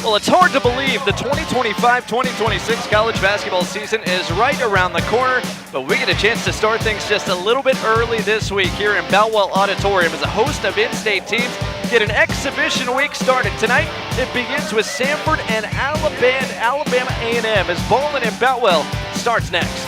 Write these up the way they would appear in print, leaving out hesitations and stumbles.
Well, it's hard to believe the 2025-2026 college basketball season is right around the corner, but we get a chance to start things just a little bit early this week here in Boutwell Auditorium as a host of in-state teams get an exhibition week started. Tonight, it begins with Samford and Alabama A&M as Ballin and Boutwell starts next.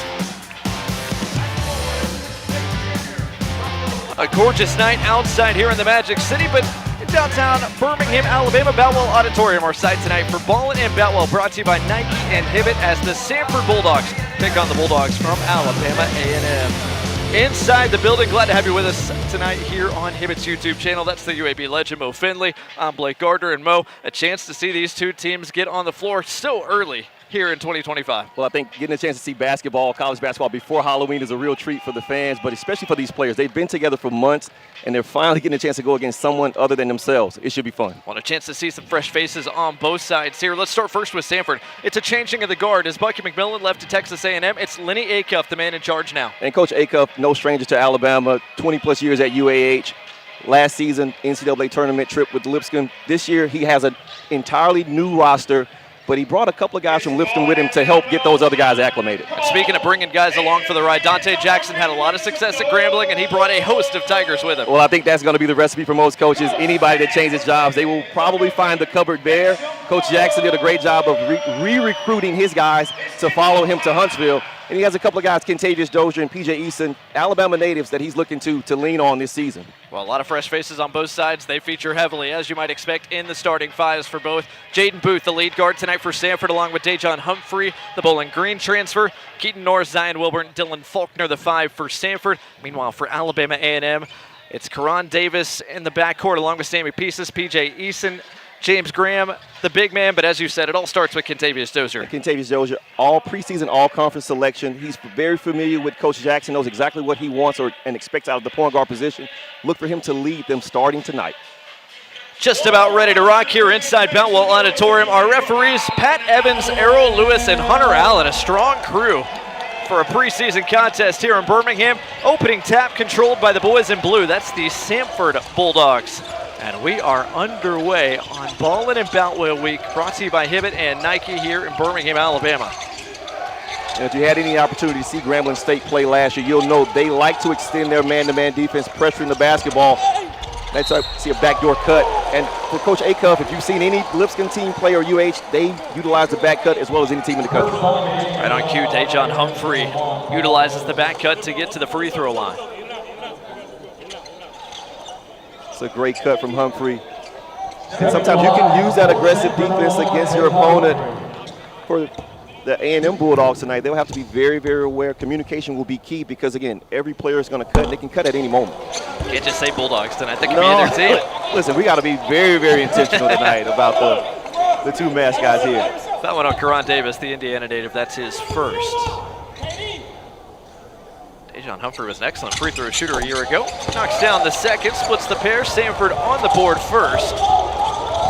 A gorgeous night outside here in the Magic City, but in downtown Birmingham, Alabama, Boutwell Auditorium, our site tonight for Ballin and Boutwell, brought to you by Nike and Hibbett as the Samford Bulldogs take on the Bulldogs from Alabama A&M. Inside the building, glad to have you with us tonight here on Hibbett's YouTube channel. That's the UAB legend, Mo Finley. I'm Blake Gardner, and Mo, a chance to see these two teams get on the floor so early here in 2025. Well, I think getting a chance to see college basketball before Halloween is a real treat for the fans, but especially for these players. They've been together for months, and they're finally getting a chance to go against someone other than themselves. It should be fun. Want a chance to see some fresh faces on both sides here. Let's start first with Samford. It's a changing of the guard. As Bucky McMillan left to Texas A&M, it's Lenny Acuff, the man in charge now. And Coach Acuff, no stranger to Alabama, 20-plus years at UAH. Last season, NCAA tournament trip with Lipscomb. This year, he has an entirely new roster, but he brought a couple of guys from Lipscomb with him to help get those other guys acclimated. And speaking of bringing guys along for the ride, Dante Jackson had a lot of success at Grambling, and he brought a host of Tigers with him. Well, I think that's going to be the recipe for most coaches. Anybody that changes jobs, they will probably find the cupboard bare. Coach Jackson did a great job of re-recruiting his guys to follow him to Huntsville. And he has a couple of guys, Kentavious Dozier and P.J. Eason, Alabama natives that he's looking to lean on this season. Well, a lot of fresh faces on both sides. They feature heavily, as you might expect, in the starting fives for both. Jaden Booth, the lead guard tonight for Samford, along with Dejon Humphrey, the Bowling Green transfer. Keaton Norris, Zion Wilburn, Dylan Faulkner, the five for Samford. Meanwhile, for Alabama A&M, it's Karan Davis in the backcourt, along with Sammy Pieces, P.J. Eason, James Graham, the big man, but as you said, it all starts with Kentavious Dozier. Kentavious Dozier, all preseason, all-conference selection. He's very familiar with Coach Jackson, knows exactly what he wants and expects out of the point guard position. Look for him to lead them starting tonight. Just about ready to rock here inside Boutwell Auditorium. Our referees, Pat Evans, Errol Lewis, and Hunter Allen, a strong crew for a preseason contest here in Birmingham. Opening tap controlled by the boys in blue. That's the Samford Bulldogs. And we are underway on Ballin and Boutwell Week, brought to you by Hibbett and Nike here in Birmingham, Alabama. And if you had any opportunity to see Grambling State play last year, you'll know they like to extend their man-to-man defense, pressuring the basketball. That's how you see a backdoor cut. And for Coach Acuff, if you've seen any Lipscomb team play or UH, they utilize the back cut as well as any team in the country. Right on cue, Dejon Humphrey utilizes the back cut to get to the free throw line. It's a great cut from Humphrey. And sometimes you can use that aggressive defense against your opponent. For the A&M Bulldogs tonight, they'll have to be very, very aware. Communication will be key because, again, every player is going to cut, and they can cut at any moment. Can't just say Bulldogs tonight. They can be either team. Listen, we got to be very, very intentional tonight about the two mascots here. That one on Karan Davis, the Indiana native. That's his first. Dejon Humphrey was an excellent free throw shooter a year ago. Knocks down the second, splits the pair. Samford on the board first.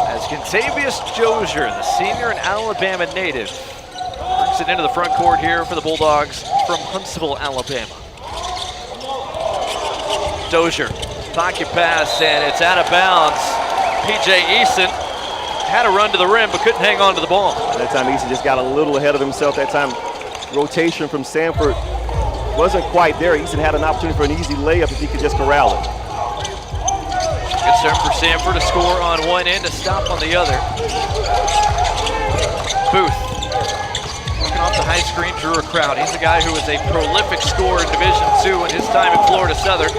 As Kentavious Dozier, the senior and Alabama native, brings it into the front court here for the Bulldogs from Huntsville, Alabama. Dozier, pocket pass, and it's out of bounds. P.J. Eason had a run to the rim, but couldn't hang on to the ball. That time Eason just got a little ahead of himself. That time rotation from Samford wasn't quite there. Eason had an opportunity for an easy layup if he could just corral it. Good start for Samford to score on one end, to stop on the other. Booth, working off the high screen, drew a crowd. He's a guy who was a prolific scorer in Division II in his time at Florida Southern.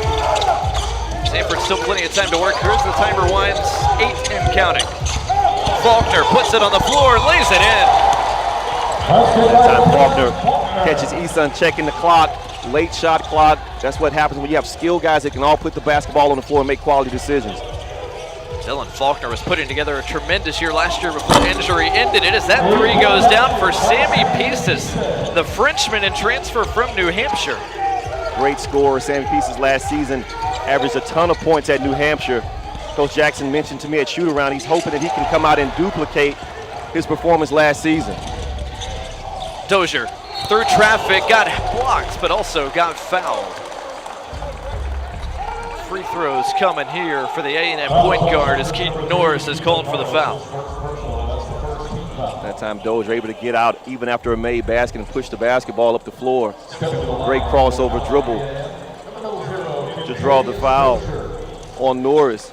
Samford still plenty of time to work. Here's the timer winds, 8 and counting. Faulkner puts it on the floor and lays it in. That time Faulkner catches Eason checking the clock. Late shot clock. That's what happens when you have skilled guys that can all put the basketball on the floor and make quality decisions. Dylan Faulkner was putting together a tremendous year last year before injury ended it, as that three goes down for Sammy Pieces, the Frenchman in transfer from New Hampshire. Great scorer. Sammy Pieces last season averaged a ton of points at New Hampshire. Coach Jackson mentioned to me at shoot-around he's hoping that he can come out and duplicate his performance last season. Dozier through traffic, got blocked, but also got fouled. Free throws coming here for the A&M point guard as Keaton Norris is called for the foul. That time Dozier able to get out even after a made basket and push the basketball up the floor. Great crossover dribble to draw the foul on Norris.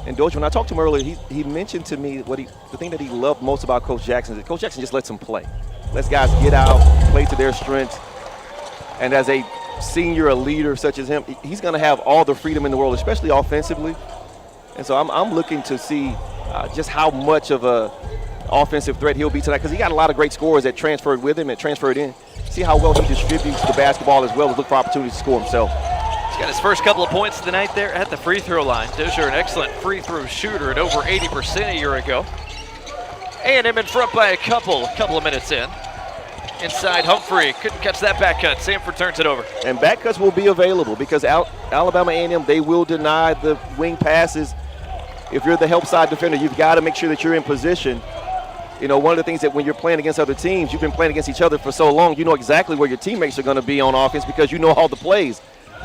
And Dozier, when I talked to him earlier, he mentioned to me the thing that he loved most about Coach Jackson is that Coach Jackson just lets him play. Lets guys get out, play to their strengths. And as a senior, a leader such as him, he's going to have all the freedom in the world, especially offensively. And so I'm looking to see just how much of a offensive threat he'll be tonight, because he got a lot of great scorers that transferred with him and transferred in. See how well he distributes the basketball as well as look for opportunities to score himself. He's got his first couple of points of the night there at the free throw line. Dozier, an excellent free throw shooter at over 80% a year ago. A&M in front by a couple of minutes in. Inside Humphrey, couldn't catch that back cut. Samford turns it over. And back cuts will be available because Alabama A&M, they will deny the wing passes. If you're the help side defender, you've got to make sure that you're in position. You know, one of the things that when you're playing against other teams, you've been playing against each other for so long, you know exactly where your teammates are going to be on offense because you know all the plays.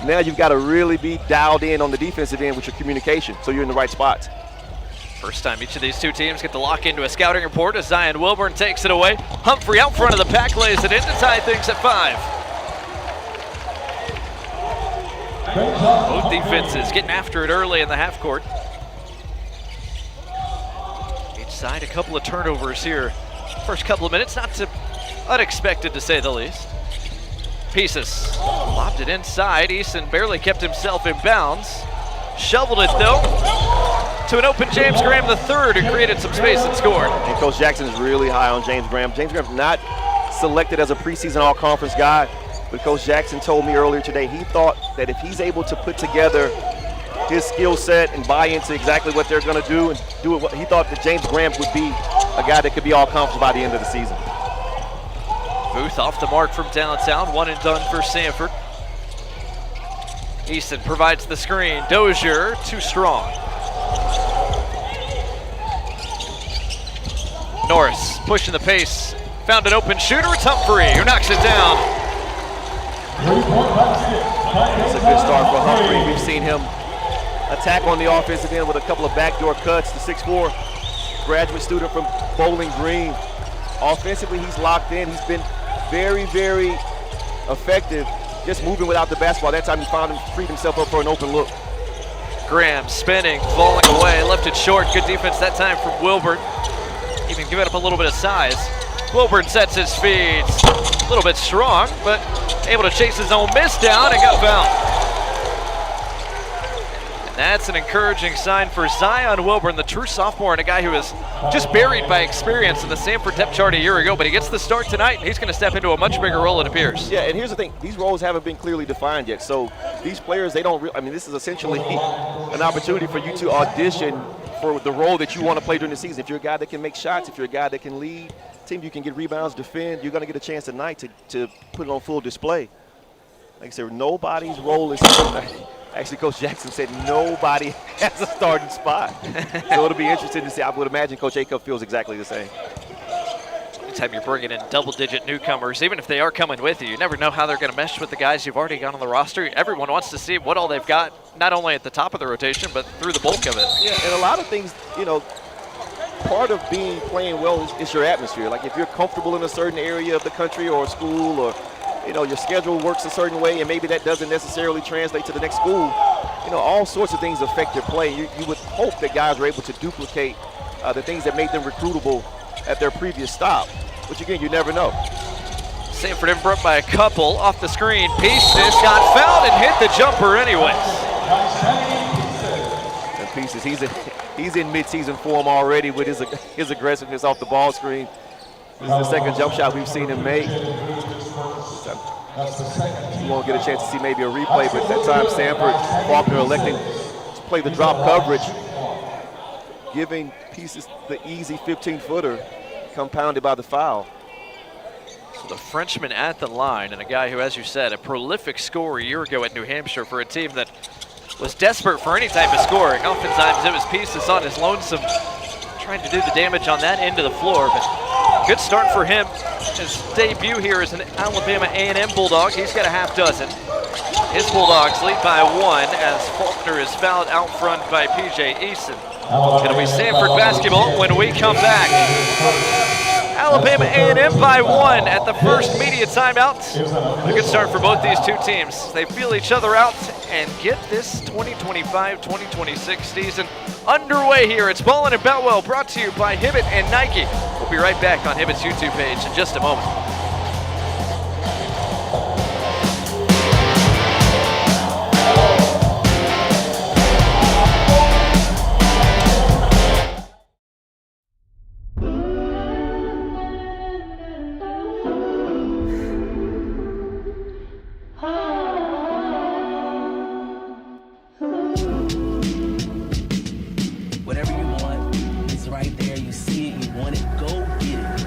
Now you've got to really be dialed in on the defensive end with your communication so you're in the right spots. First time each of these two teams get to lock into a scouting report as Zion Wilburn takes it away. Humphrey out front of the pack, lays it in to tie things at 5. Both defenses getting after it early in the half court. Each side a couple of turnovers here. First couple of minutes, not too unexpected to say the least. Pieces lobbed it inside. Easton barely kept himself in bounds. Shoveled it though to an open James Graham III, who created some space and scored. And Coach Jackson is really high on James Graham. James Graham not selected as a preseason all-conference guy, but Coach Jackson told me earlier today he thought that if he's able to put together his skill set and buy into exactly what they're going to do and do it, he thought that James Graham would be a guy that could be all-conference by the end of the season. Booth off the mark from downtown, one and done for Samford. Easton provides the screen. Dozier, too strong. Norris pushing the pace. Found an open shooter. It's Humphrey who knocks it down. That's a good start for Humphrey. We've seen him attack on the offensive end with a couple of backdoor cuts. The 6'4" graduate student from Bowling Green. Offensively, he's locked in. He's been very, very effective just moving without the basketball. That time he freed himself up for an open look. Graham spinning, falling away, left it short. Good defense that time from Wilburn. Even giving up a little bit of size. Wilburn sets his feet. A little bit strong, but able to chase his own miss down and got fouled. And that's an encouraging sign for Zion Wilburn, the true sophomore and a guy who was just buried by experience in the Samford depth chart a year ago, but he gets the start tonight and he's going to step into a much bigger role, it appears. Yeah, and here's the thing, these roles haven't been clearly defined yet, so these players, they don't, this is essentially an opportunity for you to audition for the role that you want to play during the season. If you're a guy that can make shots, if you're a guy that can lead, team you can get rebounds, defend, you're going to get a chance tonight to put it on full display. Like I said, nobody's role is actually, Coach Jackson said nobody has a starting spot. So it'll be interesting to see. I would imagine Coach Acuff feels exactly the same. Anytime you're bringing in double-digit newcomers, even if they are coming with you, you never know how they're going to mesh with the guys you've already got on the roster. Everyone wants to see what all they've got, not only at the top of the rotation, but through the bulk of it. Yeah, and a lot of things, part of playing well is your atmosphere. Like if you're comfortable in a certain area of the country or school, or your schedule works a certain way and maybe that doesn't necessarily translate to the next school, all sorts of things affect your play. You would hope that guys are able to duplicate the things that made them recruitable at their previous stop, which again, you never know. Samford in front by a couple, off the screen. Pieces got fouled and hit the jumper anyways. And Pieces, he's in mid-season form already with his aggressiveness off the ball screen. This is the second jump shot we've seen him make. You won't get a chance to see maybe a replay, but that time Samford, Faulkner electing to play the drop coverage, giving Pieces the easy 15-footer, compounded by the foul. So the Frenchman at the line, and a guy who, as you said, a prolific scorer a year ago at New Hampshire for a team that was desperate for any type of scoring. Oftentimes it was Pieces on his lonesome, trying to do the damage on that end of the floor, but good start for him. His debut here as an Alabama A&M Bulldog. He's got a half dozen. His Bulldogs lead by 1 as Faulkner is fouled out front by P.J. Easton. It's going to be Samford basketball when we come back. Alabama A&M by 1 at the first media timeout. A good start for both these two teams. They feel each other out and get this 2025-2026 season underway here. It's Ballin and Boutwell, brought to you by Hibbett and Nike. We'll be right back on Hibbett's YouTube page in just a moment. Whatever you want is right there. You see it, you want it, go get it.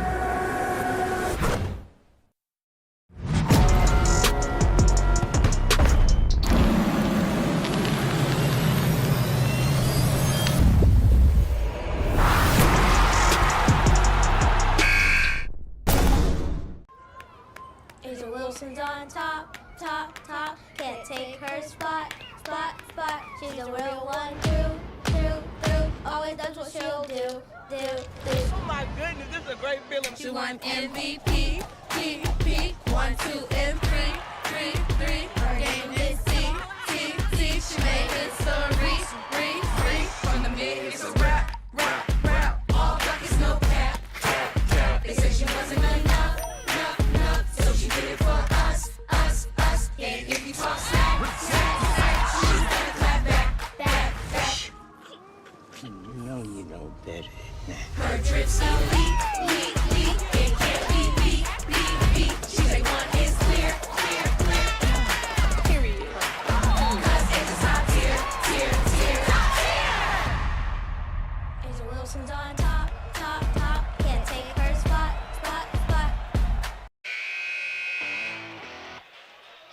Asia Wilson's on top, top, top. Can't take her spot, spot, spot. She's a real one, through. Always does what she'll do. Oh my goodness, this is a great feeling. She won MVP, P, 1, 2, and 3. Her game is T. She made history, from the mid. It's a rap. All buckets, no cap. They said she wasn't enough. So she did it for us. And if you talk smack, she's gonna clap back. You know you know better than that. Her drips elite. It can't be beat. She's a one is clear. Period. Cause it's a top tier. Asia Wilson's on top, top. Can't take her spot.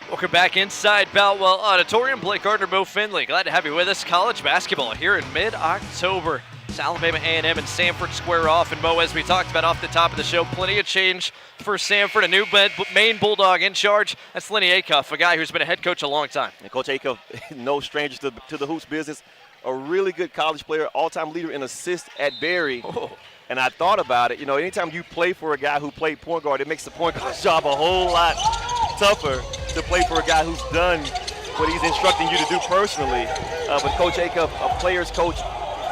Welcome back inside Boutwell Auditorium. Blake Gardner, Mo Finley, glad to have you with us. College basketball here in mid-October. It's Alabama A&M and Samford square off. And Mo, as we talked about off the top of the show, plenty of change for Samford. A new main Bulldog in charge. That's Lenny Acuff, a guy who's been a head coach a long time. And Coach Acuff, no stranger to the hoops business. A really good college player, all-time leader in assists at Berry. Oh. And I thought about it. You know, anytime you play for a guy who played point guard, it makes the point guard's job a whole lot tougher to play for a guy who's done what he's instructing you to do personally. But Coach Acuff, a player's coach,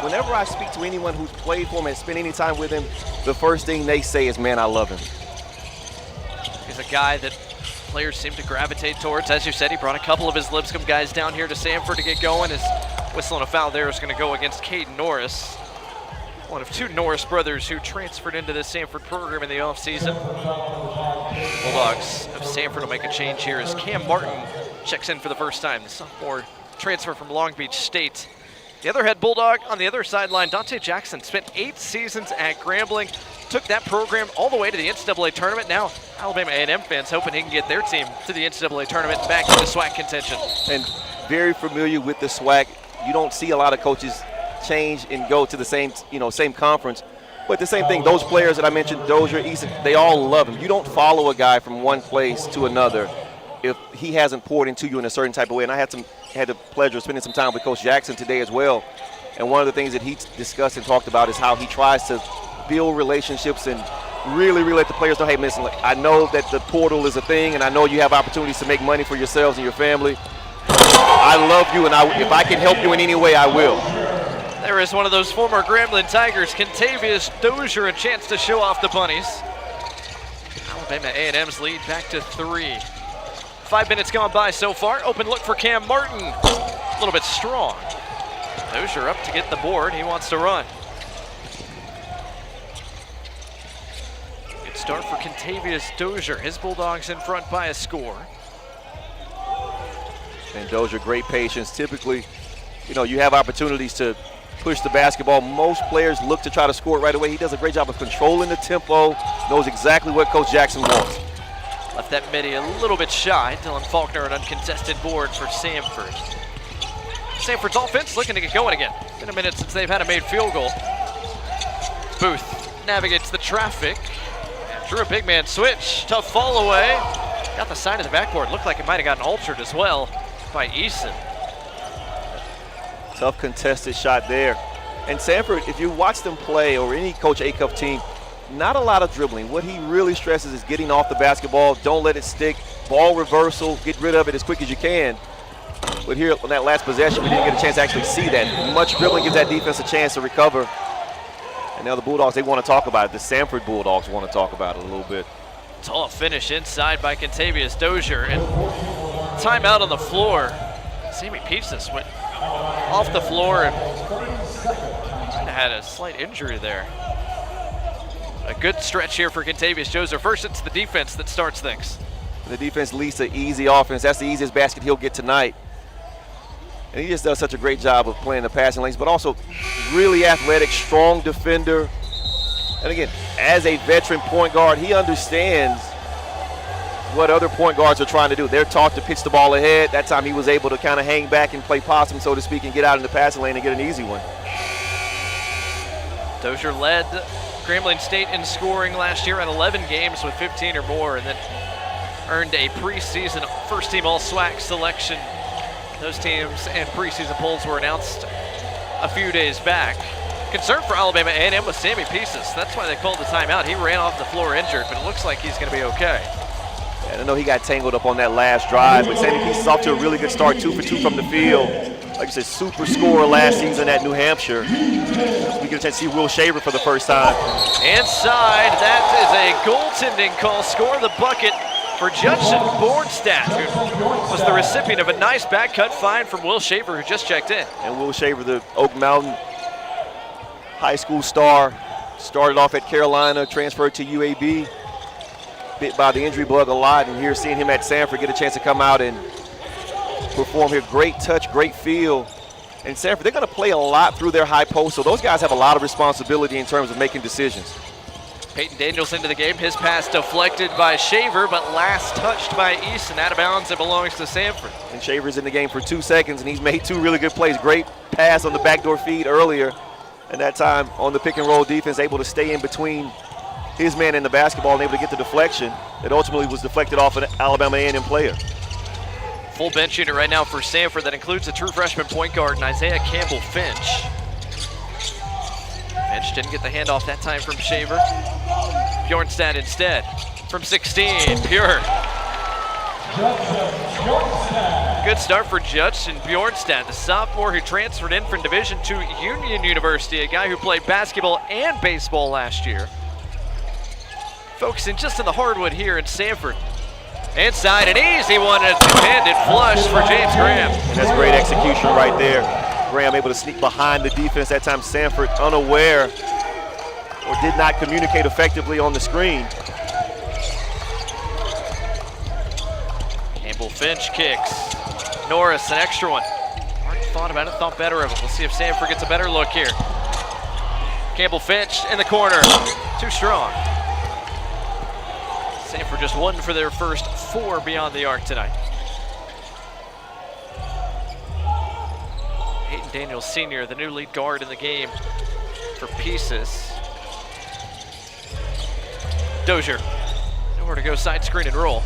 whenever I speak to anyone who's played for him and spent any time with him, the first thing they say is, man, I love him. He's a guy that players seem to gravitate towards. As you said, he brought a couple of his Lipscomb guys down here to Samford to get going. His whistle and a foul there is going to go against Caden Norris, one of two Norris brothers who transferred into the Samford program in the offseason. Bulldogs of Samford will make a change here as Cam Martin checks in for the first time, the sophomore transfer from Long Beach State. The other head Bulldog on the other sideline, Dante Jackson, spent 8 seasons at Grambling, took that program all the way to the NCAA tournament. Now Alabama A&M fans hoping he can get their team to the NCAA tournament and back into SWAC contention. And very familiar with the SWAC. You don't see a lot of coaches change and go to the same conference. But the same thing, those players that I mentioned, Dozier, Easton, they all love him. You don't follow a guy from one place to another if he hasn't poured into you in a certain type of way. And I had the pleasure of spending some time with Coach Jackson today as well. And one of the things that he discussed and talked about is how he tries to build relationships and really let the players know, hey, listen, I know that the portal is a thing, and I know you have opportunities to make money for yourselves and your family. I love you, and if I can help you in any way, I will. There is one of those former Grambling Tigers, Contavious Dozier, a chance to show off the bunnies. Alabama A&M's lead back to 3. 5 minutes gone by so far. Open look for Cam Martin. A little bit strong. Dozier up to get the board. He wants to run. Good start for Contavious Dozier. His Bulldogs in front by a score. And Dozier, great patience. Typically, you have opportunities to push the basketball. Most players look to try to score it right away. He does a great job of controlling the tempo, knows exactly what Coach Jackson wants. Left that midi a little bit shy. Dylan Faulkner, an uncontested board for Samford. Samford's offense looking to get going again. Been a minute since they've had a made field goal. Booth navigates the traffic and drew a big man switch. Tough fall away. Got the side of the backboard. Looked like it might have gotten altered as well by Eason. Tough contested shot there. And Samford, if you watch them play, or any Coach Acuff team, not a lot of dribbling. What he really stresses is getting off the basketball. Don't let it stick. Ball reversal, get rid of it as quick as you can. But here on that last possession, we didn't get a chance to actually see that. Much dribbling gives that defense a chance to recover. And now the Bulldogs, they want to talk about it. The Samford Bulldogs want to talk about it a little bit. Tall finish inside by Contavious Dozier, and timeout on the floor. Sammy Pieces went off the floor and had a slight injury there. A good stretch here for Contavious Dozier. First, it's the defense that starts things. The defense leads to easy offense. That's the easiest basket he'll get tonight. And he just does such a great job of playing the passing lanes, but also really athletic, strong defender. And again, as a veteran point guard, he understands what other point guards are trying to do. They're taught to pitch the ball ahead. That time he was able to kind of hang back and play possum, so to speak, and get out in the passing lane and get an easy one. Dozier led Grambling State in scoring last year at 11 games with 15 or more, and then earned a preseason first-team All-SWAC selection. Those teams and preseason polls were announced a few days back. Concern for Alabama A&M with Sammy Pieces. That's why they called the timeout. He ran off the floor injured, but it looks like he's going to be okay. And I know he got tangled up on that last drive, but Sammy Pieces off to a really good start, 2 for 2 from the field. Like I said, super scorer last season at New Hampshire. We get a chance to see Will Shaver for the first time. Inside, that is a goaltending call. Score the bucket for Judson Bornstadt, who was the recipient of a nice back cut fine from Will Shaver, who just checked in. And Will Shaver, the Oak Mountain high school star, started off at Carolina, transferred to UAB, bit by the injury bug a lot, and here seeing him at Samford get a chance to come out and perform here. Great touch, great feel. And Samford, they're going to play a lot through their high post, so those guys have a lot of responsibility in terms of making decisions. Peyton Daniels into the game. His pass deflected by Shaver, but last touched by Easton. Out of bounds, it belongs to Samford. And Shaver's in the game for 2 seconds, and he's made 2 really good plays. Great pass on the backdoor feed earlier, and that time on the pick and roll defense, able to stay in between his man and the basketball and able to get the deflection that ultimately was deflected off an Alabama A&M player. Full bench unit right now for Samford that includes a true freshman point guard and Isaiah Campbell-Finch. Finch didn't get the handoff that time from Shaver. Bjornstad instead from 16, Pure. Good start for Judson Bjornstad, the sophomore who transferred in from Division II Union University, a guy who played basketball and baseball last year. Focusing just on the hardwood here in Samford. Inside, an easy one, and a two-handed flush for James Graham. And that's great execution right there. Graham able to sneak behind the defense. That time Samford unaware or did not communicate effectively on the screen. Campbell-Finch kicks. Norris, an extra one. Already thought about it, thought better of it. We'll see if Samford gets a better look here. Campbell-Finch in the corner, too strong. Samford just 1 for their first 4 beyond the arc tonight. Hayden Daniels Sr., the new lead guard in the game for Pieces. Dozier, nowhere to go, side screen and roll.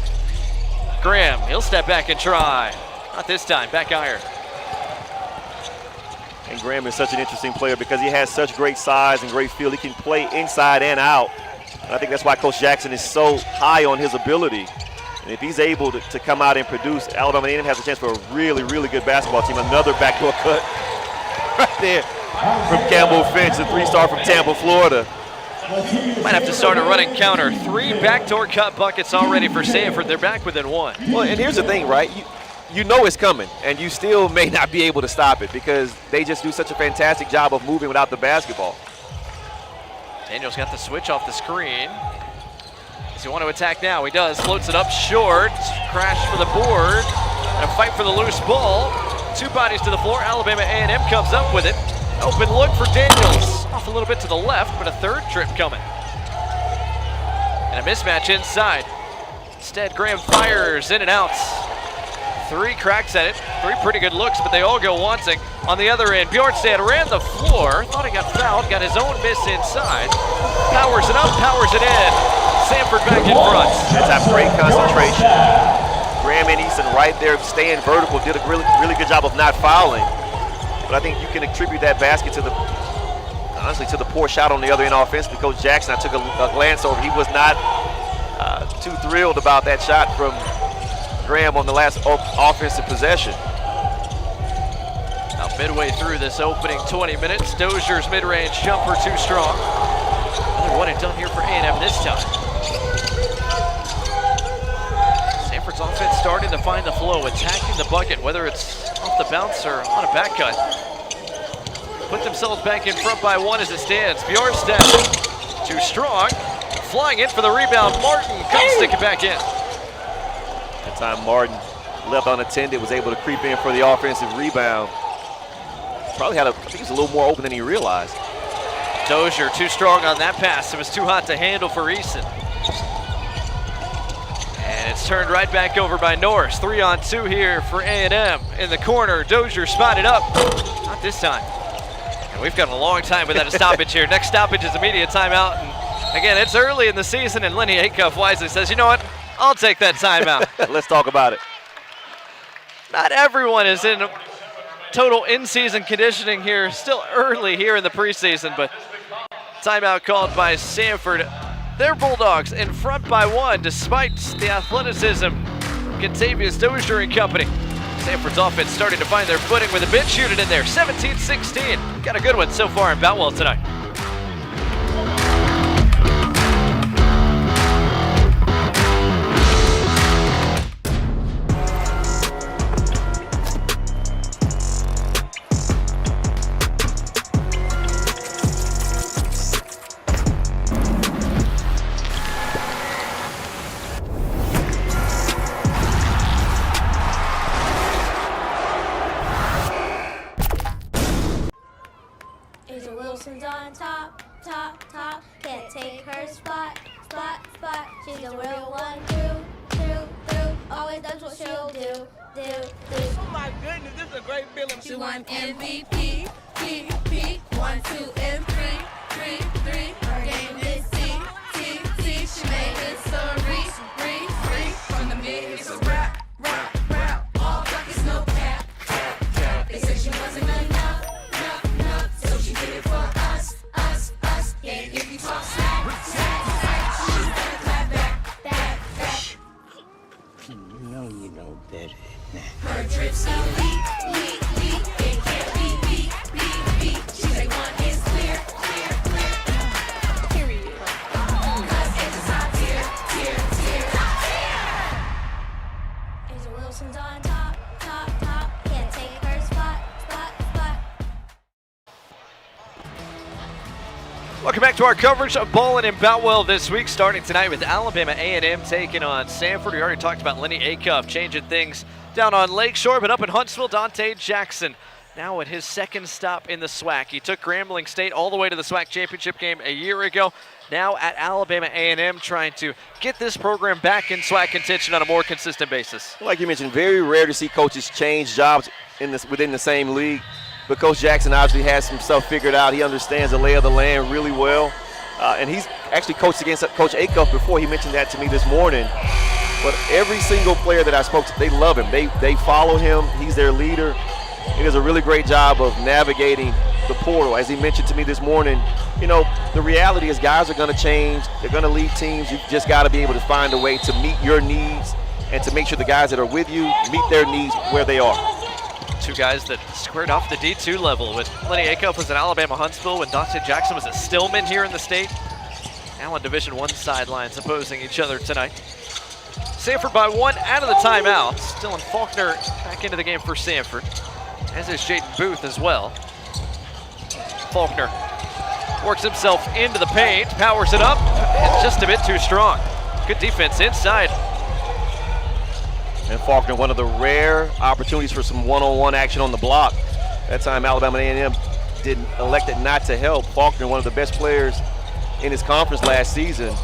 Graham, he'll step back and try. Not this time, back iron. And Graham is such an interesting player because he has such great size and great feel. He can play inside and out. And I think that's why Coach Jackson is so high on his ability. And if he's able to come out and produce, Alabama A&M has a chance for a really, really good basketball team. Another backdoor cut right there from Campbell-Finch, the 3-star from Tampa, Florida. Might have to start a running counter. 3 backdoor cut buckets already for Samford. They're back within 1. Well, and here's the thing, right? You know it's coming, and you still may not be able to stop it because they just do such a fantastic job of moving without the basketball. Daniels got the switch off the screen. Does he want to attack now? He does. Floats it up short. Crash for the board. And a fight for the loose ball. 2 bodies to the floor. Alabama A&M comes up with it. Open look for Daniels. Off a little bit to the left, but a 3rd trip coming. And a mismatch inside. Instead, Graham fires in and out. 3 cracks at it. 3 pretty good looks, but they all go wanting. On the other end, Bjornstad ran the floor. Thought he got fouled. Got his own miss inside. Powers it up, powers it in. Samford back in front. That's a great concentration. Graham and Easton right there staying vertical. Did a really, really good job of not fouling. But I think you can attribute that basket to the honestly, to the poor shot on the other end offense, because Jackson, I took a glance over. He was not too thrilled about that shot from Graham on the last offensive possession. Now midway through this opening 20 minutes, Dozier's mid-range jumper too strong. Another one and done here for A&M this time. Samford's offense starting to find the flow, attacking the bucket, whether it's off the bounce or on a back cut. Put themselves back in front by 1 as it stands. Bjorstad too strong. Flying in for the rebound. Martin couldn't stick it back in. That time Martin left unattended, was able to creep in for the offensive rebound. Probably I think he was a little more open than he realized. Dozier too strong on that pass. It was too hot to handle for Eason. And it's turned right back over by Norris. 3-on-2 here for A&M. In the corner, Dozier spotted up. Not this time. And we've got a long time without a stoppage here. Next stoppage is immediate timeout. And again, it's early in the season, and Lenny Acuff wisely says, you know what? I'll take that timeout. Let's talk about it. Not everyone is in total in-season conditioning here. Still early here in the preseason, but timeout called by Samford. Their Bulldogs in front by 1 despite the athleticism. Contavious Dozier and company. Samford's offense starting to find their footing with a bit shooting in there. 17-16. Got a good one so far in Boutwell tonight. On top, top, top, can't take her spot, spot, spot. She's a real one, through, always does what she'll do. Oh my goodness, this is a great feeling. She won MVP, P, 1, 2, and 3. Her game is T. She made history, free. From the mid, it's a rap. All buckets, no cap. They said she wasn't enough, so she did it for us. Yeah, if you talk smack, she's gonna clap back. You know better. Her drips elite. It can't be beat. She say 1 is clear. Period. 'Cause it's a top tier. Asia Wilson's on top, can't take her spot. Welcome back to our coverage of Ballin and Boutwell this week, starting tonight with Alabama A&M taking on Samford. We already talked about Lenny Acuff changing things down on Lakeshore, but up in Huntsville, Dante Jackson now at his second stop in the SWAC. He took Grambling State all the way to the SWAC championship game a year ago. Now at Alabama A&M, trying to get this program back in SWAC contention on a more consistent basis. Like you mentioned, very rare to see coaches change jobs within the same league. But Coach Jackson obviously has some stuff figured out. He understands the lay of the land really well. And he's actually coached against Coach Acuff before. He mentioned that to me this morning. But every single player that I spoke to, they love him. They follow him. He's their leader. He does a really great job of navigating the portal. As he mentioned to me this morning, you know, the reality is guys are going to change. They're going to leave teams. You've just got to be able to find a way to meet your needs and to make sure the guys that are with you meet their needs where they are. Two guys that squared off the D2 level. When Lenny Acuff was in Alabama Huntsville, when Dante Jackson was at Stillman here in the state. Now on Division I sidelines opposing each other tonight. Samford by 1 out of the timeout. Dylan Faulkner back into the game for Samford, as is Jaden Booth as well. Faulkner works himself into the paint, powers it up, and just a bit too strong. Good defense inside. And Faulkner, one of the rare opportunities for some one-on-one action on the block. That time Alabama A&M elected not to help. Faulkner, one of the best players in his conference last season,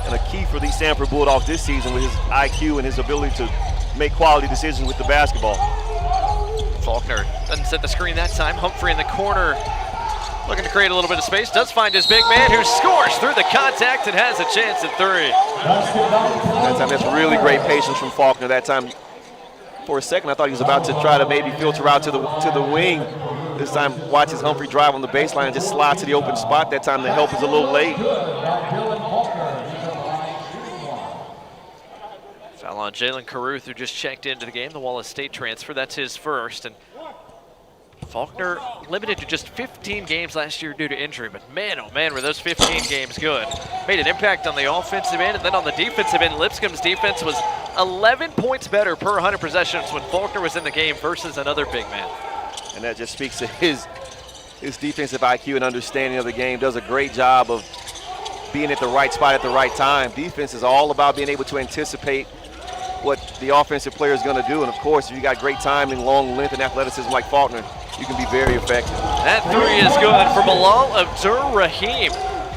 and a key for these Samford Bulldogs this season with his IQ and his ability to make quality decisions with the basketball. Faulkner doesn't set the screen that time. Humphrey in the corner looking to create a little bit of space. Does find his big man who scores through the contact and has a chance at 3. That time, that's really great patience from Faulkner. That time, for a second, I thought he was about to try to maybe filter out to the wing, This time, watches Humphrey drive on the baseline and just slide to the open spot. That time the help is a little late. Foul on Jalen Carruth, who just checked into the game, the Wallace State transfer. That's his first. And Faulkner limited to just 15 games last year due to injury, but man, oh man, were those 15 games good. Made an impact on the offensive end, and then on the defensive end, Lipscomb's defense was 11 points better per 100 possessions when Faulkner was in the game versus another big man. And that just speaks to his defensive IQ and understanding of the game. Does a great job of being at the right spot at the right time. Defense is all about being able to anticipate what the offensive player is going to do. And of course, if you got great timing, long length, and athleticism like Faulkner, you can be very effective. That three is good for Bilal Abdur-Rahim,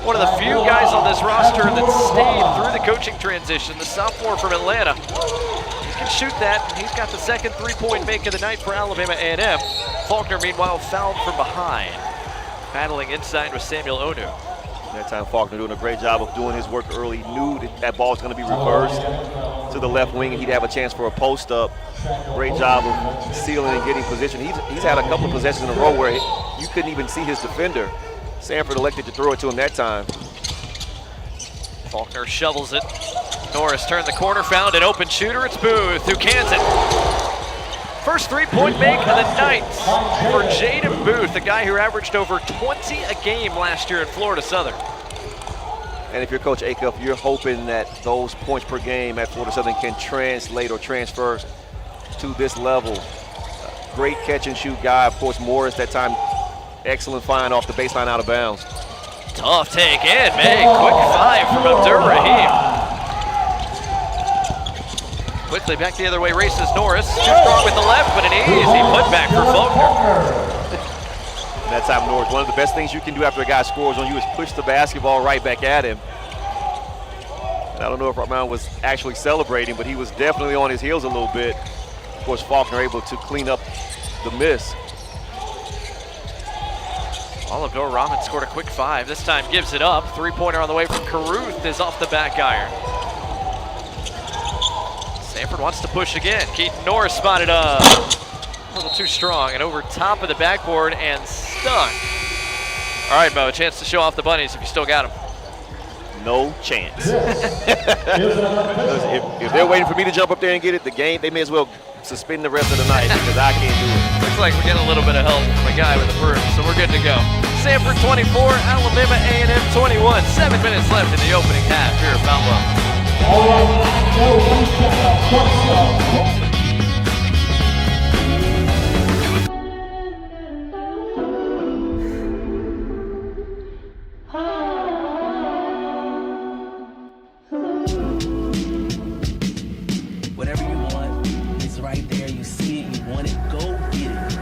one of the few guys on this roster that stayed through the coaching transition, the sophomore from Atlanta. He can shoot that, and he's got the second three-point make of the night for Alabama A&M. Faulkner, meanwhile, fouled from behind, battling inside with Samuel Onu. That time Faulkner doing a great job of doing his work early. He knew that ball was going to be reversed to the left wing, and he'd have a chance for a post-up. Great job of sealing and getting position. He's had a couple of possessions in a row where you couldn't even see his defender. Samford elected to throw it to him that time. Faulkner shovels it. Norris turned the corner, found an open shooter. It's Booth who cans it. First three-point make of the night for Jaden Booth, the guy who averaged over 20 a game last year at Florida Southern. And if you're Coach Acuff, you're hoping that those points per game at Florida Southern can translate or transfer to this level. Great catch and shoot guy. Of course, Morris that time, excellent find off the baseline out of bounds. Tough take in, man. Quick five from Abdur-Rahim. Quickly back the other way, races Norris. Too strong with the left, but an easy putback for Faulkner. And that time, Norris, one of the best things you can do after a guy scores on you is push the basketball right back at him. And I don't know if Rahman was actually celebrating, but he was definitely on his heels a little bit. Of course, Faulkner able to clean up the miss. Abdur-Rahim scored a quick five. This time gives it up. Three-pointer on the way from Carruth is off the back iron. Samford wants to push again. Keaton Norris spotted up. A little too strong and over top of the backboard and stuck. All right, Mo, a chance to show off the bunnies if you still got them. No chance. if they're waiting for me to jump up there and get it, they may as well suspend the rest of the night because I can't do it. Looks like we're getting a little bit of help from a guy with a broom, so we're good to go. Samford 24, Alabama A&M 21. 7 minutes left in the opening half here at Boutwell. Whatever you want, it's right there. You see it, you want it, go get it.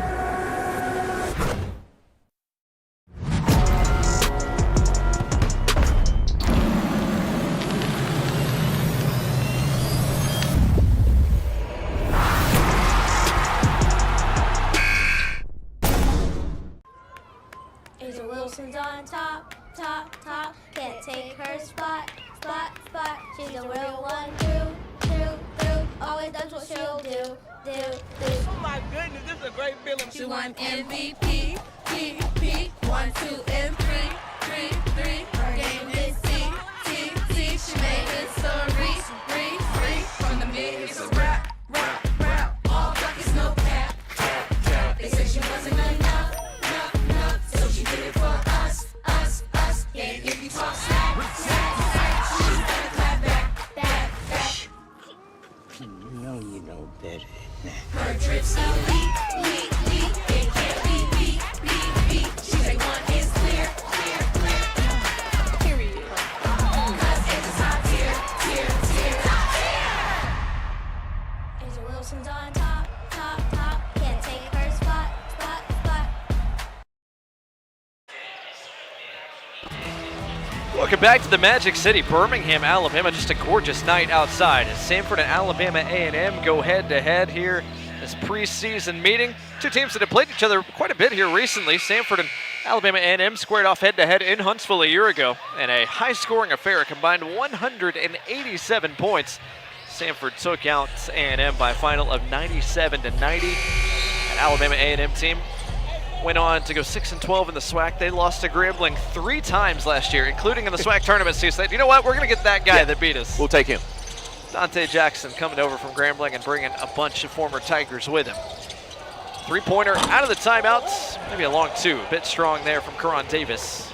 Asia Wilson's on top, top, top. Can't take her spot, spot, spot. She's a real one, through. Always does what she'll do. Oh my goodness, this is a great feeling. She won MVP, P, 1, 2, and 3. Her game is T. She made history, free. From the mid, it's a rap. All buckets, no cap. They said she wasn't enough. So she did it for us. Yeah, if you talk smack, she's gonna clap back. You know you know better than that. Her drips elite. It can't be beat. She say one is clear. Period. 'Cause it's a top tier. Asia Wilson's on top, top. Can't take her spot. Welcome back to the Magic City, Birmingham, Alabama. Just a gorgeous night outside as Samford and Alabama A&M go head-to-head here this preseason meeting. Two teams that have played each other quite a bit here recently. Samford and Alabama A&M squared off head-to-head in Huntsville a year ago in a high-scoring affair, combined 187 points. Samford took out A&M by a final of 97-90. An Alabama A&M team went on to go 6-12 in the SWAC. They lost to Grambling 3 times last year, including in the SWAC tournament. So you said, you know what, we're going to get that guy that beat us. We'll take him. Dante Jackson coming over from Grambling and bringing a bunch of former Tigers with him. 3-pointer out of the timeouts, maybe a long 2. A bit strong there from Karan Davis.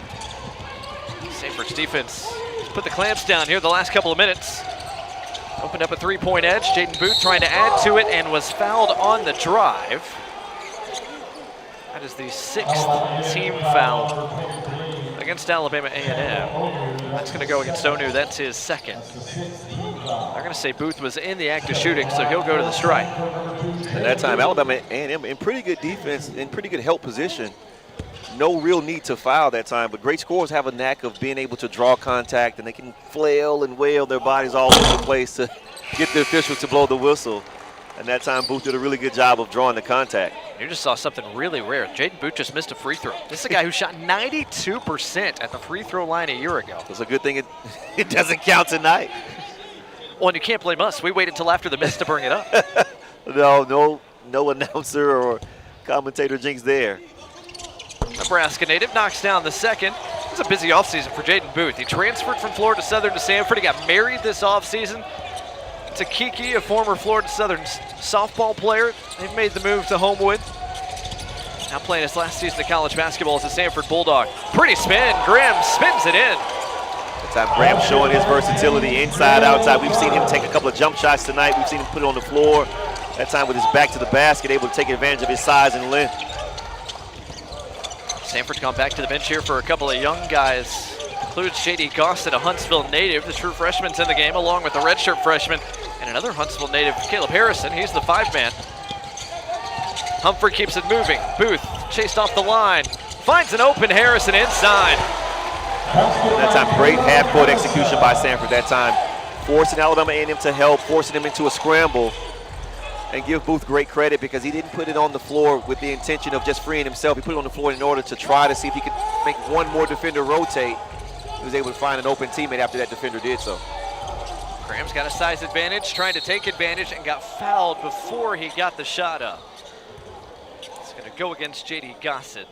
Samford's defense put the clamps down here the last couple of minutes. Opened up a 3-point edge. Jaden Booth trying to add to it and was fouled on the drive. That is the 6th team foul against Alabama A&M. That's going to go against Onu. That's his 2nd. They're going to say Booth was in the act of shooting, so he'll go to the strike. At that time, Alabama A&M in pretty good defense, in pretty good help position. No real need to foul that time, but great scorers have a knack of being able to draw contact, and they can flail and wail their bodies all over the place to get the officials to blow the whistle. And that time, Booth did a really good job of drawing the contact. You just saw something really rare. Jaden Booth just missed a free throw. This is a guy who shot 92% at the free throw line a year ago. It's a good thing it doesn't count tonight. Well, and you can't blame us. We waited until after the miss to bring it up. No announcer or commentator jinx there. Nebraska native knocks down the 2nd. It's a busy offseason for Jaden Booth. He transferred from Florida Southern to Samford. He got married this offseason to Kiki, a former Florida Southern softball player. They've made the move to Homewood. Now playing his last season of college basketball as a Samford Bulldog. Pretty spin. Graham spins it in. That time Graham showing his versatility inside, outside. We've seen him take a couple of jump shots tonight. We've seen him put it on the floor. That time with his back to the basket, able to take advantage of his size and length. Samford's gone back to the bench here for a couple of young guys. Includes J.D. Gossett, a Huntsville native. The true freshman's in the game, along with the redshirt freshman. And another Huntsville native, Caleb Harrison. He's the 5-man. Humphrey keeps it moving. Booth chased off the line. Finds an open Harrison inside. And that time, great half-court execution by Samford that time. Forcing Alabama A&M to help, forcing him into a scramble. And give Booth great credit because he didn't put it on the floor with the intention of just freeing himself. He put it on the floor in order to try to see if he could make one more defender rotate. He was able to find an open teammate after that defender did so. Graham's got a size advantage, trying to take advantage, and got fouled before he got the shot up. It's going to go against J.D. Gossett.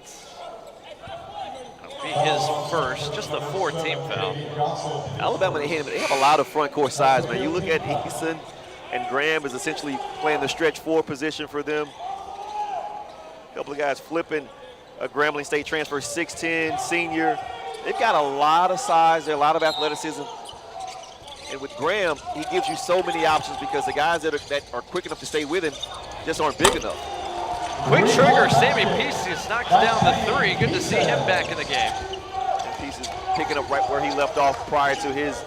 That'll be his first, just the 4th team foul. Alabama, they have a lot of front court size, man. You look at Eason, and Graham is essentially playing the stretch 4 position for them. A couple of guys flipping. A Grambling State transfer, 6'10", senior. They've got a lot of size there, a lot of athleticism. And with Graham, he gives you so many options because the guys that are quick enough to stay with him just aren't big enough. Quick trigger, Sammy Pieces knocks down the 3. Good to see him back in the game. And Pieces picking up right where he left off prior to his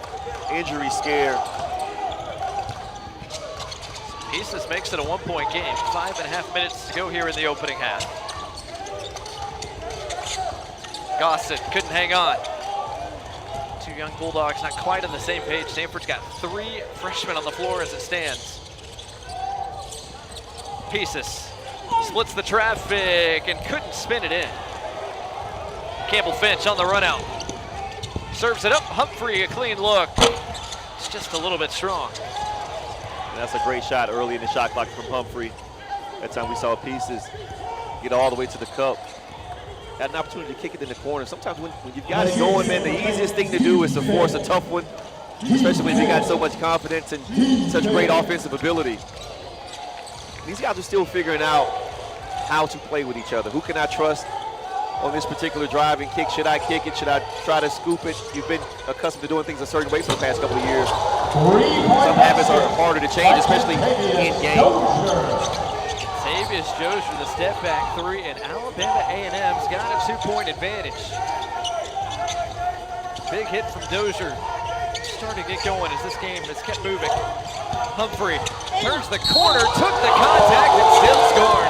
injury scare. Pieces makes it a 1-point game. 5.5 minutes to go here in the opening half. Gossett couldn't hang on. 2 young Bulldogs not quite on the same page. Samford's got 3 freshmen on the floor as it stands. Pieces splits the traffic and couldn't spin it in. Campbell Finch on the run out. Serves it up. Humphrey, a clean look. It's just a little bit strong. And that's a great shot early in the shot clock from Humphrey. That time we saw Pieces get all the way to the cup. Had an opportunity to kick it in the corner. Sometimes when you've got it going, man, the easiest thing to do is to force a tough one, especially when you got so much confidence and such great offensive ability. These guys are still figuring out how to play with each other. Who can I trust on this particular drive and kick? Should I kick it? Should I try to scoop it? You've been accustomed to doing things a certain way for the past couple of years. Some habits are harder to change, especially in game. Tavius Joes for the step back 3, and Alabama A&M's got a 2-point advantage. Big hit from Dozier. Starting to get going as this game has kept moving. Humphrey turns the corner, took the contact, and still scored.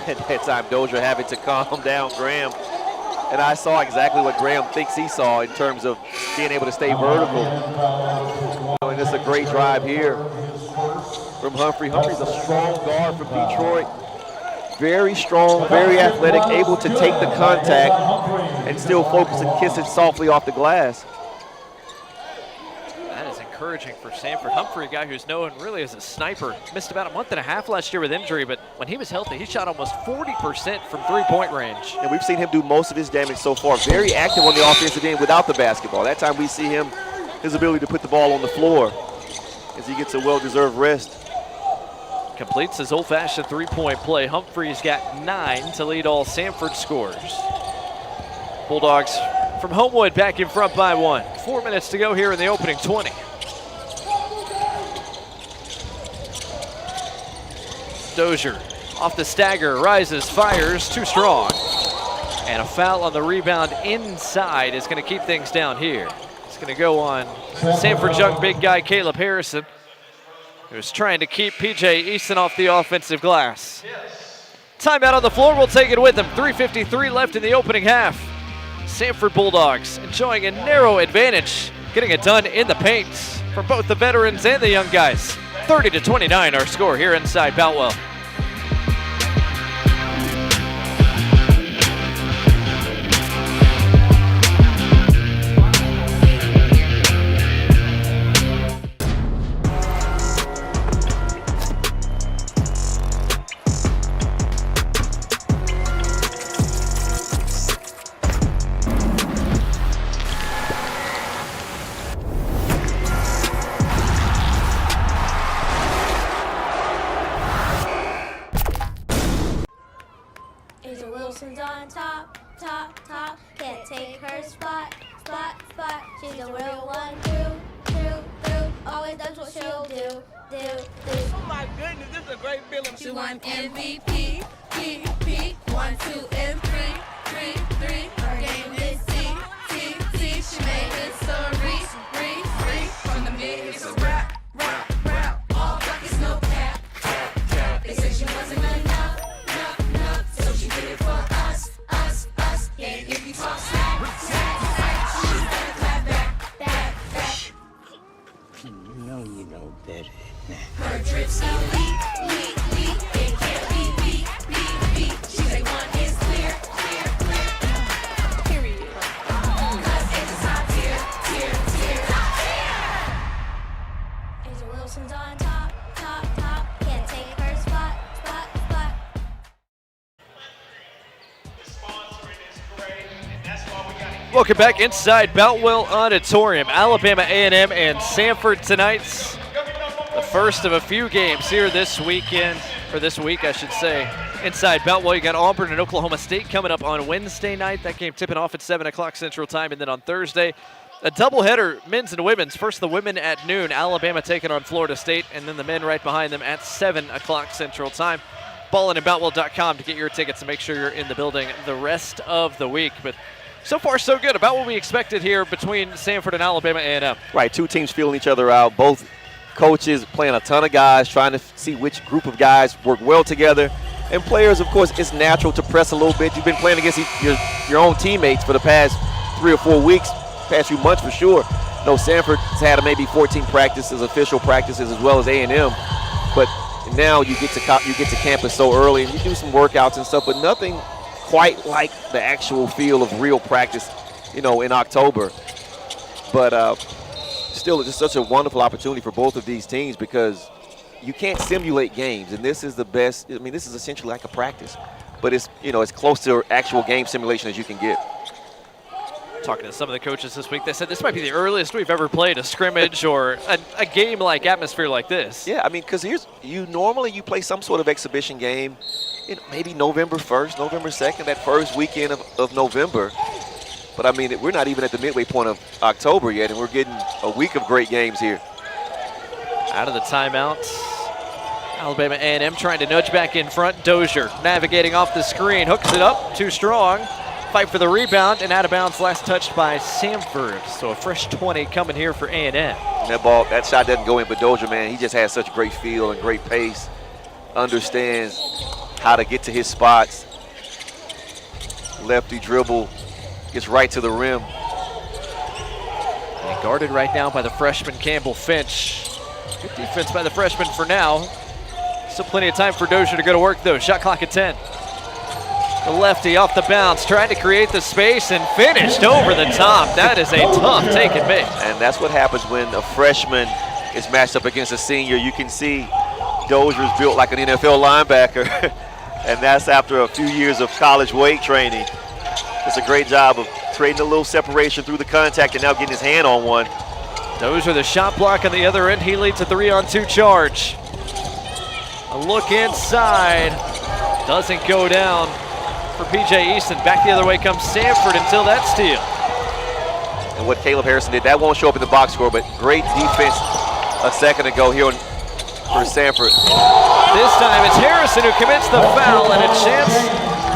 At that time, Dozier having to calm down Graham. And I saw exactly what Graham thinks he saw in terms of being able to stay vertical. And it's a great drive here from Humphrey. Humphrey's a strong guard from Detroit. Very strong, very athletic, able to take the contact and still focus and kiss it softly off the glass. That is encouraging for Samford. Humphrey, a guy who's known really as a sniper, missed about a month and a half last year with injury, but when he was healthy, he shot almost 40% from three-point range. And we've seen him do most of his damage so far. Very active on the offensive end without the basketball. That time we see him, his ability to put the ball on the floor as he gets a well-deserved rest. Completes his old-fashioned three-point play. Humphrey's got 9 to lead all Samford scores. Bulldogs from Homewood back in front by 1. 4 minutes to go here in the opening 20. Dozier off the stagger, rises, fires, too strong. And a foul on the rebound inside is going to keep things down here. It's going to go on Samford's young big guy, Caleb Harrison, who's trying to keep PJ Easton off the offensive glass. Timeout on the floor, we'll take it with him. 3:53 left in the opening half. Samford Bulldogs enjoying a narrow advantage, getting it done in the paint for both the veterans and the young guys. 30-29 our score here inside Boutwell. Wilson's on top, top, top. Can't take her spot, spot, spot. She's a real one, through. Always does what she'll do. Oh my goodness, this is a great feeling. She won MVP, P, 1, 2, and 3. Her game is T. She made history, from the mid. It's a rap. All buckets, no cap. They said she wasn't enough. So she did it for us. Yeah, if you talk smack, she's gonna clap back. You know you know better than that. Her drips elite. It can't be beat. She say one is clear. Period. 'Cause it's a top tier. Asia Wilson's on top, top. Can't take her spot. Welcome back inside Boutwell Auditorium. Alabama A&M and Samford tonight. The first of a few games here this weekend, or this week I should say. Inside Boutwell, you got Auburn and Oklahoma State coming up on Wednesday night. That game tipping off at 7 o'clock Central Time. And then on Thursday, a doubleheader, men's and women's. First the women at noon, Alabama taking on Florida State, and then the men right behind them at 7 o'clock Central Time. Ballin and Boutwell.com to get your tickets and make sure you're in the building the rest of the week. But so far, so good. About what we expected here between Samford and Alabama A&M. Right, two teams feeling each other out. Both coaches playing a ton of guys, trying to see which group of guys work well together. And players, of course, it's natural to press a little bit. You've been playing against your own teammates for the past 3 or 4 weeks, past few months for sure. No, Samford has had maybe 14 practices, official practices, as well as A&M. But now you get to campus so early, and you do some workouts and stuff, but nothing quite like the actual feel of real practice, in October. But still, it's just such a wonderful opportunity for both of these teams because you can't simulate games, and this is the best. I mean, this is essentially like a practice, but it's as close to actual game simulation as you can get. Talking to some of the coaches this week, they said this might be the earliest we've ever played a scrimmage or a game-like atmosphere like this. Yeah, I mean, because normally you play some sort of exhibition game, maybe November 1st, November 2nd, that first weekend of November. But, I mean, we're not even at the midway point of October yet, and we're getting a week of great games here. Out of the timeouts, Alabama A&M trying to nudge back in front. Dozier navigating off the screen, hooks it up, too strong. Fight for the rebound, and out of bounds, last touched by Samford. So a fresh 20 coming here for A&M. That shot doesn't go in, but Dozier, man, he just has such great feel and great pace. Understands how to get to his spots. Lefty dribble, gets right to the rim. And guarded right now by the freshman Campbell Finch. Good defense by the freshman for now. Still plenty of time for Dozier to go to work, though. Shot clock at 10. The lefty off the bounce, tried to create the space and finished over the top. That is a tough take and make. And that's what happens when a freshman is matched up against a senior. You can see Dozier's built like an NFL linebacker, and that's after a few years of college weight training. It's a great job of creating a little separation through the contact and now getting his hand on one. Dozier, the shot block on the other end. He leads a 3-on-2 charge. A look inside. Doesn't go down for P.J. Easton. Back the other way comes Samford until that steal. And what Caleb Harrison did, that won't show up in the box score, but great defense a second ago here for Samford. This time it's Harrison who commits the foul, and a chance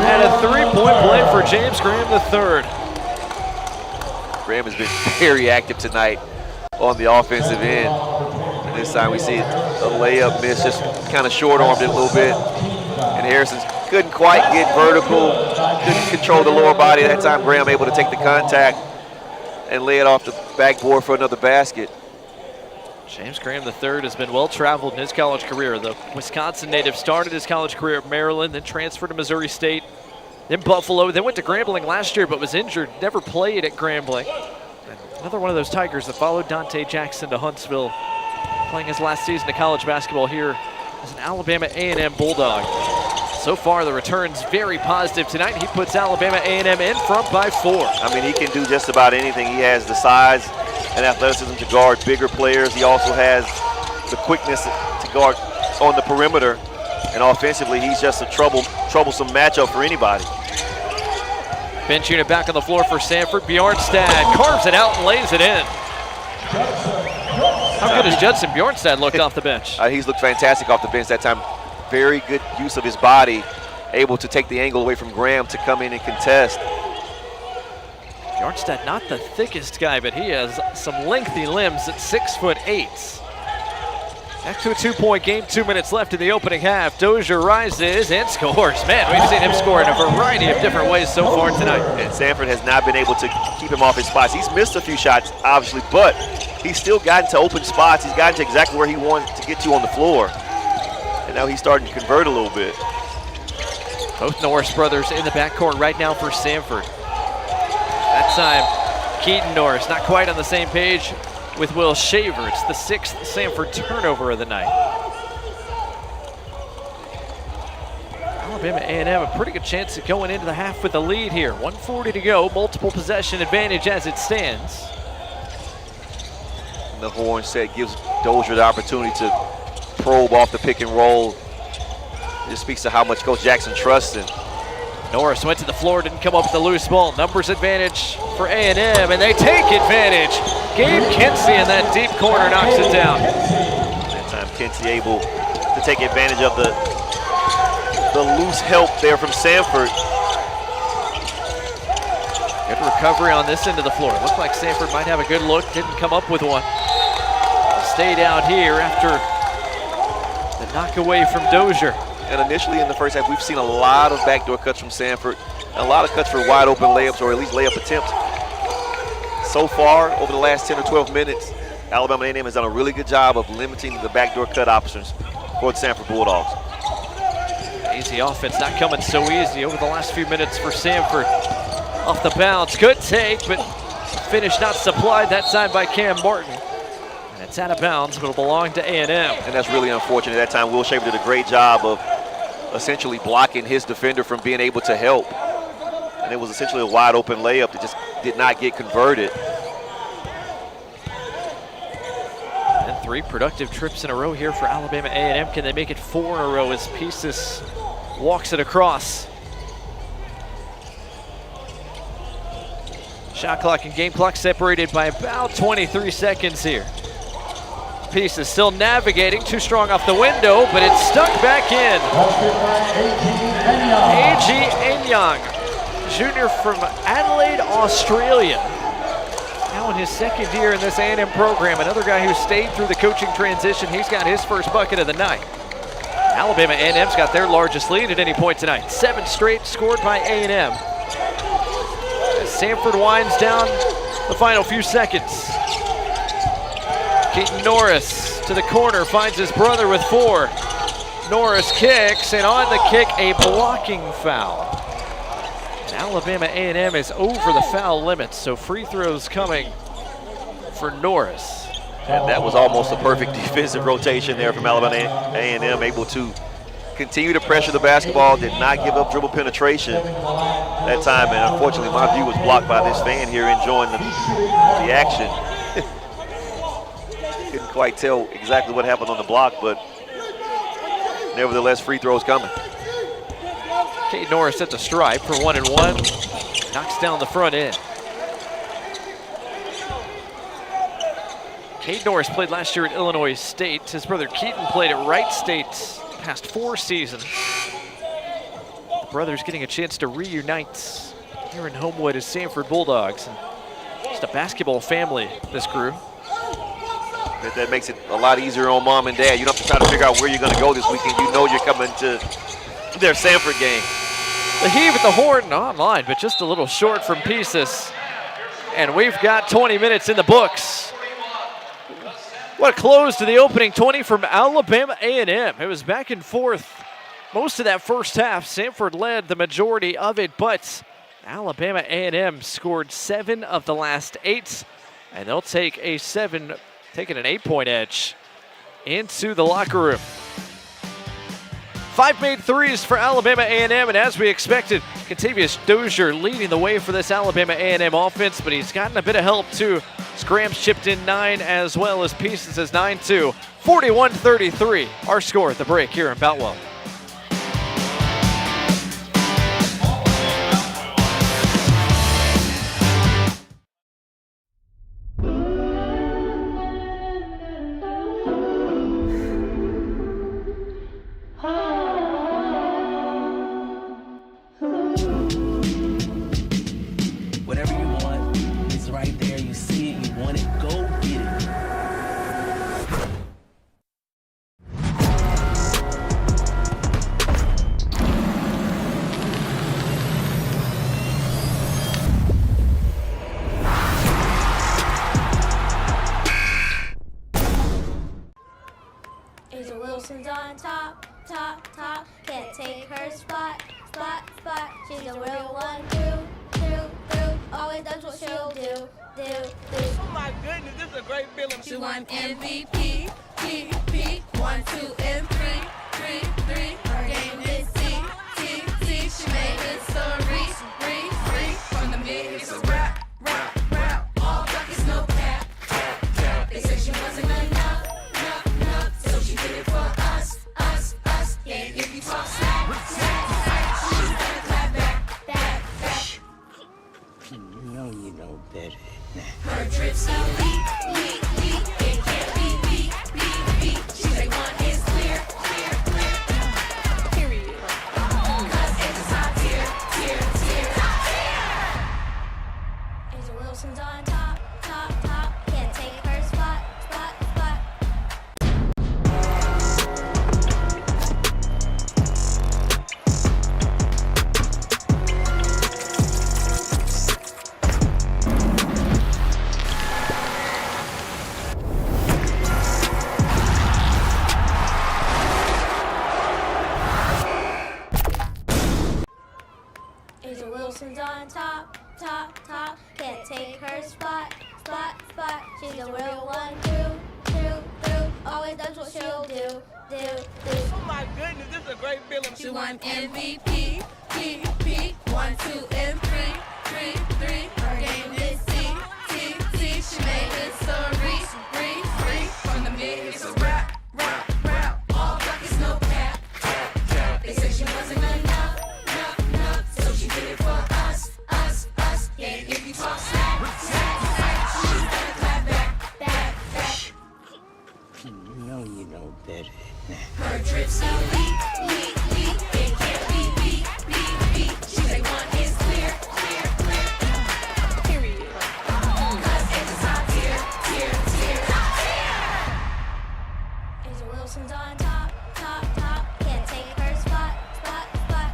at a 3-point play for James Graham III. Graham has been very active tonight on the offensive end. And this time we see a layup miss, just kind of short-armed it a little bit. And Harrison couldn't quite get vertical, couldn't control the lower body. That time Graham able to take the contact and lay it off the backboard for another basket. James Graham III has been well-traveled in his college career. The Wisconsin native started his college career at Maryland, then transferred to Missouri State, then Buffalo, then went to Grambling last year but was injured, never played at Grambling. And another one of those Tigers that followed Dante Jackson to Huntsville, playing his last season of college basketball here as an Alabama A&M Bulldog. So far, the return's very positive tonight. He puts Alabama A&M in front by 4. I mean, he can do just about anything. He has the size and athleticism to guard bigger players. He also has the quickness to guard on the perimeter. And offensively, he's just a troublesome matchup for anybody. Bench unit back on the floor for Samford. Bjornstad carves it out and lays it in. How good has Judson Bjornstad looked off the bench? He's looked fantastic off the bench that time. Very good use of his body, able to take the angle away from Graham to come in and contest. Bjornstad, not the thickest guy, but he has some lengthy limbs at 6'8". Back to a 2-point game, 2 minutes left in the opening half. Dozier rises and scores. Man, we've seen him score in a variety of different ways so far tonight. And Samford has not been able to keep him off his spots. He's missed a few shots, obviously, but he's still gotten to open spots. He's gotten to exactly where he wanted to get to on the floor. And now he's starting to convert a little bit. Both Norris brothers in the backcourt right now for Samford. That time, Keaton Norris not quite on the same page with Will Shaver. It's the 6th Samford turnover of the night. Alabama A&M a pretty good chance of going into the half with a lead here. 1:40 to go, multiple possession advantage as it stands. And the horn set gives Dozier the opportunity to probe off the pick and roll. It just speaks to how much Coach Jackson trusts him. Norris went to the floor, didn't come up with the loose ball. Numbers advantage for A&M, and they take advantage. Gabe Kinsey in that deep corner knocks it down. That time Kinsey able to take advantage of the loose help there from Samford. Good recovery on this end of the floor. Looked like Samford might have a good look, didn't come up with one. Stayed out here after the knock away from Dozier. And initially in the first half, we've seen a lot of backdoor cuts from Samford, and a lot of cuts for wide open layups or at least layup attempts. So far, over the last 10 or 12 minutes, Alabama A&M has done a really good job of limiting the backdoor cut options for the Samford Bulldogs. Easy offense, not coming so easy over the last few minutes for Samford. Off the bounce, good take, but finish not supplied that time by Cam Martin. And it's out of bounds, but it'll belong to A&M. And that's really unfortunate. That time, Will Shaver did a great job of essentially blocking his defender from being able to help. And it was essentially a wide open layup that just did not get converted. And 3 productive trips in a row here for Alabama A&M. Can they make it 4 in a row as Pieces walks it across? Shot clock and game clock separated by about 23 seconds here. Pieces still navigating, too strong off the window, but it's stuck back in. A.G. Enyang, junior from Adelaide, Australia. Now in his second year in this A&M program, another guy who stayed through the coaching transition. He's got his first bucket of the night. Alabama A&M's got their largest lead at any point tonight. 7 straight scored by A&M. As Samford winds down the final few seconds. Keaton Norris to the corner, finds his brother with 4. Norris kicks, and on the kick, a blocking foul. Alabama A&M is over the foul limit, so free throws coming for Norris. And that was almost a perfect defensive rotation there from Alabama A&M, able to continue to pressure the basketball, did not give up dribble penetration that time, and unfortunately my view was blocked by this fan here enjoying the action. Couldn't quite tell exactly what happened on the block, but nevertheless, free throws coming. Cade Norris at the stripe for 1 and 1. Knocks down the front end. Cade Norris played last year at Illinois State. His brother Keaton played at Wright State past 4 seasons. The brothers getting a chance to reunite here in Homewood as Samford Bulldogs. And just a basketball family, this crew. That makes it a lot easier on mom and dad. You don't have to try to figure out where you're going to go this weekend. You know you're coming to their Samford game. The heave at the horn online, but just a little short from pieces. And we've got 20 minutes in the books. What a close to the opening 20 from Alabama A&M. It was back and forth most of that first half. Samford led the majority of it, but Alabama A&M scored 7 of the last 8, and they'll take an 8-point edge into the locker room. 5 made threes for Alabama A&M, and as we expected, Contavious Dozier leading the way for this Alabama A&M offense, but he's gotten a bit of help too. Scrams chipped in 9 as well as Pieces as 9-2. 41-33, our score at the break here in Boutwell. Whatever you want, it's right there. You see it, you want it, go get it. Asia Wilson's on top, top, top. Can't take her spot, spot, spot. She's a real one, through, through, through. Always does what she'll do, do, do. Oh my goodness, this is a great feeling. She won MVP, P, 1, 2, and 3, 3. Her game is T. She made history, free. From the mid, it's a rap. All buckets, no cap. They said she wasn't enough. So she did it for us. Yeah, if you talk slack, she's gonna clap back. You know you know better than that. Her drips elite. It can't be beat. She's a one is clear. Period. 'Cause it's a top tier. Asia Wilson's on top, top, top. Can't take her spot, spot, spot. Asia Wilson's on top, top, top. Can't take her spot, spot, spot. She's a real one, through, through, through. Always does what she'll do, do, do. Oh my goodness, this is a great feeling. She won MVP, P, 1, 2, and 3. Her game is T. She made history, free. From the mid, it's a rap. All buckets, no cap. They said she wasn't enough. So she did it for us. Yeah, if you talk slack, she's gonna clap back. You know you know better than that. Her drips elite. It can't be beat. She's a one is clear. Period. 'Cause it's a top tier. Asia Wilson's on top, top, top. Can't take her spot, spot, spot.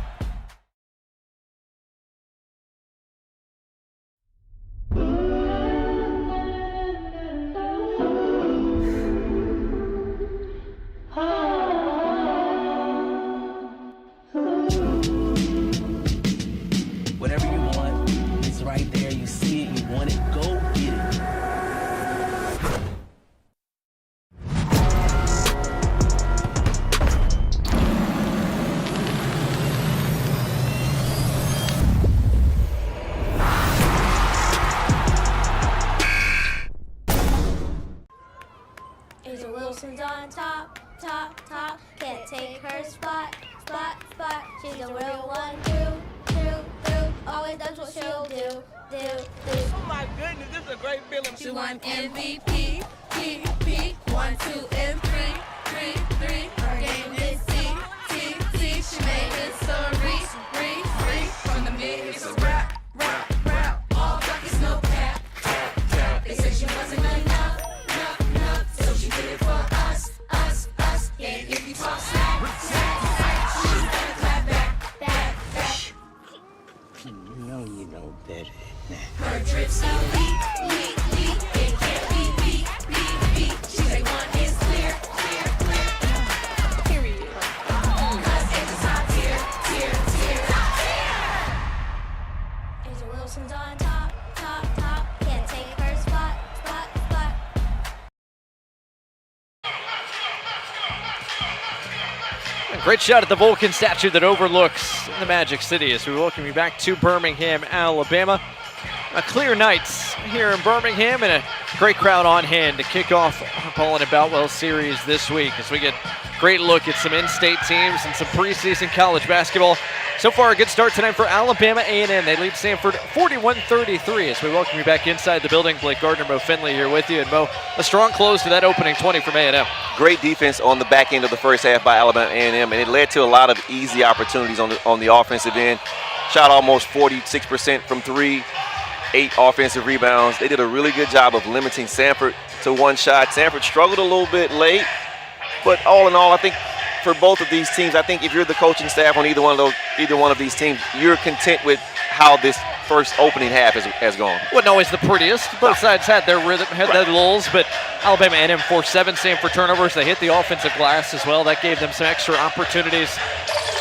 Wilson's on top, top, top. Can't take her spot, spot, spot. She's a real one, through. Always does what she'll do. Oh my goodness, this is a great feeling. She won MVP, P, 1, 2, and 3. Her game is T. She made history, from the mid. It's a rap. All buckets, no cap. They said she wasn't enough. So she did it for us. Yeah, if you talk smack, she's gonna clap back. You know you know better than that. Her drips elite. It can't be beat. She say one is clear. Period. 'Cause it's a top tier. Asia Wilson's on top, top. Can't take her spot. A great shot at the Vulcan statue that overlooks the Magic City as we welcome you back to Birmingham, Alabama. A clear night here in Birmingham and a great crowd on hand to kick off our Ballin and Boutwell series this week as we get a great look at some in-state teams and some preseason college basketball. So far, a good start tonight for Alabama A&M. They lead Samford 41-33 as we welcome you back inside the building. Blake Gardner, Mo Finley here with you. And Mo, a strong close to that opening 20 from A&M. Great defense on the back end of the first half by Alabama A&M, and it led to a lot of easy opportunities on the offensive end. Shot almost 46% from 3, 8 offensive rebounds. They did a really good job of limiting Samford to one shot. Samford struggled a little bit late, but all in all, I think for both of these teams, I think if you're the coaching staff on either one of these teams, you're content with how this first opening half has gone. Wasn't always the prettiest. Both sides had their rhythm, had their lulls, but Alabama A&M forced 7 Samford turnovers. They hit the offensive glass as well. That gave them some extra opportunities.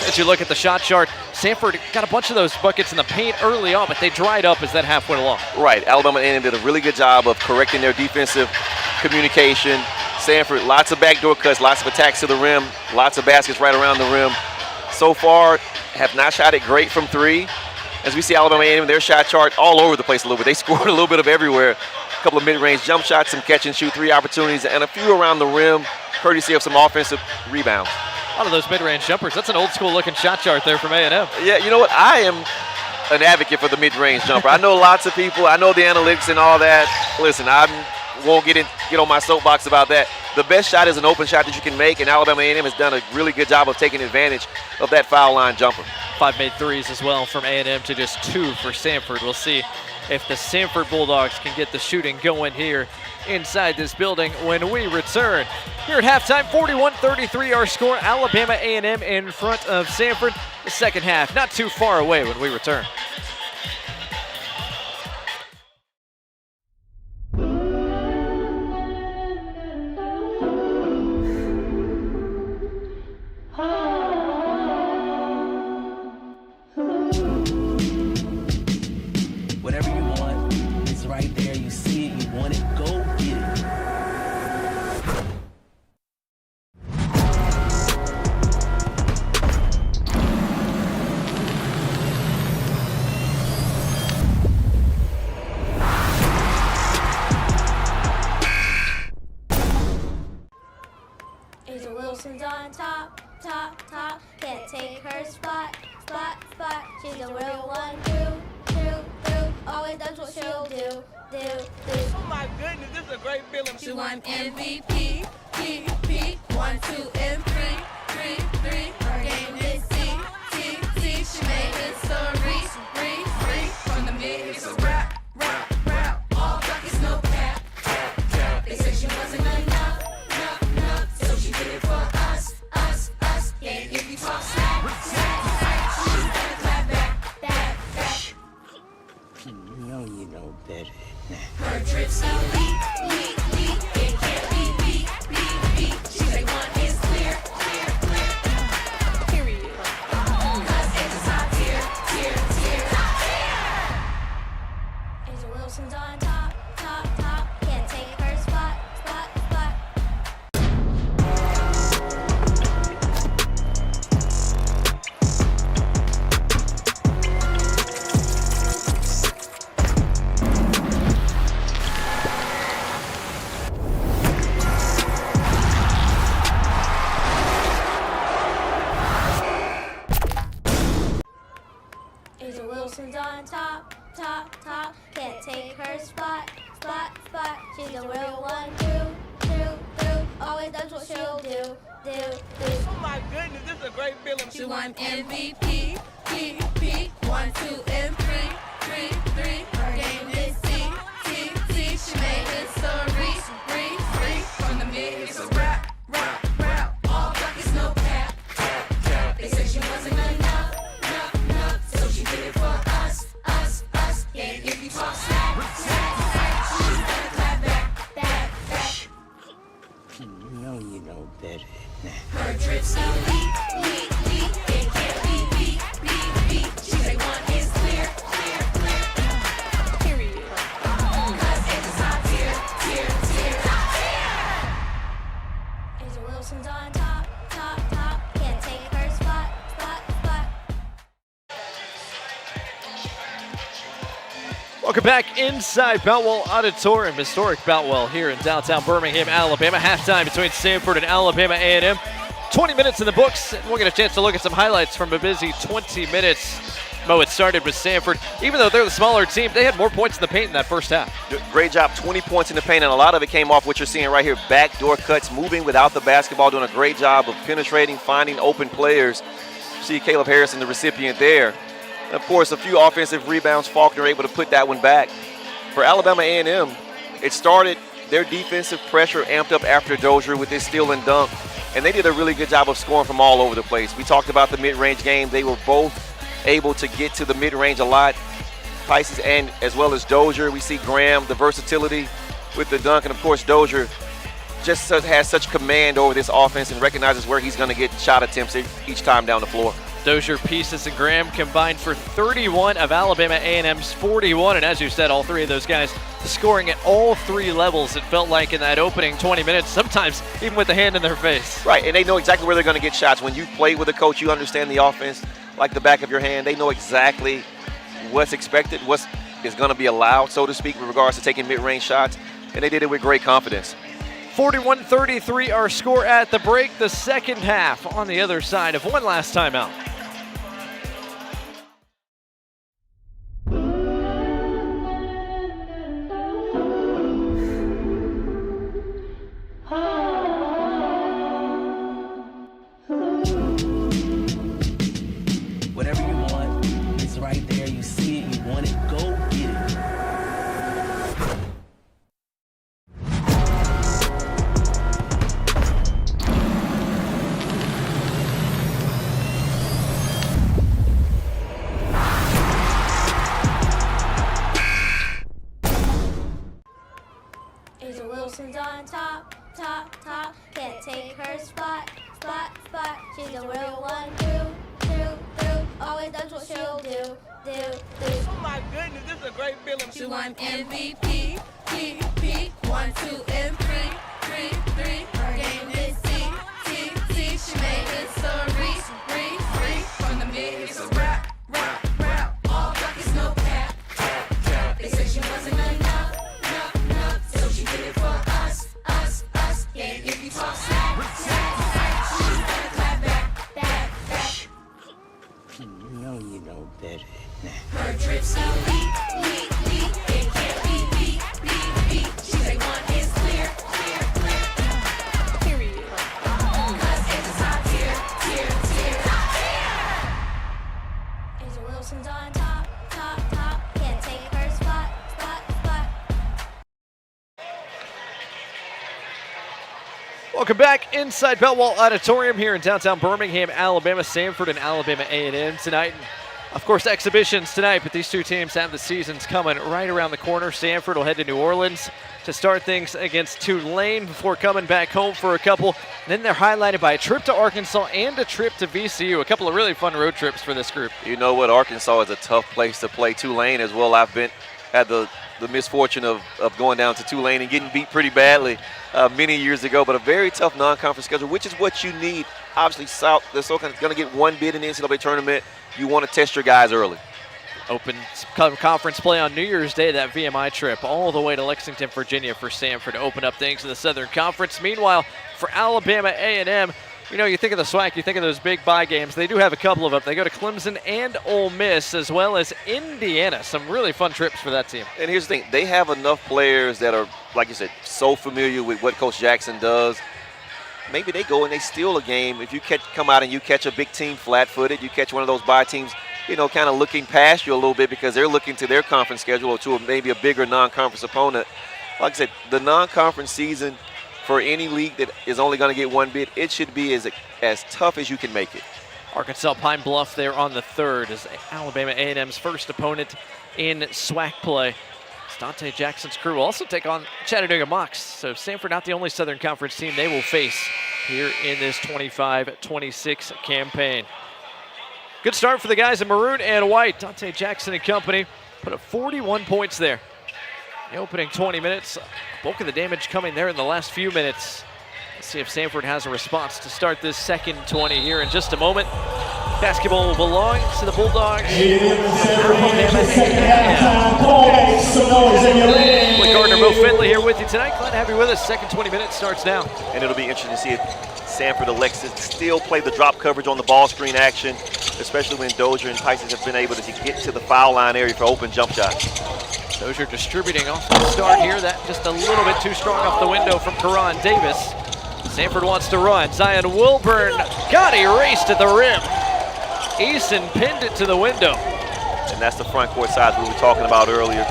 As you look at the shot chart, Samford got a bunch of those buckets in the paint early on, but they dried up as that half went along. Right. Alabama A&M did a really good job of correcting their defensive communication. Samford, lots of backdoor cuts, lots of attacks to the rim, lots of baskets right around the rim. So far, have not shot it great from 3. As we see Alabama A&M, their shot chart all over the place a little bit. They scored a little bit of everywhere. A couple of mid-range jump shots, some catch-and-shoot 3 opportunities, and a few around the rim, courtesy of some offensive rebounds. A lot of those mid-range jumpers. That's an old-school looking shot chart there from A&M. Yeah, you know what? I am an advocate for the mid-range jumper. I know lots of people. I know the analytics and all that. Listen, I won't get on my soapbox about that. The best shot is an open shot that you can make, and Alabama A&M has done a really good job of taking advantage of that foul line jumper. 5 made threes as well from A&M to just 2 for Samford. We'll see if the Samford Bulldogs can get the shooting going here inside this building when we return. Here at halftime, 41-33 our score. Alabama A&M in front of Samford. The second half not too far away when we return. Whatever you want, it's right there. You see it, you want it, go get it. Asia Wilson's on top, top. Can't take her spot. She's a real one, through. Always does what she'll do. Oh my goodness, this is a great feeling. She won MVP, P, 1, 2, and 3. Her game is T. She made history, from the mid. It's a rap. All buckets, no cap. They said she wasn't enough. So she did it for us. Yeah, if you talk smack, she's gonna clap back. You know you know better than that. Her drips elite. It can't be beat. She say one is clear. Period. 'Cause it's a top tier. Asia Wilson's on top. Can't take her spot. her spot, spot, spot. She's a real one. Through. Always does what she'll do. Oh my goodness, this is a great feeling. She won MVP, P, 1, 2, and 3. Her game is T. She made history, free. From the mid, it's a rap. All buckets, no cap. They said she wasn't enough. So she did it for us. Yeah, if you talk smack, she's gonna clap back. You know better than that. Her drips elite. It can't be beat. She say one is clear. Period. 'Cause it's a top tier. Asia Wilson's on top. Can't take her spot. Welcome back inside Boutwell Auditorium, historic Boutwell here in downtown Birmingham, Alabama. Halftime between Samford and Alabama A&M. 20 minutes in the books, and we'll get a chance to look at some highlights from a busy 20 minutes. Mo, it started with Samford. Even though they're the smaller team, they had more points in the paint in that first half. Great job, 20 points in the paint, and a lot of it came off what you're seeing right here, backdoor cuts, moving without the basketball, doing a great job of penetrating, finding open players. See Caleb Harrison, the recipient there. And of course, a few offensive rebounds. Faulkner able to put that one back. For Alabama A&M, it started their defensive pressure amped up after Dozier with his steal and dunk, and they did a really good job of scoring from all over the place. We talked about the mid-range game. They were both able to get to the mid-range a lot. Pisces and as well as Dozier. We see Graham, the versatility with the dunk, and of course Dozier just has such command over this offense and recognizes where he's going to get shot attempts each time down the floor. Dozier, Pieces, and Graham combined for 31 of Alabama A&M's 41, and as you said, all three of those guys scoring at all three levels, it felt like, in that opening 20 minutes, sometimes even with the hand in their face. Right, and they know exactly where they're going to get shots. When you play with a coach, you understand the offense like the back of your hand. They know exactly what's expected, what is going to be allowed, so to speak, with regards to taking mid-range shots, and they did it with great confidence. 41-33 our score at the break. The second half on the other side of one last timeout. Whatever you want, it's right there. You see it, you want it, go get it. Asia Wilson's on top. Can't take her spot. She's a real one. Through. Always does what she'll do. Oh my goodness, this is a great feeling. She won MVP, P, 1, 2, and 3. Her game is T. She made history, free. From the mid, it's a rap. All buckets, no cap. They said she wasn't enough. So she did it for us. Yeah, if you talk smack, she's gonna clap back. You know better than that. Her drips elite. It can't be beat. She say one is clear. Period. 'Cause it's a top tier. Asia Wilson's on top. Can't take her spot. Welcome back inside Boutwell Auditorium here in downtown Birmingham, Alabama. Samford and Alabama A&M tonight. Of course, exhibitions tonight, but these two teams have the seasons coming right around the corner. Samford will head to New Orleans to start things against Tulane before coming back home for a couple. And then they're highlighted by a trip to Arkansas and a trip to VCU. A couple of really fun road trips for this group. You know what? Arkansas is a tough place to play. Tulane as well. I've had the misfortune of going down to Tulane and getting beat pretty badly many years ago, but a very tough non-conference schedule, which is what you need. Obviously, they're going to get one bid in the NCAA tournament. You want to test your guys early. Open conference play on New Year's Day, that VMI trip all the way to Lexington, Virginia for Samford to open up things in the Southern Conference. Meanwhile, for Alabama A&M, You know, you think of the SWAC, you think of those big bye games. They do have a couple of them. They go to Clemson and Ole Miss, as well as Indiana. Some really fun trips for that team. And here's the thing. They have enough players that are, like you said, so familiar with what Coach Jackson does. Maybe they go and they steal a game. If you come out and you catch a big team flat-footed, you catch one of those bye teams, you know, kind of looking past you a little bit because they're looking to their conference schedule or to maybe a bigger non-conference opponent. Like I said, the non-conference season for any league that is only going to get one bid, it should be as tough as you can make it. Arkansas Pine Bluff there on the 3rd is Alabama A&M's first opponent in SWAC play. Dante Jackson's crew will also take on Chattanooga Mocs. So Samford not the only Southern Conference team they will face here in this 25-26 campaign. Good start for the guys in maroon and white. Dante Jackson and company put up 41 points there. The opening 20 minutes, bulk of the damage coming there in the last few minutes. Let's see if Samford has a response to start this second 20 here in just a moment. Basketball will belong to the Bulldogs. Blake Gardner, Mo Finley here with you tonight. Glad to have you with us. Second 20 minutes starts now. And it'll be interesting to see if Samford elects to still play the drop coverage on the ball screen action, especially when Dozier and Tyson have been able to get to the foul line area for open jump shots. Dozier distributing off the start here. That just a little bit too strong off the window from Karan Davis. Samford wants to run. Zion Wilburn got erased at the rim. Eason pinned it to the window. And that's the front court size we were talking about earlier.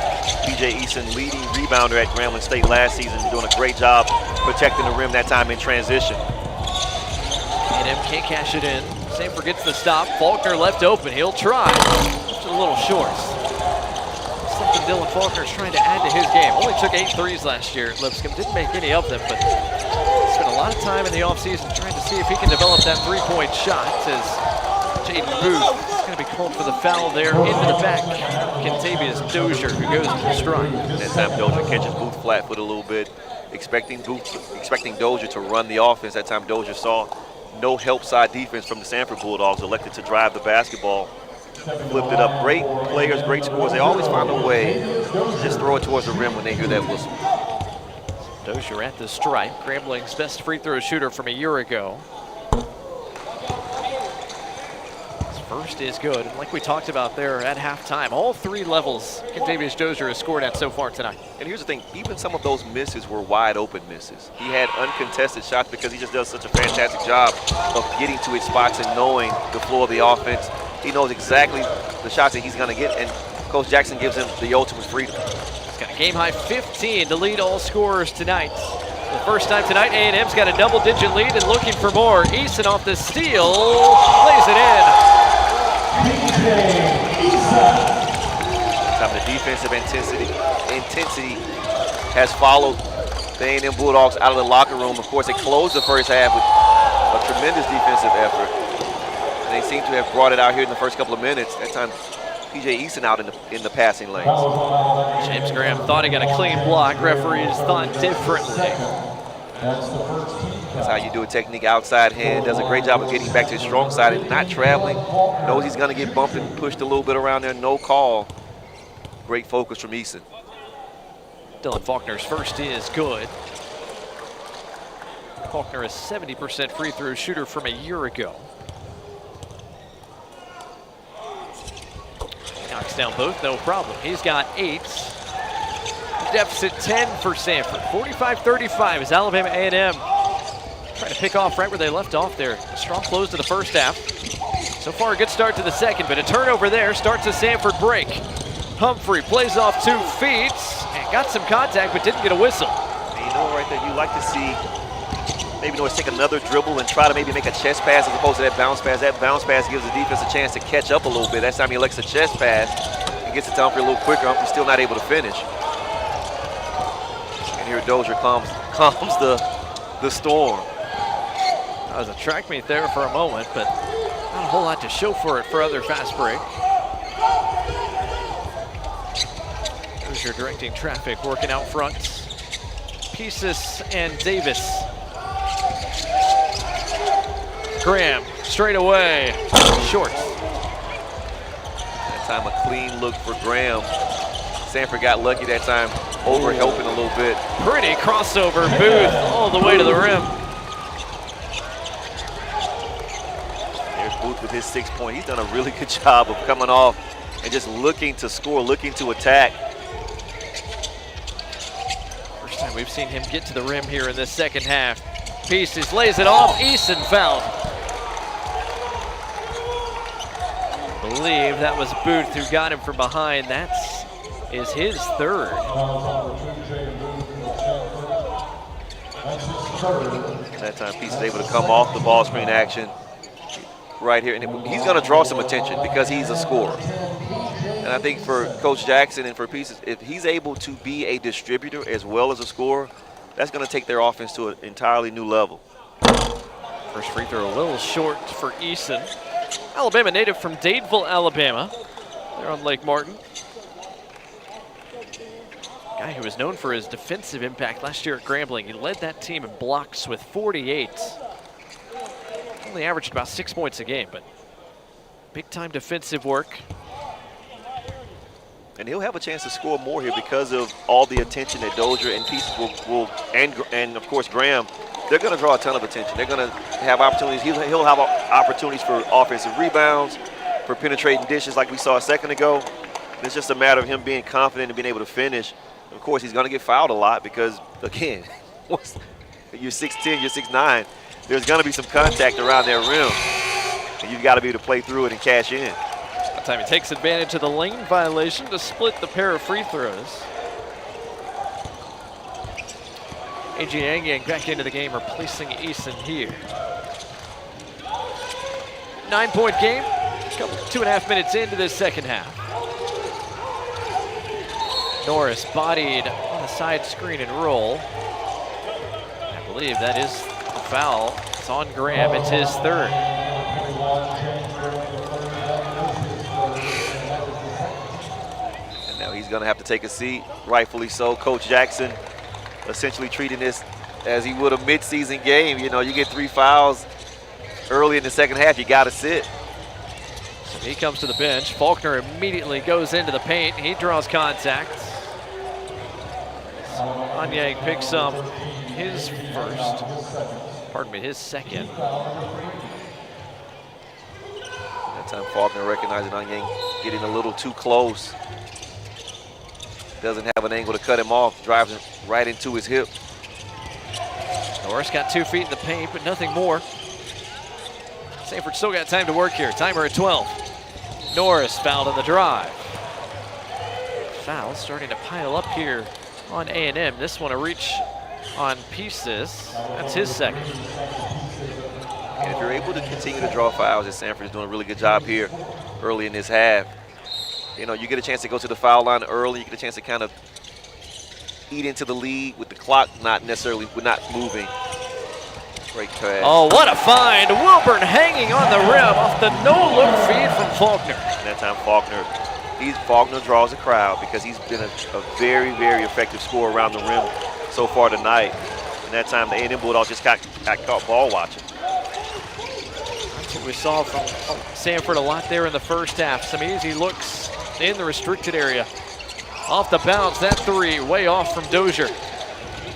PJ Eason, leading rebounder at Grambling State last season, doing a great job protecting the rim that time in transition. A&M can't cash it in. Samford gets the stop. Faulkner left open. He'll try. Just a little short. Something Dylan Faulkner's trying to add to his game. Only took 8 threes last year at Lipscomb. Didn't make any of them, but spent a lot of time in the offseason trying to see if he can develop that three-point shot as Jaden Booth is going to be called for the foul there into the back. Kentavious Dozier, who goes to the strike. That time Dozier catches Booth flat foot a little bit, expecting Dozier to run the offense. That time Dozier saw no help side defense from the Samford Bulldogs, elected to drive the basketball. Flipped it up. Great players, great scores. They always find a way to just throw it towards the rim when they hear that whistle. Dozier at the stripe, Grambling's best free throw shooter from a year ago. His first is good, and like we talked about there at halftime, all 3 levels Kentavious Dozier has scored at so far tonight. And here's the thing, even some of those misses were wide open misses. He had uncontested shots because he just does such a fantastic job of getting to his spots and knowing the floor of the offense. He knows exactly the shots that he's going to get, and Coach Jackson gives him the ultimate freedom. He's got a game-high 15 to lead all scorers tonight. The first time tonight, A&M's got a double-digit lead and looking for more. Eason off the steal, plays it in. Time the defensive intensity has followed the A&M Bulldogs out of the locker room. Of course, they closed the first half with a tremendous defensive effort. They seem to have brought it out here in the first couple of minutes. That time, PJ Eason out in the passing lanes. James Graham thought he got a clean block. Referees thought differently. That's how you do a technique outside hand. Does a great job of getting back to his strong side and not traveling. Knows he's going to get bumped and pushed a little bit around there. No call. Great focus from Eason. Dylan Faulkner's first is good. Faulkner is 70% free throw shooter from a year ago. Knocks down both, no problem. He's got 8. Deficit 10 for Samford. 45-35 is Alabama A&M trying to pick off right where they left off there. A strong close to the first half. So far, a good start to the second, but a turnover there starts a Samford break. Humphrey plays off 2 feet and got some contact, but didn't get a whistle. And you know right there, you like to see maybe take another dribble and try to maybe make a chest pass as opposed to that bounce pass. That bounce pass gives the defense a chance to catch up a little bit. That time he elects a chest pass and gets it to Humphrey a little quicker. Humphrey's still not able to finish. And here Dozier calms the storm. That was a track meet there for a moment, but not a whole lot to show for it for other fast break. Dozier directing traffic, working out front. Pieces and Davis. Graham, straight away, short. That time a clean look for Graham. Samford got lucky that time, over helping a little bit. Pretty crossover, Booth all the way to the rim. Booth with his 6 point. He's done a really good job of coming off and just looking to score, looking to attack. First time we've seen him get to the rim here in this second half. Pieces lays it off. Eason fouled. I believe that was Booth who got him from behind. That is his third. That time Peace is able to come off the ball screen action right here. And he's going to draw some attention because he's a scorer. And I think for Coach Jackson and for Pieces, if he's able to be a distributor as well as a scorer, that's going to take their offense to an entirely new level. First free throw a little short for Eason. Alabama native from Dadeville, Alabama. They're on Lake Martin. Guy who was known for his defensive impact last year at Grambling. He led that team in blocks with 48. Only averaged about 6 points a game, but big time defensive work. And he'll have a chance to score more here because of all the attention that Dozier and Pieces will and of course Graham, they're going to draw a ton of attention. They're going to have opportunities. He'll have opportunities for offensive rebounds, for penetrating dishes like we saw a second ago. It's just a matter of him being confident and being able to finish. Of course, he's going to get fouled a lot because, again, you're 6'10", you're 6'9". There's going to be some contact around that rim, and you've got to be able to play through it and cash in. That time he takes advantage of the lane violation to split the pair of free throws. A.J. Yang back into the game, replacing Eason here. 9-point game, 2.5 minutes into this second half. Norris bodied on the side screen and roll. I believe that is a foul. It's on Graham, it's his third. And now he's gonna have to take a seat, rightfully so. Coach Jackson essentially treating this as he would a mid-season game. You know, you get 3 fouls early in the second half, you gotta sit. So he comes to the bench. Faulkner immediately goes into the paint. He draws contact. Anyang picks up his his second. That time Faulkner recognizing Anyang getting a little too close. Doesn't have an angle to cut him off, drives him right into his hip. Norris got 2 feet in the paint, but nothing more. Samford still got time to work here. Timer at 12. Norris fouled on the drive. Foul starting to pile up here on A&M. This one a reach on Pieces. That's his second. And if you're able to continue to draw fouls, as Samford is doing a really good job here early in this half, you know, you get a chance to go to the foul line early. You get a chance to kind of eat into the lead with the clock not moving. Great pass. Oh, what a find. Wilburn hanging on the rim off the no-look feed from Faulkner. And that time Faulkner draws a crowd because he's been a very, very effective scorer around the rim so far tonight. And that time the A&M Bulldogs just got caught ball watching. That's what we saw from Samford a lot there in the first half. Some easy looks in the restricted area. Off the bounce, that 3 way off from Dozier.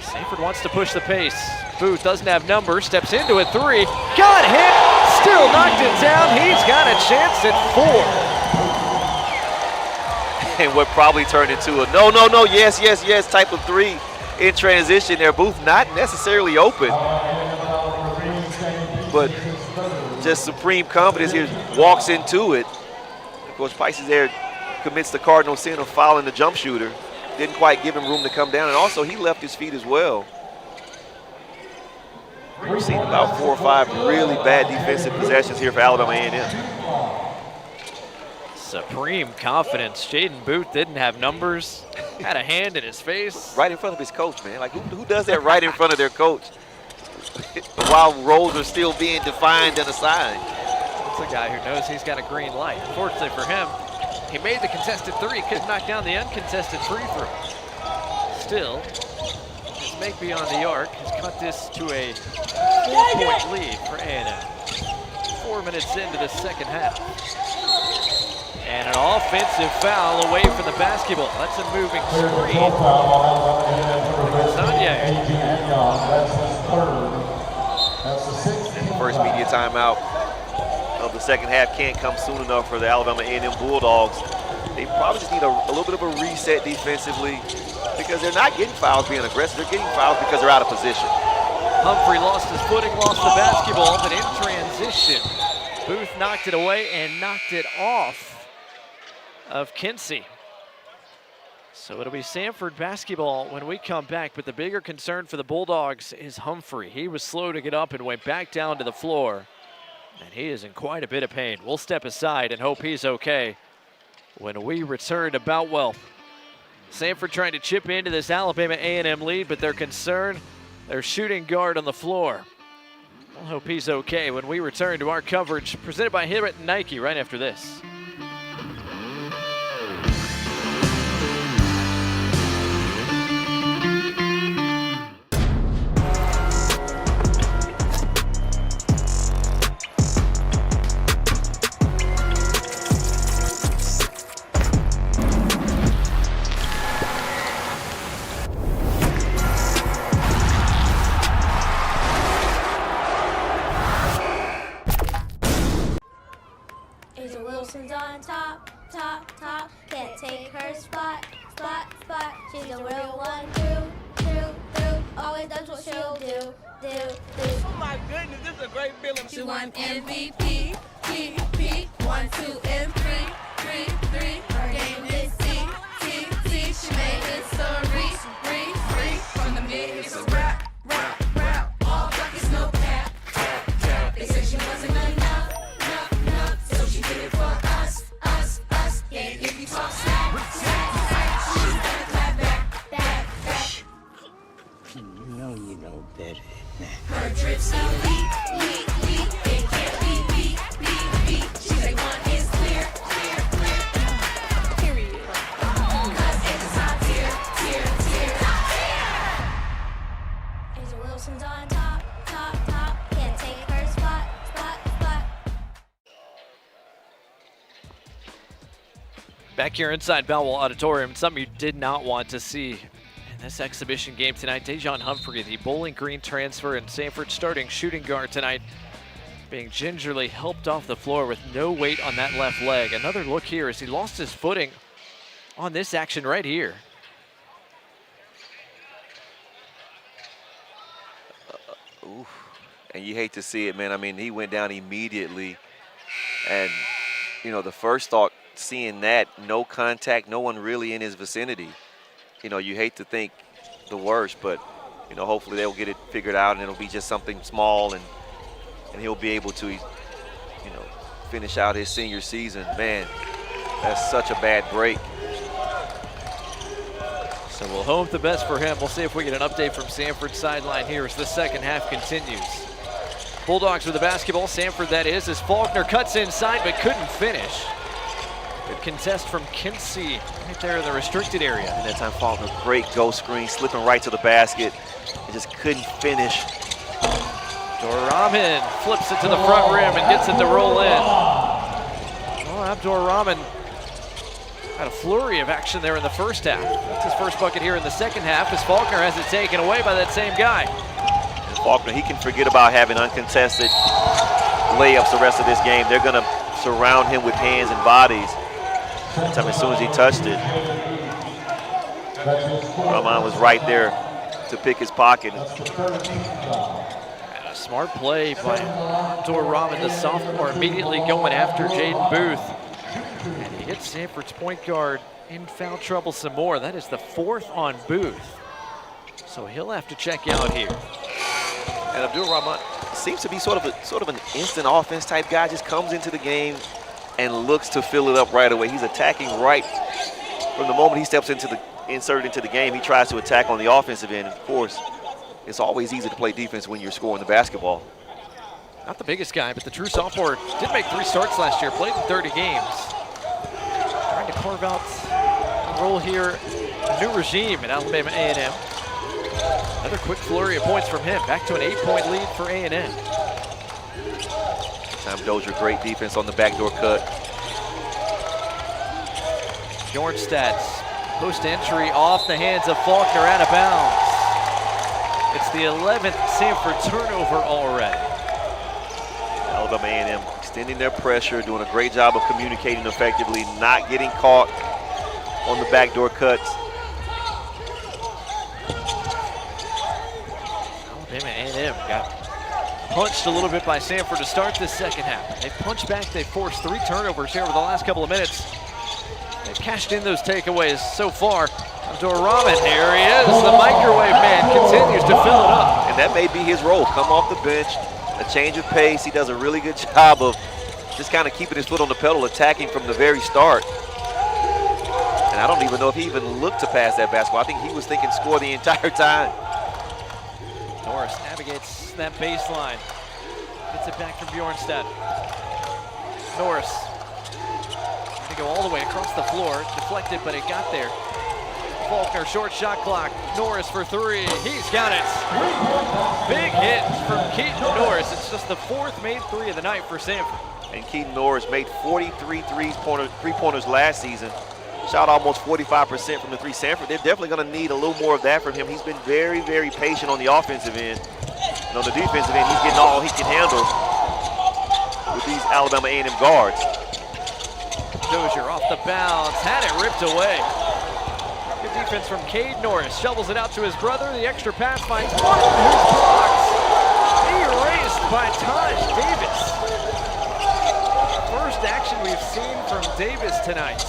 Samford wants to push the pace. Booth doesn't have numbers, steps into a 3. Got hit, still knocked it down. He's got a chance at 4. And what probably turned into a no, yes type of 3 in transition there. Booth not necessarily open, but just supreme confidence here, walks into it. Of course, Pieces there commits the cardinal sin of fouling the jump shooter. Didn't quite give him room to come down, and also he left his feet as well. We've seen about 4 or 5 really bad defensive possessions here for Alabama A&M. Supreme confidence. Jaden Booth didn't have numbers, had a hand in his face. Right in front of his coach, man. Like, who does that right in front of their coach? While roles are still being defined and assigned. That's a guy who knows he's got a green light. Fortunately for him, he made the contested 3, couldn't knock down the uncontested free throw. Still, his make beyond the arc has cut this to a 4-point lead for A&M. 4 minutes into the second half. And an offensive foul away from the basketball. That's a moving screen. And the first media timeout of of the second half can't come soon enough for the Alabama A&M Bulldogs. They probably just need a little bit of a reset defensively because they're not getting fouls being aggressive. They're getting fouls because they're out of position. Humphrey lost his footing, lost the basketball, but in transition, Booth knocked it away and knocked it off of Kinsey. So it'll be Samford basketball when we come back, but the bigger concern for the Bulldogs is Humphrey. He was slow to get up and went back down to the floor, and he is in quite a bit of pain. We'll step aside and hope he's okay when we return to Boutwell. Samford trying to chip into this Alabama A&M lead, but they're concerned their shooting guard on the floor. We'll hope he's okay when we return to our coverage presented by Hibbett and Nike right after this. Wilson's on top, top, top. Can't take her spot, spot, spot. She's a real one, through. Always does what she'll do. Oh my goodness, this is a great feeling. She won MVP, P, 1, 2, and 3. Her game is T. She made history, free. From the mid, it's a rap. All buckets, no cap. They said she wasn't enough. So she did it for us. Yeah, if you talk smack, she's gonna clap back. You know better than that. Her drips elite. It can't be beat. She's like one is clear. Period. 'Cause it's top tier. Asia Wilson's on top, top. Can't take her spot. Back here inside Boutwell Auditorium, something you did not want to see in this exhibition game tonight. Dejon Humphrey, the Bowling Green transfer and Samford starting shooting guard tonight, being gingerly helped off the floor with no weight on that left leg. Another look here as he lost his footing on this action right here. And you hate to see it, man. I mean, he went down immediately. And, the first thought, seeing that, no contact, no one really in his vicinity. You hate to think the worst, but, hopefully they'll get it figured out and it'll be just something small and he'll be able to, finish out his senior season. Man, that's such a bad break. So we'll hope the best for him. We'll see if we get an update from Samford's sideline here as the second half continues. Bulldogs with the basketball, Samford that is, as Faulkner cuts inside but couldn't finish. Good contest from Kinsey right there in the restricted area. And that time Faulkner, great go screen, slipping right to the basket and just couldn't finish. Abdur-Rahman flips it to the front rim and gets it to roll in. Well, Abdur-Rahman had a flurry of action there in the first half. That's his first bucket here in the second half as Faulkner has it taken away by that same guy. And Faulkner, he can forget about having uncontested layups the rest of this game. They're going to surround him with hands and bodies. That time, as soon as he touched it, Rahman was right there to pick his pocket. And a smart play by Abdur-Rahman, the sophomore, immediately going after Jaden Booth. And he hits Samford's point guard in foul trouble some more. That is the fourth on Booth. So he'll have to check out here. And Abdur-Rahman seems to be sort of an instant offense type guy, just comes into the game and looks to fill it up right away. He's attacking right from the moment he steps inserted into the game. He tries to attack on the offensive end. Of course, it's always easy to play defense when you're scoring the basketball. Not the biggest guy, but the true sophomore did make 3 starts last year, played in 30 games. Trying to carve out a role here, a new regime at Alabama A&M. Another quick flurry of points from him, back to an 8-point lead for A&M. Time Dozier, great defense on the backdoor cut. Bjornstad's post entry off the hands of Faulkner, out of bounds. It's the 11th Samford turnover already. Alabama A&M extending their pressure, doing a great job of communicating effectively, not getting caught on the backdoor cuts. Alabama A&M got punched a little bit by Samford to start this second half. They punched back, they forced 3 turnovers here over the last couple of minutes. They've cashed in those takeaways so far. Auditorium, here he is. The microwave man continues to fill it up. And that may be his role. Come off the bench, a change of pace. He does a really good job of just kind of keeping his foot on the pedal, attacking from the very start. And I don't even know if he even looked to pass that basketball. I think he was thinking score the entire time. Norris navigates that baseline. Gets it back from Bjornstad. Norris. Going to go all the way across the floor. Deflected, but it got there. Faulkner, short shot clock. Norris for 3. He's got it. Big hit from Keaton Norris. It's just the 4th made 3 of the night for Samford. And Keaton Norris made 43 three-pointers last season. Shot almost 45% from the 3. Samford, they're definitely going to need a little more of that from him. He's been very, very patient on the offensive end. And on the defensive end, he's getting all he can handle with these Alabama A&M guards. Dozier off the bounce. Had it ripped away. Good defense from Cade Norris. Shovels it out to his brother. The extra pass finds Martin, who's blocked. Erased by Taj Davis. First action we've seen from Davis tonight.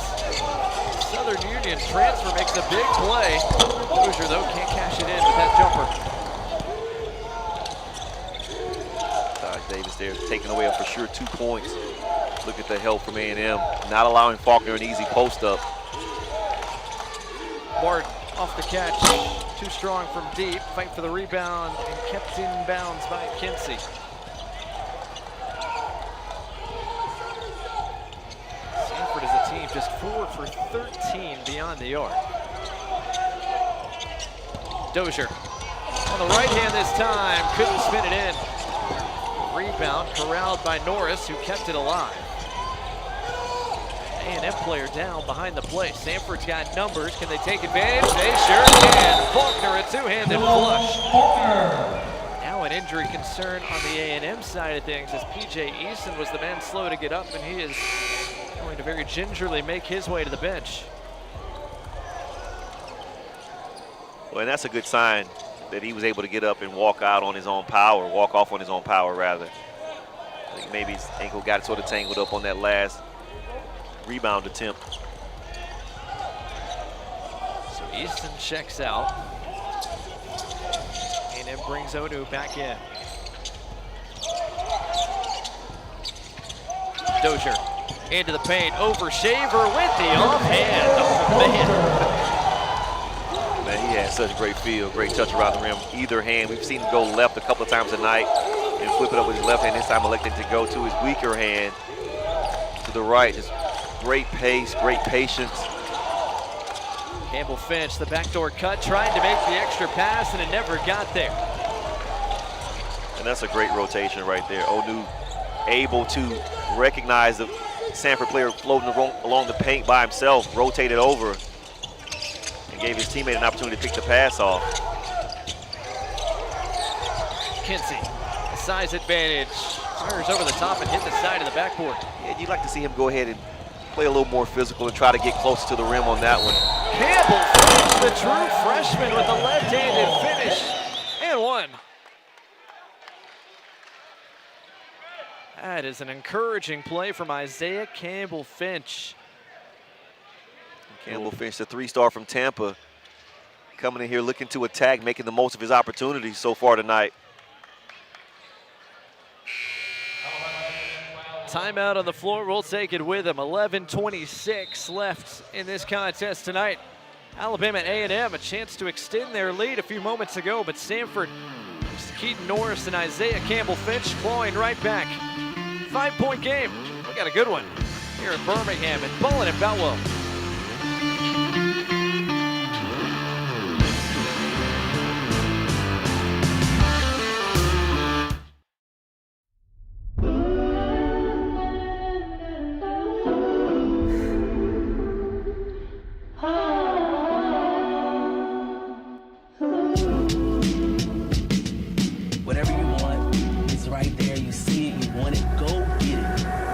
Southern Union transfer makes a big play. Dozier, though, can't cash it in with that jumper. Taj Davis there taking away for sure 2 points. Look at the help from A&M, not allowing Faulkner an easy post-up. Martin off the catch, too strong from deep. Fight for the rebound and kept in bounds by Kinsey. Samford as a team just 4 for 13 beyond the arc. Dozier on the right hand this time, couldn't spin it in. Rebound corralled by Norris, who kept it alive. A&M player down behind the play. Samford's got numbers. Can they take advantage? They sure can. Faulkner, a 2-handed flush. Now an injury concern on the A&M side of things, as P.J. Eason was the man slow to get up, and he is going to very gingerly make his way to the bench. Well, and that's a good sign that he was able to get up and walk out on his own power, walk off on his own power, rather. I think maybe his ankle got sort of tangled up on that last rebound attempt. So Easton checks out. And then brings Onu back in. Dozier into the paint, over Shaver with the offhand. Oh, Man, he has such a great feel, great touch around the rim. Either hand, we've seen him go left a couple of times tonight and flip it up with his left hand. This time electing to go to his weaker hand to the right. Just great pace, great patience. Campbell Finch, the backdoor cut, trying to make the extra pass, and it never got there. And that's a great rotation right there. Onu able to recognize the Samford player floating along the paint by himself, rotated over, and gave his teammate an opportunity to pick the pass off. Kinsey, a size advantage. Fires over the top and hit the side of the backboard. Yeah, you'd like to see him go ahead and play a little more physical and try to get closer to the rim on that one. Campbell Finch, the true freshman, with a left-handed finish and one. That is an encouraging play from Isaiah Campbell Finch. Campbell Finch, the 3-star from Tampa, coming in here looking to attack, making the most of his opportunities so far tonight. Timeout on the floor, we'll take it with him. 11:26 left in this contest tonight. Alabama A&M a chance to extend their lead a few moments ago, but Samford, Keaton Norris and Isaiah Campbell Finch clawing right back. 5-point game. We got a good one here in Birmingham and Ballin and Boutwell. Whatever you want, it's right there. You see it, you want it, go get it.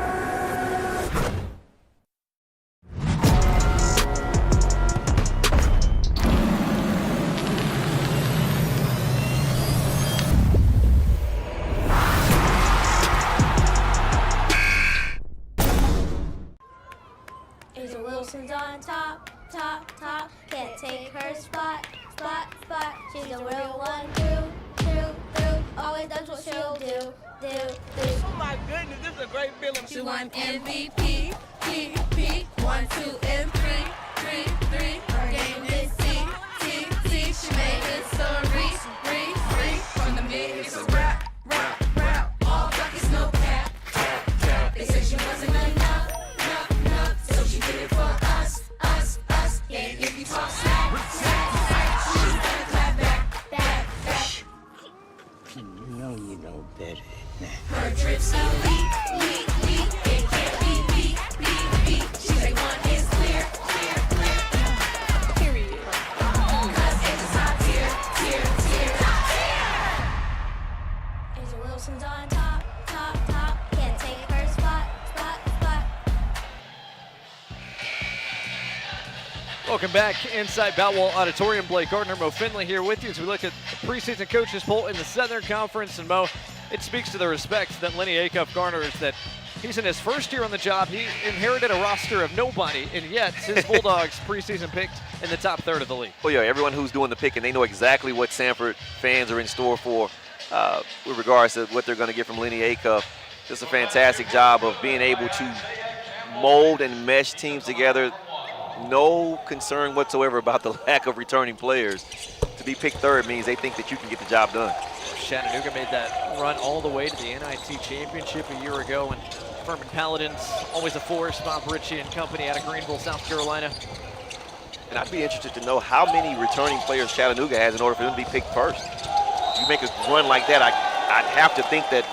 a real one. Through, always does what she'll do. Oh my goodness, this is a great feeling. She won MVP, P, 1, 2, and 3. Her game is T. She made history, from the mid. It's a rap. All buckets, no cap. They said she wasn't enough. So she did it for us. And if you talk smack, she's gonna clap back. You know better than that. Her drips elite. It can't be beat. She say one is clear. Period. 'Cause it's a top tier. Angel Wilson's on top. Can't take her spot. Welcome back inside Boutwell Auditorium. Blake Gardner, Mo Finley here with you as we look at the preseason coaches poll in the Southern Conference. And Mo, it speaks to the respect that Lenny Acuff garners that he's in his first year on the job. He inherited a roster of nobody, and yet his Bulldogs preseason picked in the top third of the league. Well, yeah, everyone who's doing the picking, they know exactly what Samford fans are in store for with regards to what they're going to get from Lenny Acuff. Just a fantastic job of being able to mold and mesh teams together. No concern whatsoever about the lack of returning players. To be picked third means they think that you can get the job done. Chattanooga made that run all the way to the NIT championship a year ago, and Furman Paladins, always a force, Bob Ritchie and company out of Greenville, South Carolina. And I'd be interested to know how many returning players Chattanooga has in order for them to be picked first. If you make a run like that, I'd have to think that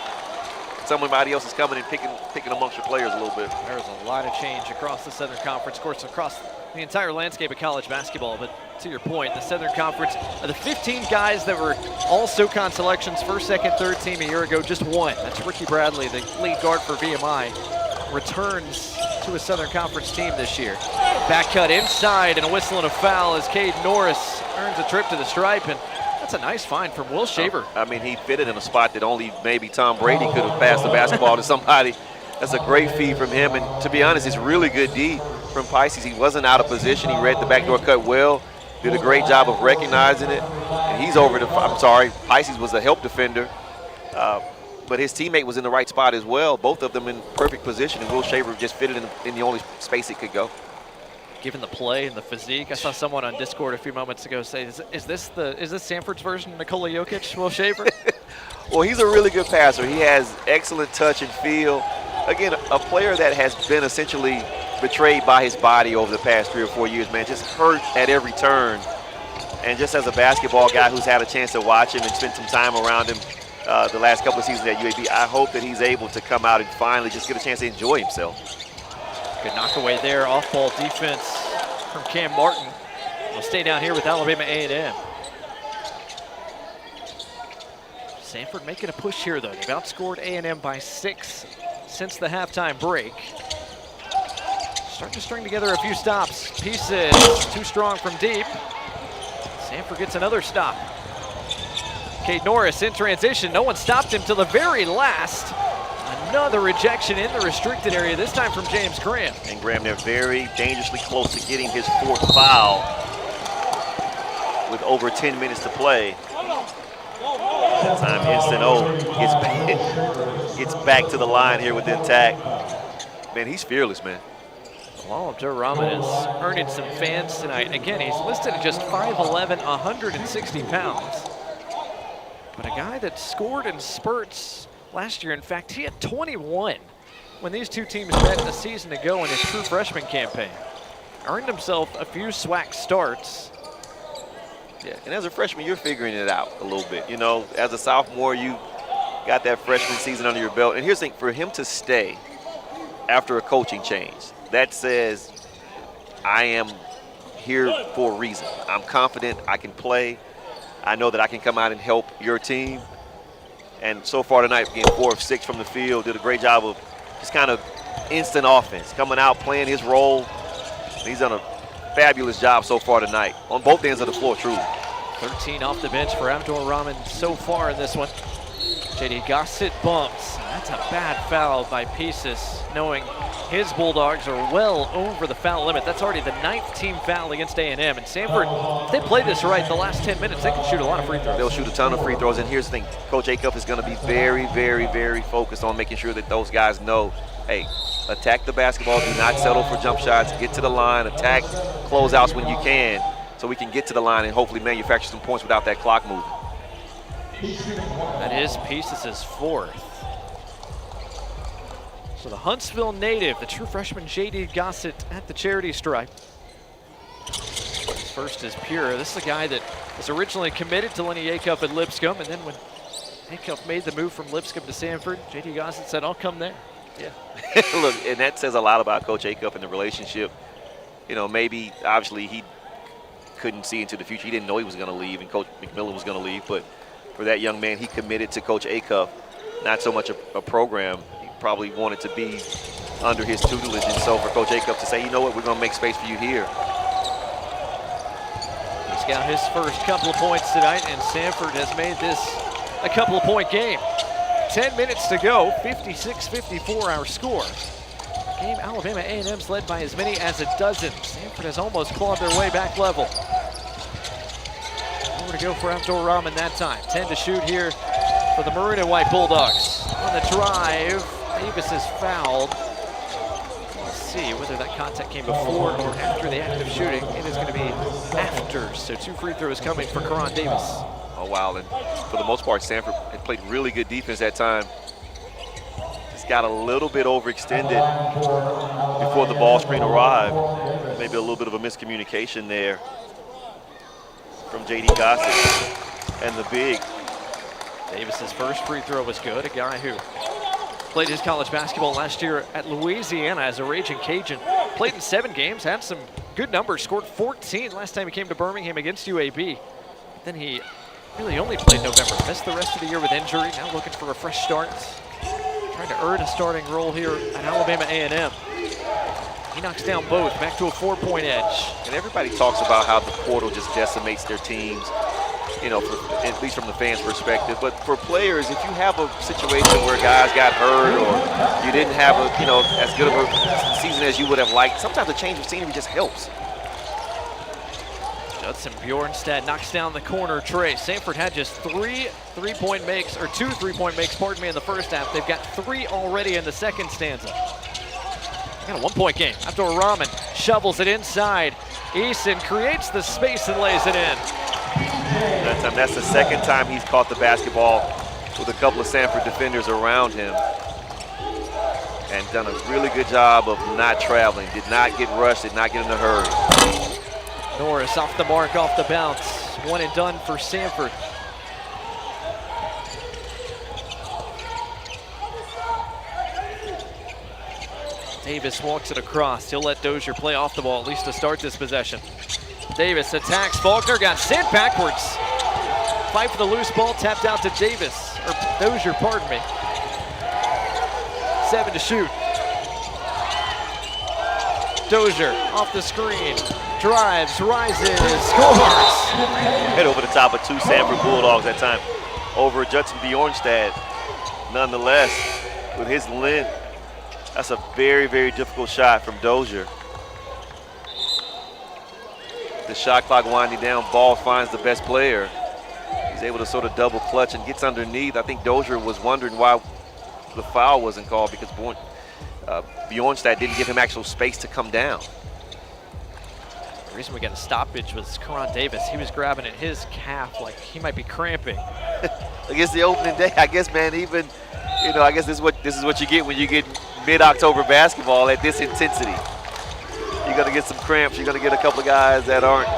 somebody else is coming and picking amongst your players a little bit. There's a lot of change across the Southern Conference, of course, across the entire landscape of college basketball. But to your point, the Southern Conference, of the 15 guys that were all SoCon selections, first, second, third team a year ago, just one. That's Ricky Bradley, the lead guard for VMI, returns to a Southern Conference team this year. Back cut inside and a whistle and a foul as Cade Norris earns a trip to the stripe. And that's a nice find from Will Shaver. I mean, he fitted in a spot that only maybe Tom Brady could have passed the basketball to somebody. That's a great feed from him. And to be honest, it's really good D from Pisces. He wasn't out of position. He read the backdoor cut well, did a great job of recognizing it. And he's over Pisces was a help defender. But his teammate was in the right spot as well. Both of them in perfect position. And Will Shaver just fitted in the only space he could go. Given the play and the physique, I saw someone on Discord a few moments ago say, "Is this Samford's version of Nikola Jokic, Will Shaver?" Well, he's a really good passer. He has excellent touch and feel. Again, a player that has been essentially betrayed by his body over the past 3 or 4 years, man, just hurt at every turn. And just as a basketball guy who's had a chance to watch him and spend some time around him the last couple of seasons at UAB, I hope that he's able to come out and finally just get a chance to enjoy himself. Good knock away there, off-ball defense from Cam Martin. We'll stay down here with Alabama A&M. Samford making a push here, though. They've outscored A&M by 6 since the halftime break. Starting to string together a few stops. Pieces too strong from deep. Samford gets another stop. Cade Norris in transition. No one stopped him till the very last. Another rejection in the restricted area, this time from James Graham. And Graham, they're very dangerously close to getting his 4th foul with over 10 minutes to play. That time Instant O gets back to the line here with the attack. Man, he's fearless, man. Well, Abdur-Rahman is earning some fans tonight. Again, he's listed at just 5'11", 160 pounds. But a guy that scored in spurts last year. In fact, he had 21 when these two teams met a season ago in his true freshman campaign. Earned himself a few SWAC starts. Yeah, and as a freshman, you're figuring it out a little bit. You know, as a sophomore, you got that freshman season under your belt. And here's the thing, for him to stay after a coaching change, that says, I am here for a reason. I'm confident I can play. I know that I can come out and help your team. And so far tonight, getting 4 of 6 from the field, did a great job of just kind of instant offense, coming out, playing his role. He's done a fabulous job so far tonight on both ends of the floor, truly. 13 off the bench for Abdur-Rahman so far in this one. JD Gossett bumps. That's a bad foul by Pieces, knowing his Bulldogs are well over the foul limit. That's already the 9th team foul against A&M. And Samford, if they play this right the last 10 minutes, they can shoot a lot of free throws. They'll shoot a ton of free throws. And here's the thing, Coach Acuff is going to be very, very, very focused on making sure that those guys know, hey, attack the basketball, do not settle for jump shots, get to the line, attack closeouts when you can, so we can get to the line and hopefully manufacture some points without that clock moving. That is Pieces' 4th. So the Huntsville native, the true freshman JD Gossett at the charity stripe. His first is pure. This is a guy that was originally committed to Lenny Acuff at Lipscomb, and then when Acuff made the move from Lipscomb to Samford, JD Gossett said, I'll come there. Yeah. Look, and that says a lot about Coach Acuff and the relationship. You know, maybe, obviously, he couldn't see into the future. He didn't know he was going to leave and Coach McMillan was going to leave, but for that young man, he committed to Coach Acuff, not so much a program. He probably wanted to be under his tutelage, and so for Coach Acuff to say, you know what, we're going to make space for you here. He's got his first couple of points tonight, and Samford has made this a couple-of-point game. 10 minutes to go, 56-54 our score. Game Alabama A&M's led by as many as a dozen. Samford has almost clawed their way back level. Over to go for Auditorium that time. 10 to shoot here for the Maroon and White Bulldogs. On the drive, Davis is fouled. Let's see whether that contact came before or after the act of shooting. It is going to be after, so 2 free throws coming for Karan Davis. Oh, wow, and for the most part, Samford had played really good defense that time. Just got a little bit overextended before the ball screen arrived. Maybe a little bit of a miscommunication there from JD Gossett and the big. Davis's first free throw was good. A guy who played his college basketball last year at Louisiana as a Raging Cajun. Played in 7 games, had some good numbers, scored 14 last time he came to Birmingham against UAB. Then he really only played November. Missed the rest of the year with injury. Now looking for a fresh start. Trying to earn a starting role here at Alabama A&M. He knocks down both, back to a 4-point edge. And everybody talks about how the portal just decimates their teams, you know, at least from the fans' perspective. But for players, if you have a situation where guys got hurt or you didn't have a, you know, as good of a season as you would have liked, sometimes a change of scenery just helps. Judson Bjornstad knocks down the corner tray. Samford had just 3 3-point makes, or 2 3-point makes, pardon me, in the first half. They've got 3 already in the second stanza. Got a 1-point game. Auditorium shovels it inside. Eason creates the space and lays it in. That's the second time he's caught the basketball with a couple of Samford defenders around him. And done a really good job of not traveling. Did not get rushed, did not get in a hurry. Norris off the mark, off the bounce. 1 and done for Samford. Davis walks it across. He'll let Dozier play off the ball, at least to start this possession. Davis attacks. Faulkner got sent backwards. Fight for the loose ball, tapped out to Davis, or Dozier, pardon me. 7 to shoot. Dozier off the screen. Drives, rises, scores. Head over the top of 2 Samford Bulldogs that time. Over Judson Bjornstad. Nonetheless, with his length, that's a very, very difficult shot from Dozier. The shot clock winding down, ball finds the best player. He's able to sort of double clutch and gets underneath. I think Dozier was wondering why the foul wasn't called, because Bjornstad didn't give him actual space to come down. The reason we got a stoppage was Karan Davis. He was grabbing at his calf like he might be cramping. Against the opening day, I guess, man, even, you know, I guess this is what you get when you get mid-October basketball at this intensity. You're gonna get some cramps. You're gonna get a couple of guys that aren't,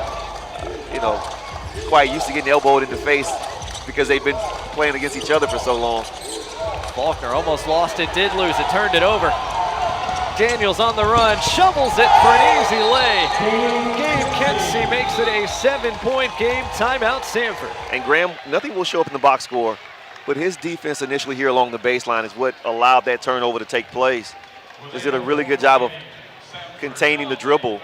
you know, quite used to getting elbowed in the face because they've been playing against each other for so long. Faulkner almost lost it, did lose it, turned it over. Daniels on the run, shovels it for an easy lay. Gabe Kensey makes it a 7-point game. Timeout, Samford. And Graham, nothing will show up in the box score, but his defense initially here along the baseline is what allowed that turnover to take place. He did a really good job of containing the dribble,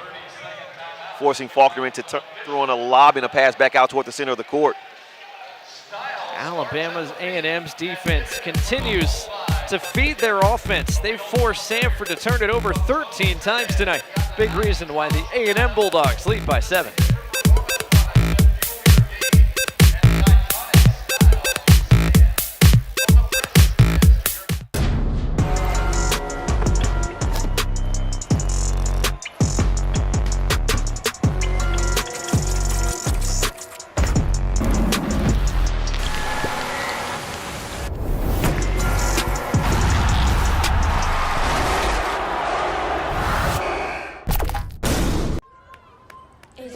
forcing Faulkner into throwing a lob and a pass back out toward the center of the court. Alabama's A&M's defense continues to feed their offense. They forced Samford to turn it over 13 times tonight. Big reason why the A&M Bulldogs lead by 7.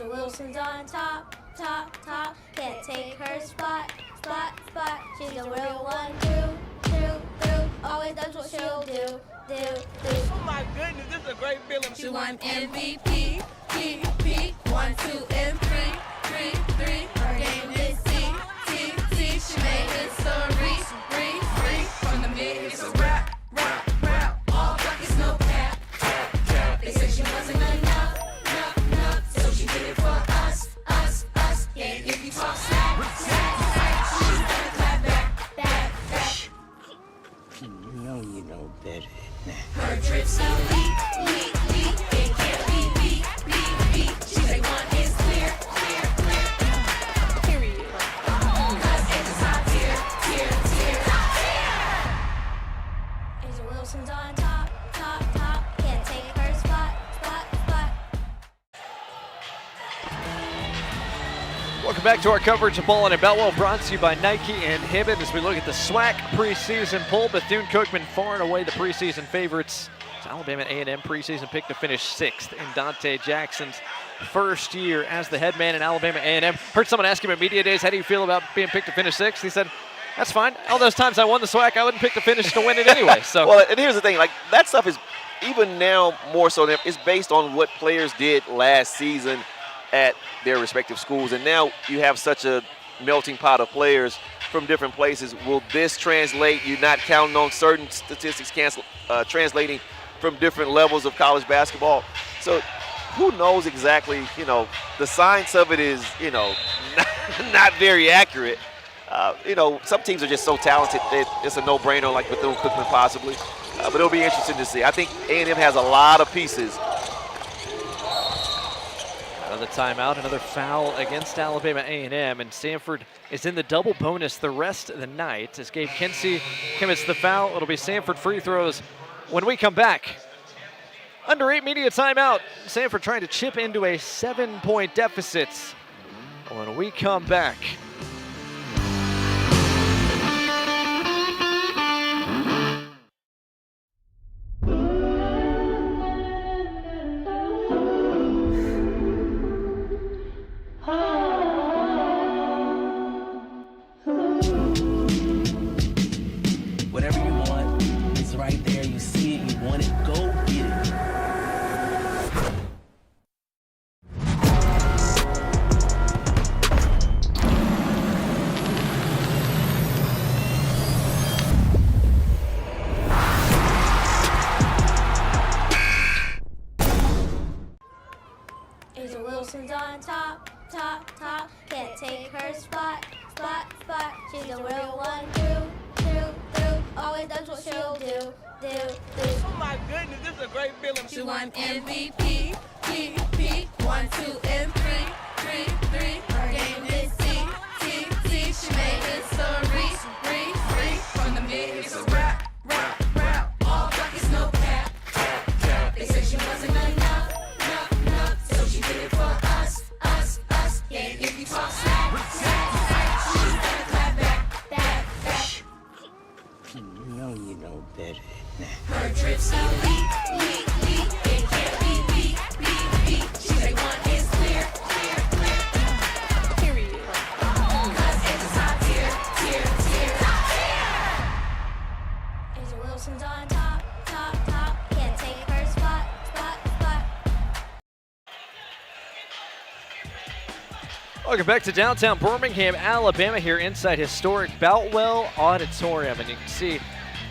Wilson's on top, top, top. Can't take her spot, spot, spot. She's a real one, through. Always does what she'll do. Oh my goodness, this is a great feeling. She won MVP, P, 1, 2, and 3. Her game is T. She made history, from the mid. It's a rap. All buckets, no cap. They said she wasn't enough. So she did it for us. And if you talk snack, she's gonna clap back. You know you know better than that. Her drips elite. It can't be beat. She's a one is clear. Period. Cause it's a top tier. Angel Wilson's on top, top. Can't take her spot. Welcome back to our coverage of Ballin and Boutwell, brought to you by Nike and Hibbett as we look at the SWAC preseason poll. Bethune-Cookman far and away the preseason favorites. It's Alabama A&M preseason pick to finish 6th in Dante Jackson's first year as the head man in Alabama A&M. Heard someone ask him at media days, how do you feel about being picked to finish 6th? He said, that's fine. All those times I won the SWAC, I wouldn't pick to finish to win it anyway. So. Well, and here's the thing, like that stuff is even now more so than it's based on what players did last season at their respective schools, and now you have such a melting pot of players from different places. Will this translate? You're not counting on certain statistics translating from different levels of college basketball. So who knows exactly, the science of it is, not very accurate. Some teams are just so talented that it's a no-brainer like Bethune-Cookman possibly. But it'll be interesting to see. I think A&M has a lot of pieces. Another timeout, another foul against Alabama A&M, and Samford is in the double bonus the rest of the night as Gabe Kinsey commits the foul. It'll be Samford free throws when we come back. Under 8 media timeout, Samford trying to chip into a 7-point deficit when we come back. Whatever you want, it's right there. You see it, you want it, go get it. Angel Wilson's on top, top. Can't take her spot. She's a real one, through. Always does what she'll do. Oh my goodness, this is a great feeling. She won MVP, P, 1, 2, and 3. Her game is T. She made history, from the mid. It's a rap. All buckets, no cap. They said she wasn't enough. So she did it for us. And if you talk snack, she's gonna clap back. You know better than that. Her drips elite. It can't be beat. She's a one is clear. Period. Cause it's a top tier. Angel Wilson's on top. Can't take her spot. Welcome back to downtown Birmingham, Alabama, here inside historic Boutwell Auditorium. And you can see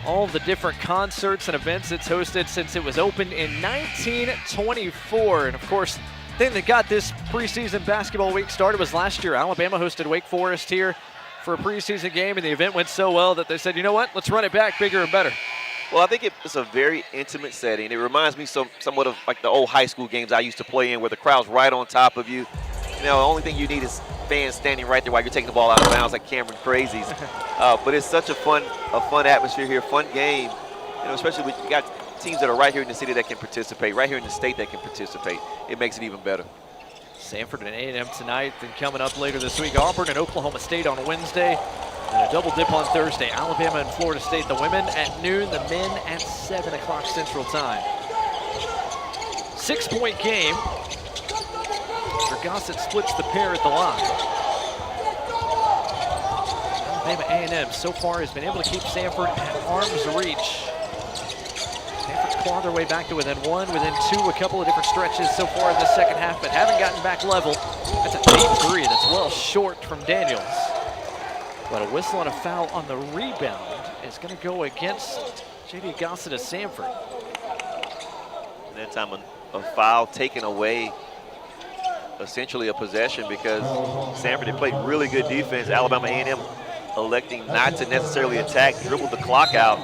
all the different concerts and events it's hosted since it was opened in 1924. And of course, the thing that got this preseason basketball week started was last year. Alabama hosted Wake Forest here for a preseason game, and the event went so well that they said, you know what, let's run it back bigger and better. Well, I think it's a very intimate setting. It reminds me somewhat of like the old high school games I used to play in where the crowd's right on top of you. You know, the only thing you need is fans standing right there while you're taking the ball out of bounds like Cameron Crazies. But it's such a fun atmosphere here, fun game. You know, especially when you got teams that are right here in the city that can participate, right here in the state that can participate. It makes it even better. Samford and A&M tonight, then coming up later this week, Auburn and Oklahoma State on Wednesday, and a double dip on Thursday. Alabama and Florida State, the women at noon, the men at 7 o'clock Central Time. 6-point game. Mr. Gossett splits the pair at the line. Alabama A&M so far has been able to keep Samford at arm's reach. Samford's clawed their way back to within 1, within 2, a couple of different stretches so far in the second half, but haven't gotten back level. That's a deep three that's well short from Daniels. But a whistle and a foul on the rebound is going to go against J.D. Gossett of Samford. And that time a foul taken away, essentially a possession, because Samford had played really good defense. Alabama A&M electing not to necessarily attack, dribbled the clock out,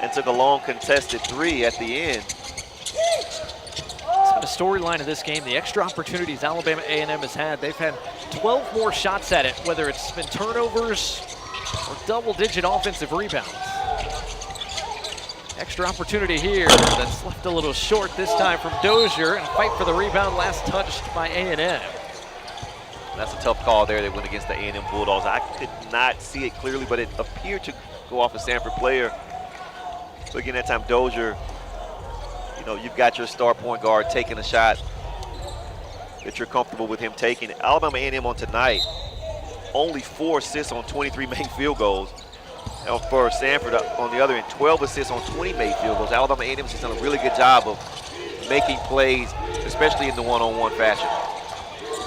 and took a long contested three at the end. It's been a storyline of this game. The extra opportunities Alabama A&M has had, they've had 12 more shots at it, whether it's been turnovers or double-digit offensive rebounds. Extra opportunity here that's left a little short this time from Dozier, and a fight for the rebound, last touched by A&M. That's a tough call there that went against the A&M Bulldogs. I could not see it clearly, but it appeared to go off a Samford player. So again, that time Dozier, you know, you've got your star point guard taking a shot that you're comfortable with him taking. Alabama A&M on tonight, only 4 assists on 23 made field goals. And for Samford on the other end, 12 assists on 20 made field goals. Alabama A&M has done a really good job of making plays, especially in the one-on-one fashion.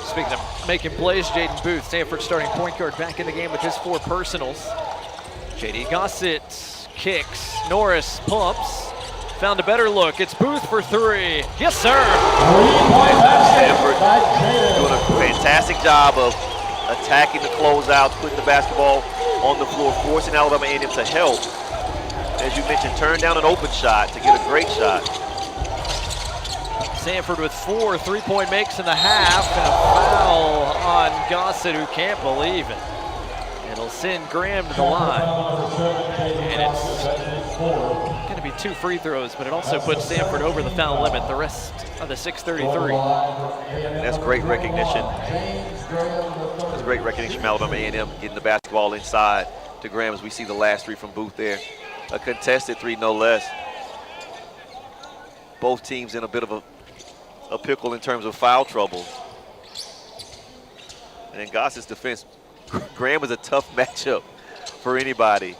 Speaking of making plays, Jaden Booth, Samford starting point guard, back in the game with his 4 personals. J.D. Gossett kicks, Norris pumps, found a better look. It's Booth for 3. Yes, sir. Samford doing a fantastic job of attacking the closeouts, putting the basketball on the floor, forcing Alabama A&M to help. As you mentioned, turn down an open shot to get a great shot. Samford with 4 3-point makes in the half, and a foul on Gossett, who can't believe it. It'll send Graham to the line. And it's going to be 2 free throws, but it also puts Samford over the foul limit the rest of the 6:33. And that's great recognition. That's great recognition from Alabama A&M getting the basketball inside to Graham as we see the last 3 from Booth there. A contested 3, no less. Both teams in a bit of a pickle in terms of foul trouble. And in Gossett's defense, Graham is a tough matchup for anybody.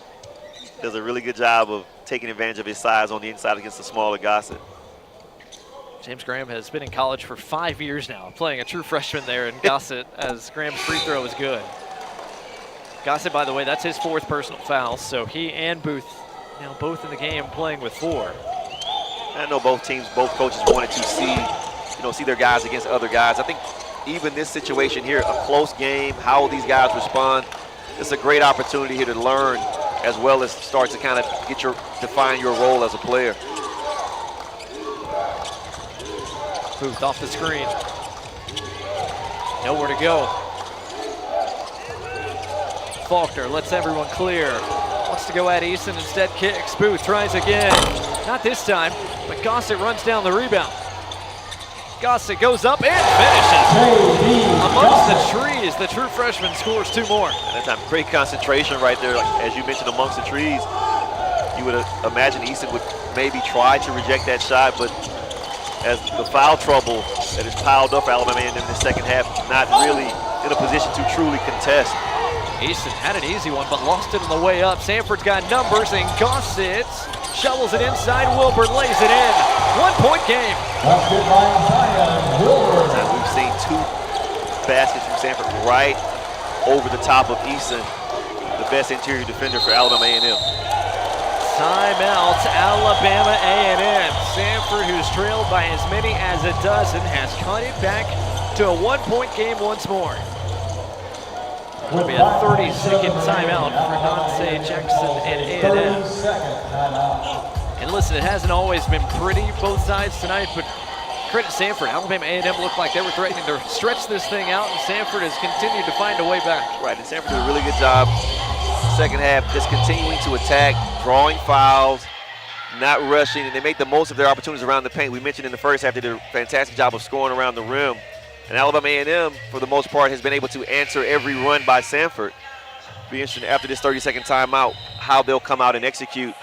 Does a really good job of taking advantage of his size on the inside against the smaller Gossett. James Graham has been in college for 5 years now, playing a true freshman there in Gossett, as Graham's free throw is good. Gossett, by the way, that's his 4th personal foul, so he and Booth now both in the game playing with 4. I know both teams, both coaches wanted to see their guys against other guys. I think even this situation here, a close game, how will these guys respond? It's a great opportunity here to learn, as well as start to kind of define your role as a player. Booth off the screen. Nowhere to go. Faulkner lets everyone clear. Wants to go at Easton, instead kicks. Booth tries again. Not this time, but Gossett runs down the rebound. Gossett goes up and finishes. Amongst the trees, the true freshman scores 2 more. And that time, great concentration right there. Like, as you mentioned, amongst the trees, you would imagine Easton would maybe try to reject that shot, but as the foul trouble that is piled up for Alabama in the second half, not really in a position to truly contest. Easton had an easy one, but lost it on the way up. Samford's got numbers, and Gossett shovels it inside. Wilburn lays it in. 1-point game. We've seen 2 baskets from Samford right over the top of Easton, the best interior defender for Alabama A&M. Timeout, Alabama A&M. Samford, who's trailed by as many as a dozen, has cut it back to a 1-point game once more. It'll be a 30-second timeout for Nonce, Jackson, and A&M. And listen, it hasn't always been pretty, both sides tonight, but credit Samford. Alabama A&M looked like they were threatening to stretch this thing out, and Samford has continued to find a way back. Right, and Samford did a really good job second half, just continuing to attack, drawing fouls, not rushing, and they made the most of their opportunities around the paint. We mentioned in the first half they did a fantastic job of scoring around the rim. And Alabama A&M, for the most part, has been able to answer every run by Samford. Be interesting after this 30-second timeout how they'll come out and execute.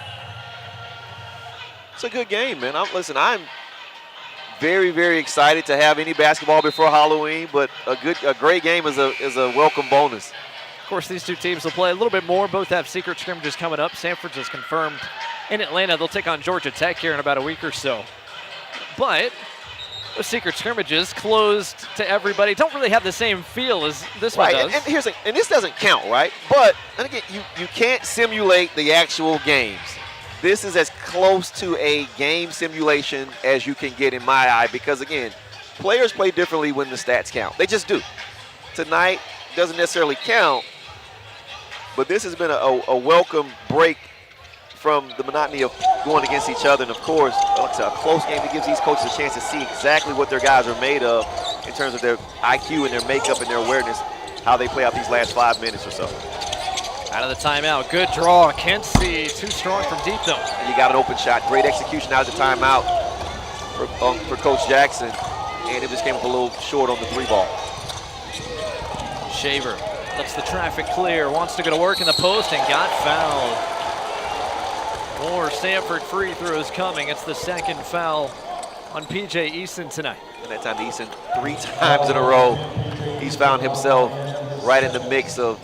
It's a good game, man. I'm very, very excited to have any basketball before Halloween, but a great game is a welcome bonus. Of course, these two teams will play a little bit more. Both have secret scrimmages coming up. Samford just confirmed in Atlanta. They'll take on Georgia Tech here in about a week or so. But those secret scrimmages closed to everybody don't really have the same feel as this one does. And this doesn't count, right? But and again, you can't simulate the actual games. This is as close to a game simulation as you can get in my eye because, again, players play differently when the stats count. They just do. Tonight doesn't necessarily count, but this has been a welcome break from the monotony of going against each other. And, of course, like I said, a close game that gives these coaches a chance to see exactly what their guys are made of in terms of their IQ and their makeup and their awareness, how they play out these last 5 minutes or so. Out of the timeout, good draw. Kensey, too strong from deep, though. And you got an open shot. Great execution out of the timeout for Coach Jackson. And it just came up a little short on the 3-ball. Shaver lets the traffic clear, wants to go to work in the post and got fouled. More Samford free throws coming. It's the second foul on P.J. Eason tonight. And that time Eason 3 times in a row, he's found himself right in the mix of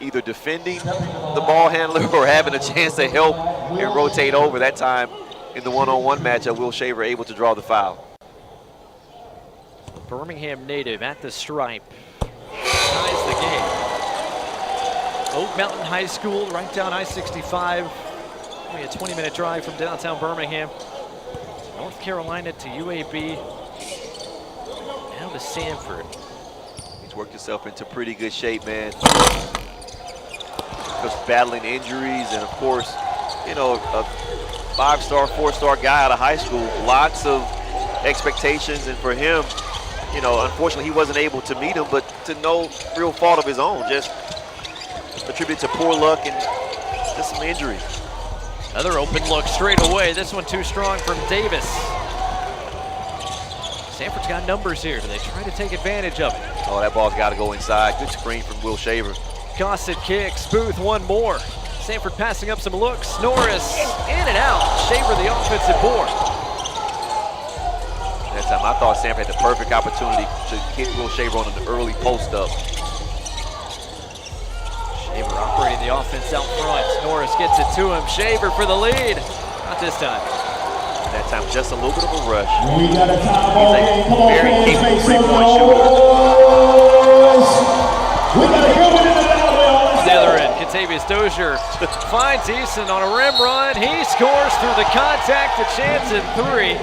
either defending the ball handler or having a chance to help and rotate over. That time in the one-on-one matchup, Will Shaver able to draw the foul. Birmingham native at the stripe. Ties the game. Oak Mountain High School right down I-65. Only a 20-minute drive from downtown Birmingham. North Carolina to UAB. Now to Samford. He's worked himself into pretty good shape, man. Just battling injuries and, of course, you know, a 5-star, 4-star guy out of high school. Lots of expectations, and for him, you know, unfortunately he wasn't able to meet him, but to no real fault of his own, just attributed to poor luck and just some injuries. Another open look straight away. This one too strong from Davis. Samford's got numbers here. Do they try to take advantage of it? Oh, that ball's got to go inside. Good screen from Will Shaver. Gossett kicks. Booth one more. Samford passing up some looks. Norris in and out. Shaver the offensive board. That time I thought Samford had the perfect opportunity to hit Will Shaver on an early post-up. Shaver operating the offense out front. Norris gets it to him. Shaver for the lead. Not this time. That time just a little bit of a rush. He's a very capable three-point shooter. On the other end, Kentavious Dozier finds Eason on a rim run. He scores through the contact, a chance at 3.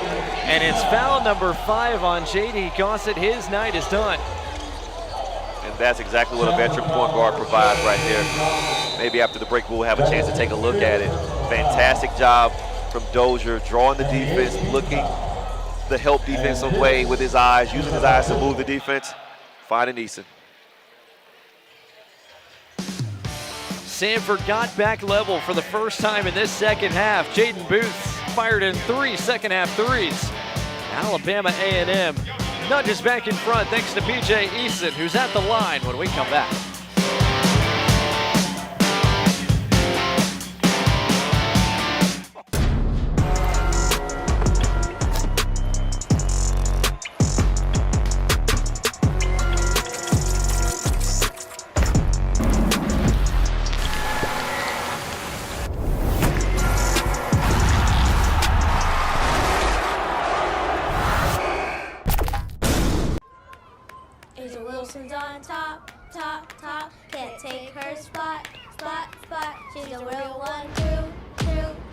And it's foul number 5 on J.D. Gossett. His night is done. And that's exactly what a veteran point guard provides right there. Maybe after the break we'll have a chance to take a look at it. Fantastic job from Dozier, drawing the defense, looking the help defensive way with his eyes, using his eyes to move the defense, finding Eason. Samford got back level for the first time in this second half. Jaden Booth fired in 3 second-half threes. Alabama A&M nudges back in front thanks to P.J. Eason, who's at the line when we come back. On top, top, top, can't take her spot, spot, spot. She's a real one, through,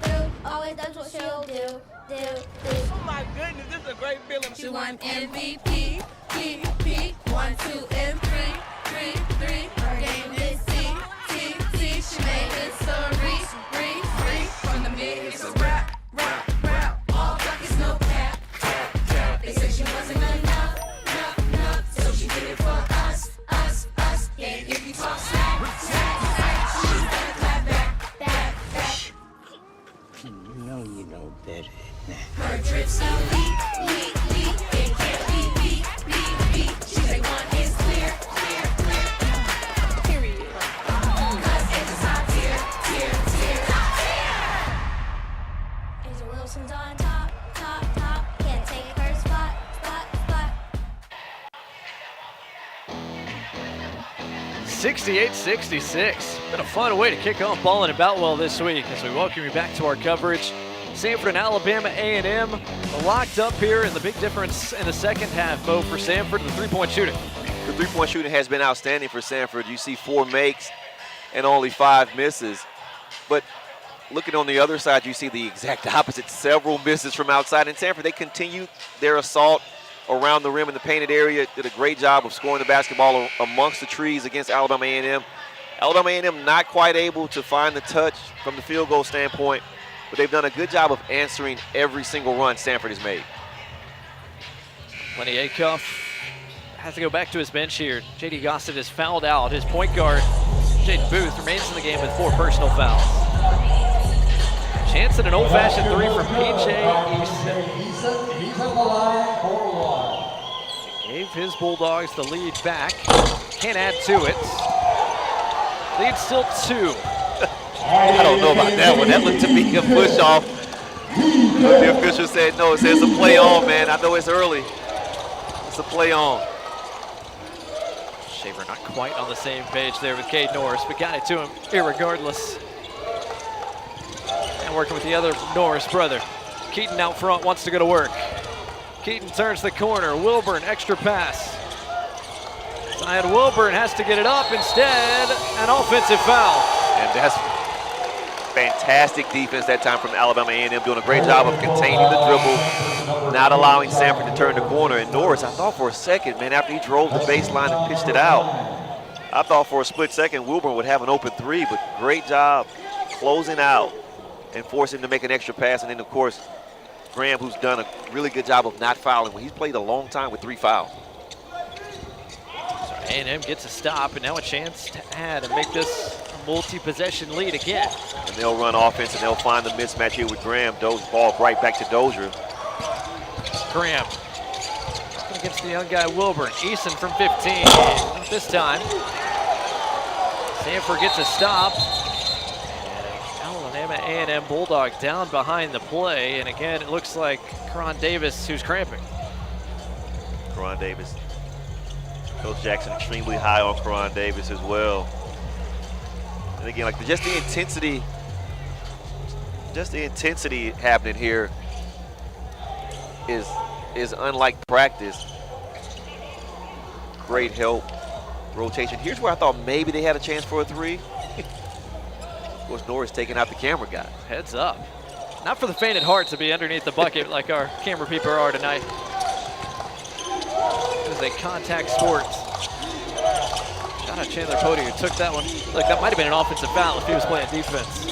always does what she'll do. Oh my goodness, this is a great feeling. She won MVP, PP, 1, 2, and 3. three. Her game is T. She made it so re. From the mid, it's a rap. All buckets, no cap. They said she wasn't enough. So she did it for us. Yeah, if you talk smack, she's gonna clap back. You know better than that. Her drips elite. It can't be beat. She say one is clear. Period. 'Cause it's a top tier. Angel Wilson's on top. Can't take her spot. 68-66. Been a fun way to kick off Ballin and Boutwell this week as we welcome you back to our coverage. Samford and Alabama A&M locked up here, and the big difference in the second half, Bo, for Samford, the three-point shooting. The three-point shooting has been outstanding for Samford. You see 4 makes and only 5 misses. But looking on the other side, you see the exact opposite. Several misses from outside. And Samford, they continue their assault around the rim in the painted area. Did a great job of scoring the basketball amongst the trees against Alabama A&M. Alabama A&M not quite able to find the touch from the field goal standpoint, but they've done a good job of answering every single run Samford has made. Lenny Acuff has to go back to his bench here. J.D. Gossett is fouled out. His point guard, Jaden Booth, remains in the game with 4 personal fouls. Chance at an old-fashioned three from P.J. Easton. He's on the line for 1. Gave his Bulldogs the lead back. Can't add to it. Lead still 2. I don't know about that one. That looked to be a push off. The official said no. It says a play on, man. I know it's early. It's a play on. Shaver not quite on the same page there with Cade Norris, but got it to him irregardless. And working with the other Norris brother. Keaton out front, wants to go to work. Keaton turns the corner. Wilburn, extra pass. Zion Wilburn has to get it up. Instead, an offensive foul. And that's fantastic defense that time from Alabama A&M, doing a great job of containing the dribble, not allowing Samford to turn the corner. And Norris, I thought for a second, man, after he drove the baseline and pitched it out, I thought for a split second Wilburn would have an open 3, but great job closing out and forcing him to make an extra pass. And then, of course, Graham, who's done a really good job of not fouling. He's played a long time with 3 fouls. So A&M gets a stop, and now a chance to add and make this a multi-possession lead again. And they'll run offense, and they'll find the mismatch here with Graham. Ball right back to Dozier. Graham against the young guy Wilburn. Easton from 15. Not this time. Samford gets a stop. And Alabama A&M Bulldogs down behind the play. And again, it looks like Karan Davis who's cramping. Karan Davis. Coach Jackson extremely high on Karan Davis as well. And again, like just the intensity happening here is unlike practice. Great help, rotation. Here's where I thought maybe they had a chance for a 3. Of course, Norris taking out the camera guy. Heads up. Not for the faint at heart to be underneath the bucket like our camera people are tonight. This is a contact sport. Shout out Chandler Cody, who took that one. Like that might have been an offensive foul if he was playing defense.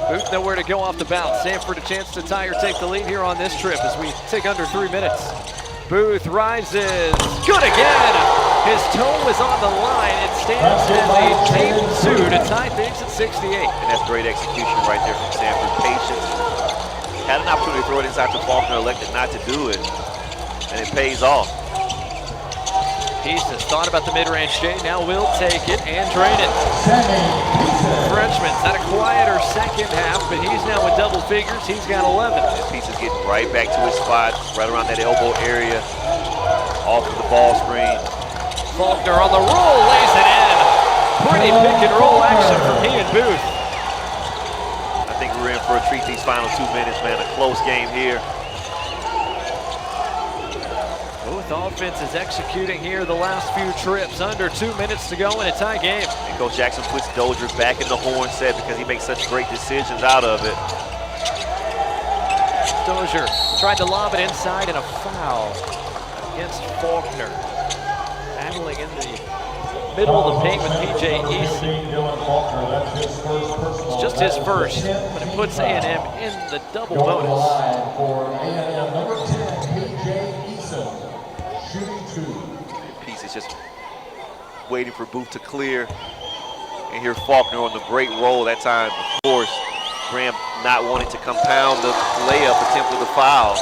Booth nowhere to go off the bounce. Samford a chance to tie or take the lead here on this trip as we take under 3 minutes. Booth rises. Good again. His toe was on the line. It stands as a tape two to tie things at 68. And that's great execution right there from Samford. Patience. Had an opportunity to throw it inside to Faulkner, elected not to do it. And it pays off. Pieces thought about the mid-range Jay, now will take it and drain it. Frenchman's had a quieter second half, but he's now in double figures. He's got 11. And Pieces getting right back to his spot, right around that elbow area, off of the ball screen. Faulkner on the roll, lays it in. Pretty pick and roll action from he and Booth. I think we're in for a treat these final 2 minutes, man. A close game here. Both offenses executing here the last few trips. Under 2 minutes to go in a tie game. And Coach Jackson puts Dozier back in the horn set because he makes such great decisions out of it. Dozier tried to lob it inside and a foul against Faulkner. Back battling in the middle of the paint with P.J. Eason. It's just his first, but it puts A&M in the double bonus. Piece is just waiting for Booth to clear. And here Faulkner on the great roll that time. Of course, Graham not wanting to compound the layup attempt with the foul.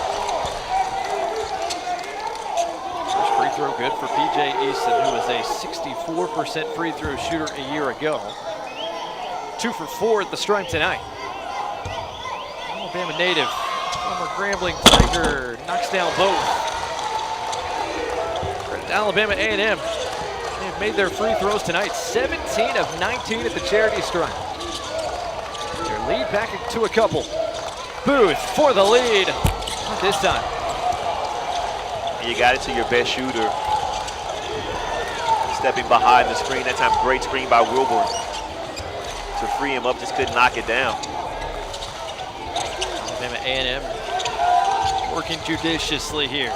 First free throw good for P.J. Eason, who was a 64% free throw shooter a year ago. 2 for 4 at the stripe tonight. Alabama native, former Grambling Tiger, knocks down both. Credit to Alabama A&M. They've made their free throws tonight, 17 of 19 at the charity stripe. Their lead back to a couple. Booth for the lead, not this time. You got it to your best shooter. Stepping behind the screen, that time great screen by Wilburn. To free him up, just couldn't knock it down. Alabama A&M working judiciously here.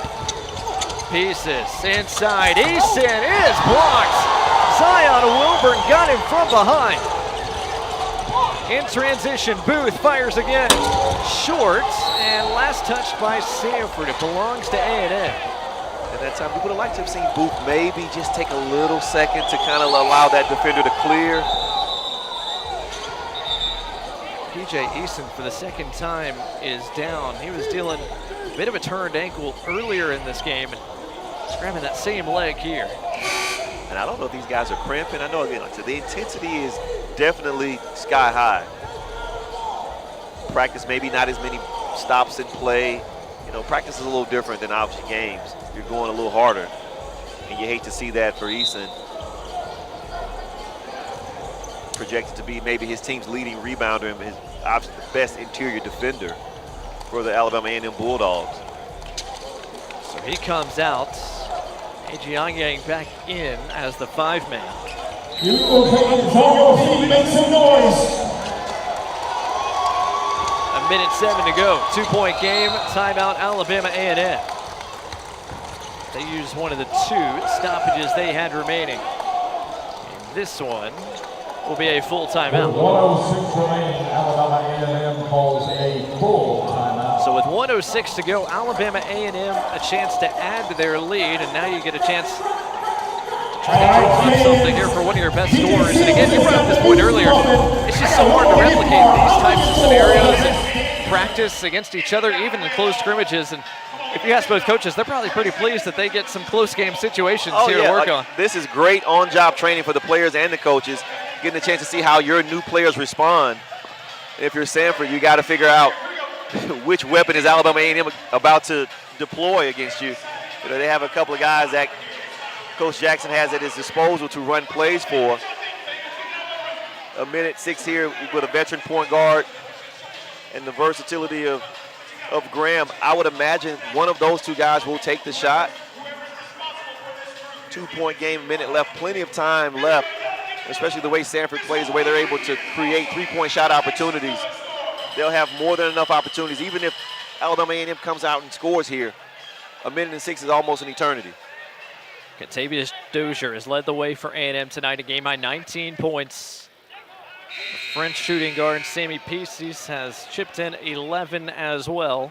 Pieces inside, Eason is blocked. Zion Wilburn got him from behind. In transition, Booth fires again. Short, and last touched by Samford. It belongs to A&M. And that time we would have liked to have seen Booth maybe just take a little second to kind of allow that defender to clear. P.J. Eason for the second time is down. He was dealing a bit of a turned ankle earlier in this game, and he's grabbing that same leg here. And I don't know if these guys are cramping. I know again, like, so the intensity is definitely sky high. Practice maybe not as many stops in play. You know, practice is a little different than obviously games. You're going a little harder, and you hate to see that for Eason. Projected to be maybe his team's leading rebounder and his obviously the best interior defender for the Alabama A&M Bulldogs. So he comes out. Ejianyang back in as the 5-man. Make some noise. 1:07 to go. 2-point game. Timeout Alabama A&M. They used one of the 2 stoppages they had remaining. And this one will be a full timeout. 106 remaining, Alabama A&M calls a full timeout. So with 1:06 to go, Alabama A&M a chance to add to their lead, and now you get a chance to try to draw up something here for one of your best scorers. And again, you brought up this point earlier, it's just so hard to replicate these types of scenarios and practice against each other, even in close scrimmages. And if you ask both coaches, they're probably pretty pleased that they get some close game situations here to work on. This is great on-job training for the players and the coaches, getting a chance to see how your new players respond. And if you're Samford, you got to figure out which weapon is Alabama A&M about to deploy against you. You know, they have a couple of guys that Coach Jackson has at his disposal to run plays for. 1:06 here with a veteran point guard and the versatility of Graham. I would imagine one of those 2 guys will take the shot. 2-point game, minute left, plenty of time left, especially the way Samford plays, the way they're able to create 3-point shot opportunities. They'll have more than enough opportunities, even if Alabama A&M comes out and scores here. 1:06 is almost an eternity. Kentavious Dozier has led the way for A&M tonight, a game high 19 points. The French shooting guard Sammy Pieces has chipped in 11 as well.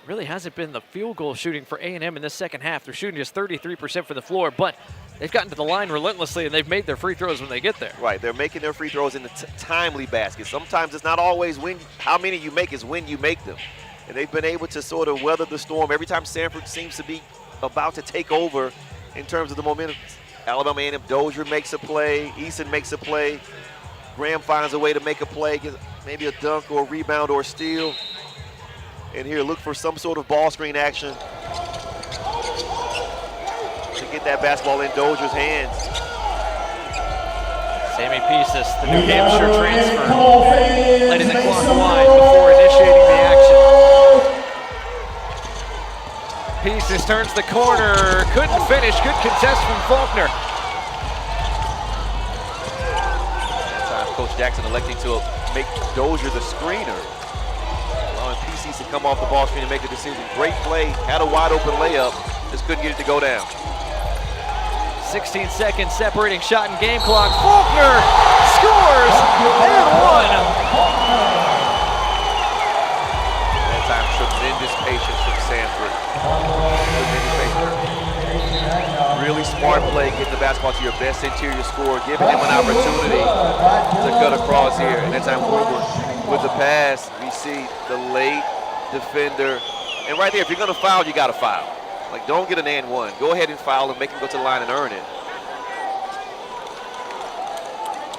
Really hasn't been the field goal shooting for A&M in this second half. They're shooting just 33% from the floor, but they've gotten to the line relentlessly, and they've made their free throws when they get there. Right, they're making their free throws in the timely baskets. Sometimes it's not always how many you make, is when you make them. And they've been able to sort of weather the storm. Every time Samford seems to be about to take over in terms of the momentum, Alabama A&M, Dozier makes a play, Eason makes a play, Graham finds a way to make a play, maybe a dunk or a rebound or a steal. And here, look for some sort of ball screen action to get that basketball in Dozier's hands. Sammy Pieces, the New Hampshire transfer, letting the clock wind before initiating the action. Pieces turns the corner, couldn't finish, good contest from Faulkner. That time, Coach Jackson electing to make Dozier the screener, allowing Pieces to come off the ball screen and make a decision. Great play, had a wide open layup, just couldn't get it to go down. 16 seconds separating shot and game clock. Faulkner scores and one. That time, tremendous patience from Samford. Tremendous patience. Really smart play, get the basketball to your best interior scorer, giving him an opportunity to cut across here. And that time, with the pass, we see the late defender. And right there, if you're going to foul, you got to foul. Like, don't get an and one. Go ahead and foul and make him go to the line and earn it.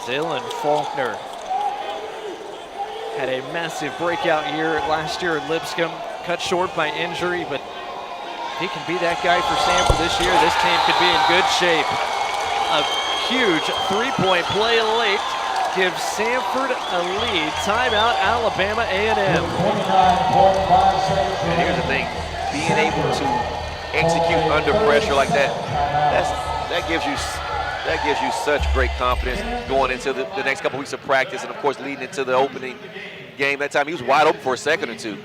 Dylan Faulkner had a massive breakout year last year at Lipscomb. Cut short by injury, but he can be that guy for Samford this year. This team could be in good shape. A huge three-point play late gives Samford a lead. Timeout, Alabama A&M. And here's the thing, being able to execute under pressure like that, that gives you such great confidence going into the next couple weeks of practice, and of course leading into the opening game. That time he was wide open for a second or two.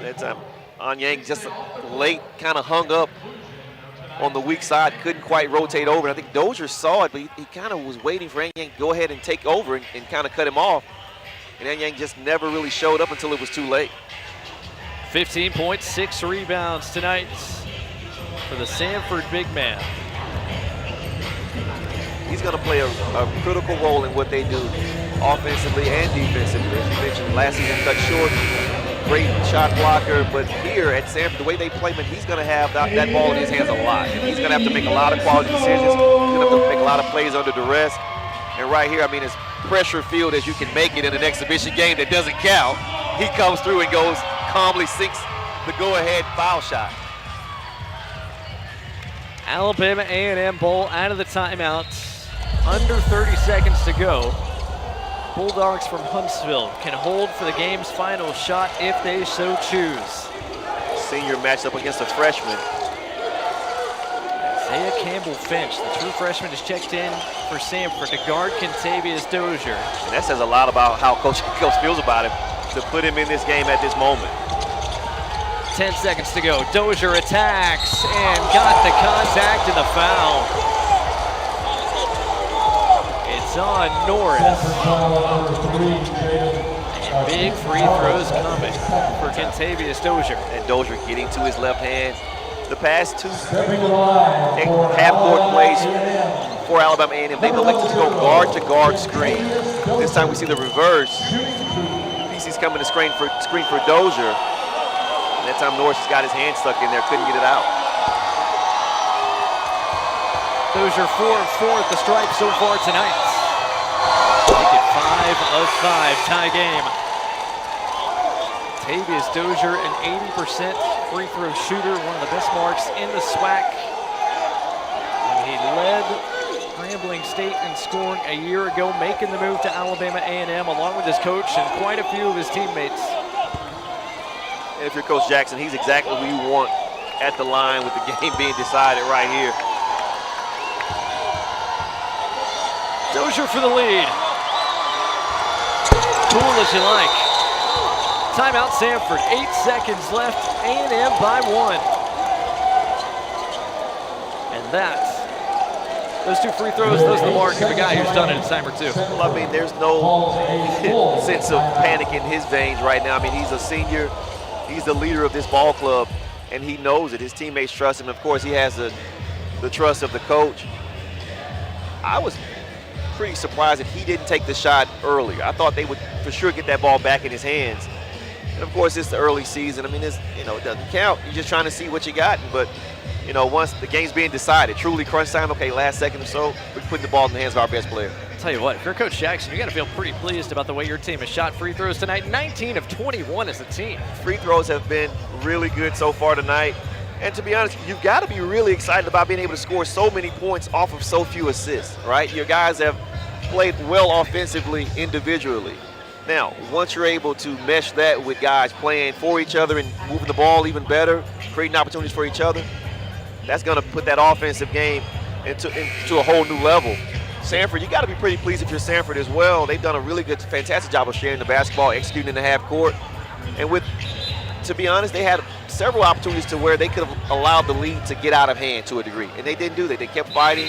That time Anyang just late kind of hung up on the weak side, couldn't quite rotate over. I think Dozier saw it, but he kind of was waiting for Anyang to go ahead and take over and kind of cut him off. And Anyang just never really showed up until it was too late. 15 points, 6 rebounds tonight for the Samford big man. He's going to play a critical role in what they do offensively and defensively. As you mentioned, last season cut short, great shot blocker, but here at Samford, the way they play him, he's going to have that ball in his hands a lot. And he's going to have to make a lot of quality decisions. He's going to have to make a lot of plays under duress. And right here, I mean, as pressure filled as you can make it in an exhibition game that doesn't count, he comes through and goes calmly, sinks the go-ahead foul shot. Alabama A&M ball out of the timeout. Under 30 seconds to go. Bulldogs from Huntsville can hold for the game's final shot if they so choose. Senior matchup against a freshman. Isaiah Campbell-Finch, the true freshman, is checked in for Samford to guard Kentavious Dozier. And that says a lot about how Coach feels about him, to put him in this game at this moment. 10 seconds to go. Dozier attacks and got the contact and the foul. It's on Norris. And big free throws coming for Kentavious Dozier. And Dozier getting to his left hand. The past two half-court plays for Alabama A&M, they've elected to go guard-to-guard screen. This time we see the reverse. PC's coming to screen for Dozier. And that time Norris has got his hand stuck in there, couldn't get it out. Dozier 4 of 4 at the stripe so far tonight. Make it 5 of 5, tie game. Kentavious Dozier, an 80% free throw shooter, one of the best marks in the SWAC. And he led Grambling State in scoring a year ago, making the move to Alabama A&M along with his coach and quite a few of his teammates. And if you're Coach Jackson, he's exactly who you want at the line with the game being decided right here. Dozier for the lead. Cool as you like. Timeout Samford, 8 seconds left, A&M by 1. And those two free throws, those are the mark of a guy who's done it in time or two. Well, I mean, there's no sense of panic in his veins right now. I mean, he's a senior, he's the leader of this ball club, and he knows it. His teammates trust him. Of course, he has the trust of the coach. I was pretty surprised that he didn't take the shot earlier. I thought they would for sure get that ball back in his hands. And of course, it's the early season. I mean, it doesn't count. You're just trying to see what you got. But, once the game's being decided, truly crunch time, okay, last second or so, we're putting the ball in the hands of our best player. I'll tell you what, if you're Coach Jackson, you got to feel pretty pleased about the way your team has shot free throws tonight. 19 of 21 as a team. Free throws have been really good so far tonight. And to be honest, you've got to be really excited about being able to score so many points off of so few assists, right? Your guys have played well offensively individually. Now, once you're able to mesh that with guys playing for each other and moving the ball even better, creating opportunities for each other, that's going to put that offensive game into a whole new level. Samford, you got to be pretty pleased if you're Samford as well. They've done a really good, fantastic job of sharing the basketball, executing in the half court. And with to be honest, they had several opportunities to where they could have allowed the lead to get out of hand to a degree, and they didn't do that. They kept fighting,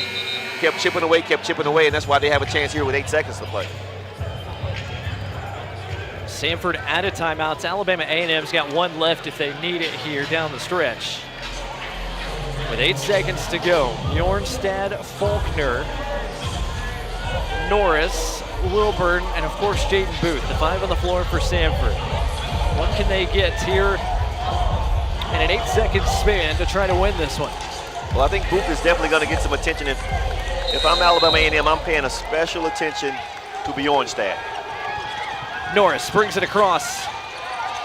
kept chipping away, and that's why they have a chance here with 8 seconds to play. Samford out of timeouts. Alabama A&M's got one left if they need it here down the stretch. With 8 seconds to go, Bjornstad, Faulkner, Norris, Wilburn, and of course Jaden Booth, the 5 on the floor for Samford. What can they get here in an 8-second span to try to win this one? Well, I think Booth is definitely going to get some attention. If I'm Alabama A&M, I'm paying a special attention to Bjornstad. Norris brings it across.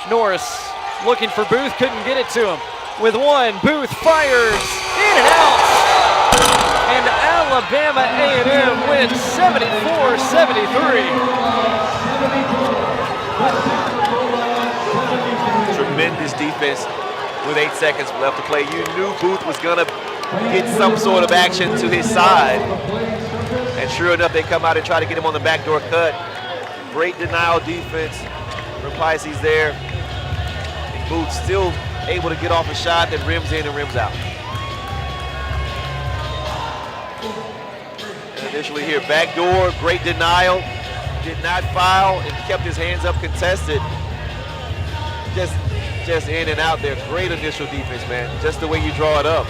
Norris looking for Booth, couldn't get it to him. With one, Booth fires, in and out. And Alabama A&M wins 74-73. Tremendous defense with 8 seconds left to play. You knew Booth was going to get some sort of action to his side. And sure enough, they come out and try to get him on the backdoor cut. Great denial defense from Pisces there. And Booth still able to get off a shot that rims in and rims out. And initially here, backdoor, great denial. Did not foul and kept his hands up contested. Just in and out there. Great initial defense, man. Just the way you draw it up.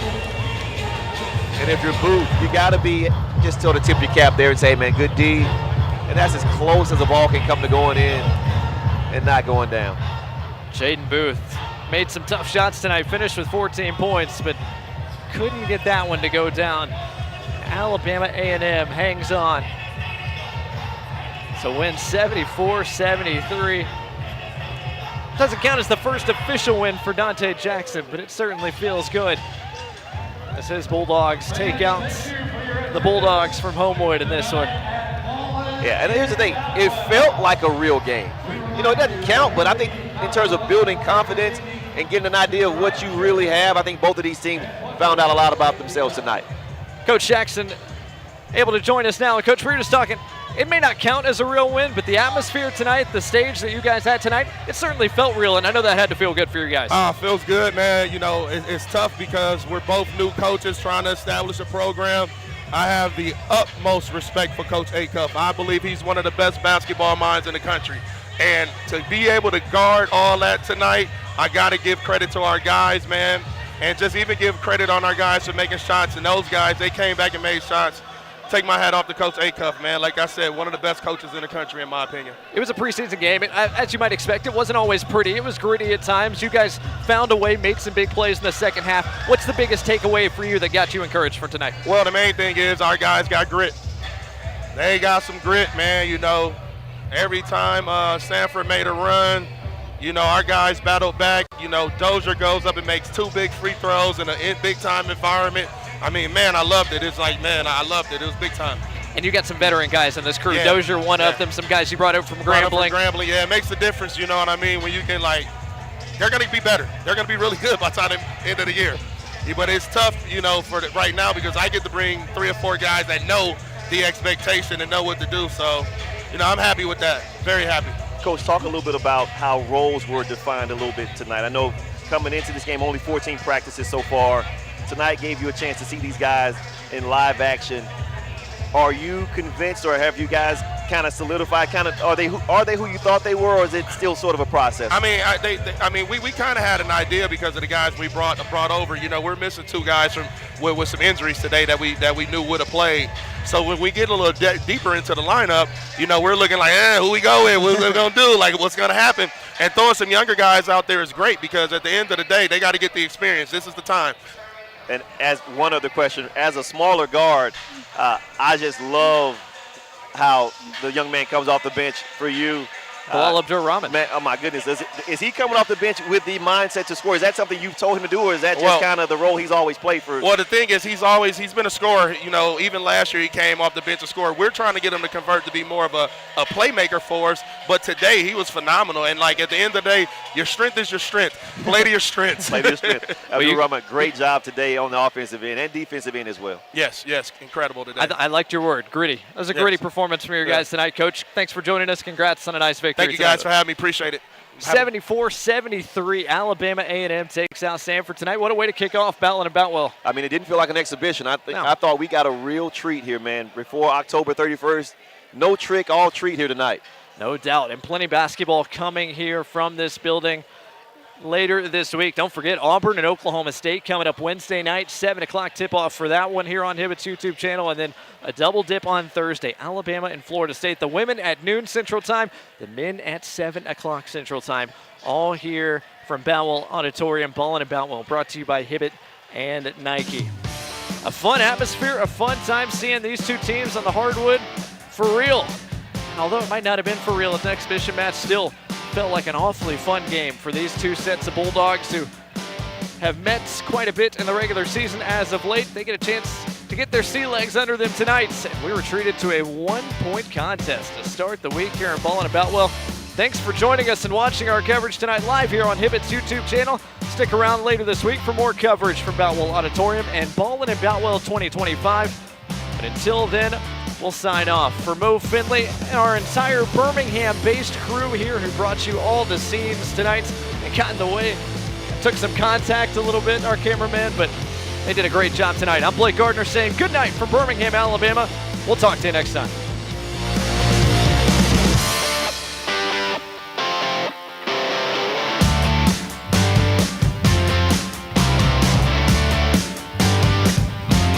And if you're Booth, you got to be just till to tip your cap there and say, man, good D. And that's as close as a ball can come to going in and not going down. Jaden Booth made some tough shots tonight, finished with 14 points, but couldn't get that one to go down. Alabama A&M hangs on. So win 74-73. Doesn't count as the first official win for Dante Jackson, but it certainly feels good as his Bulldogs take out the Bulldogs from Homewood in this one. Yeah, and here's the thing. It felt like a real game. You know, it doesn't count, but I think in terms of building confidence and getting an idea of what you really have, I think both of these teams found out a lot about themselves tonight. Coach Jackson able to join us now. And Coach, we were just talking, it may not count as a real win, but the atmosphere tonight, the stage that you guys had tonight, it certainly felt real, and I know that had to feel good for you guys. Feels good, man. You know, it's tough because we're both new coaches trying to establish a program. I have the utmost respect for Coach Acuff. I believe he's one of the best basketball minds in the country. And to be able to guard all that tonight, I got to give credit to our guys, man. And just even give credit on our guys for making shots. And those guys, they came back and made shots. Take my hat off to Coach Acuff, man. Like I said, one of the best coaches in the country, in my opinion. It was a preseason game. As you might expect, it wasn't always pretty. It was gritty at times. You guys found a way, made some big plays in the second half. What's the biggest takeaway for you that got you encouraged for tonight? Well, the main thing is our guys got grit. They got some grit, man. You know, every time Samford made a run, you know, our guys battled back. You know, Dozier goes up and makes 2 big free throws in a big-time environment. I mean, man, I loved it. It's like, man, I loved it. It was big time. And you got some veteran guys in this crew. Yeah. Dozier, one of them, some guys you brought over from Grambling. Yeah, it makes a difference, you know what I mean, when you can, like, they're going to be better. They're going to be really good by the time end of the year. But it's tough, you know, for right now because I get to bring 3 or 4 guys that know the expectation and know what to do. So, you know, I'm happy with that. Very happy. Coach, talk a little bit about how roles were defined a little bit tonight. I know coming into this game, only 14 practices so far. Tonight gave you a chance to see these guys in live action. Are you convinced, or have you guys kind of solidified? Are they who you thought they were, or is it still sort of a process? I mean, we kind of had an idea because of the guys we brought over. You know, we're missing 2 guys with some injuries today that we knew would have played. So when we get a little deeper into the lineup, you know, we're looking like, who we go with? What we gonna do? Like, what's gonna happen? And throwing some younger guys out there is great because at the end of the day, they got to get the experience. This is the time. And as one other question, as a smaller guard, I just love how the young man comes off the bench for you. Bilal Abdur-Rahman. Man, oh my goodness, is he coming off the bench with the mindset to score? Is that something you've told him to do, or is that just kind of the role he's always played for? Well, the thing is, he's been a scorer. You know, even last year he came off the bench to score. We're trying to get him to convert to be more of a playmaker for us. But today he was phenomenal. And like at the end of the day, your strength is your strength. Play to your strengths. Play to your strength. Abdur-Rahman, great job today on the offensive end and defensive end as well. Yes, incredible today. I liked your word, gritty. That was a gritty performance from your guys tonight, Coach. Thanks for joining us. Congrats on a nice victory. Thank you guys for having me. Appreciate it. 74-73, Alabama A&M takes out Samford tonight. What a way to kick off Ballin and Boutwell. I mean, it didn't feel like an exhibition. I thought we got a real treat here, man. Before October 31st, no trick, all treat here tonight. No doubt, and plenty of basketball coming here from this building later this week. Don't forget, Auburn and Oklahoma State coming up Wednesday night, 7 o'clock tip-off for that one here on Hibbett's YouTube channel, and then a double dip on Thursday, Alabama and Florida State. The women at noon Central Time, the men at 7 o'clock Central Time, all here from Boutwell Auditorium. Ballin and Boutwell, brought to you by Hibbett and Nike. A fun atmosphere, a fun time seeing these two teams on the hardwood for real. Although it might not have been for real at the exhibition match, still felt like an awfully fun game for these two sets of Bulldogs who have met quite a bit in the regular season as of late. They get a chance to get their sea legs under them tonight. And we were treated to a one-point contest to start the week here in Ballin and Boutwell. Thanks for joining us and watching our coverage tonight live here on Hibbett's YouTube channel. Stick around later this week for more coverage from Boutwell Auditorium and Ballin and Boutwell 2025. But until then, we'll sign off. For Mo Finley and our entire Birmingham-based crew here who brought you all the scenes tonight and got in the way, took some contact a little bit, our cameraman, but they did a great job tonight. I'm Blake Gardner saying good night from Birmingham, Alabama. We'll talk to you next time.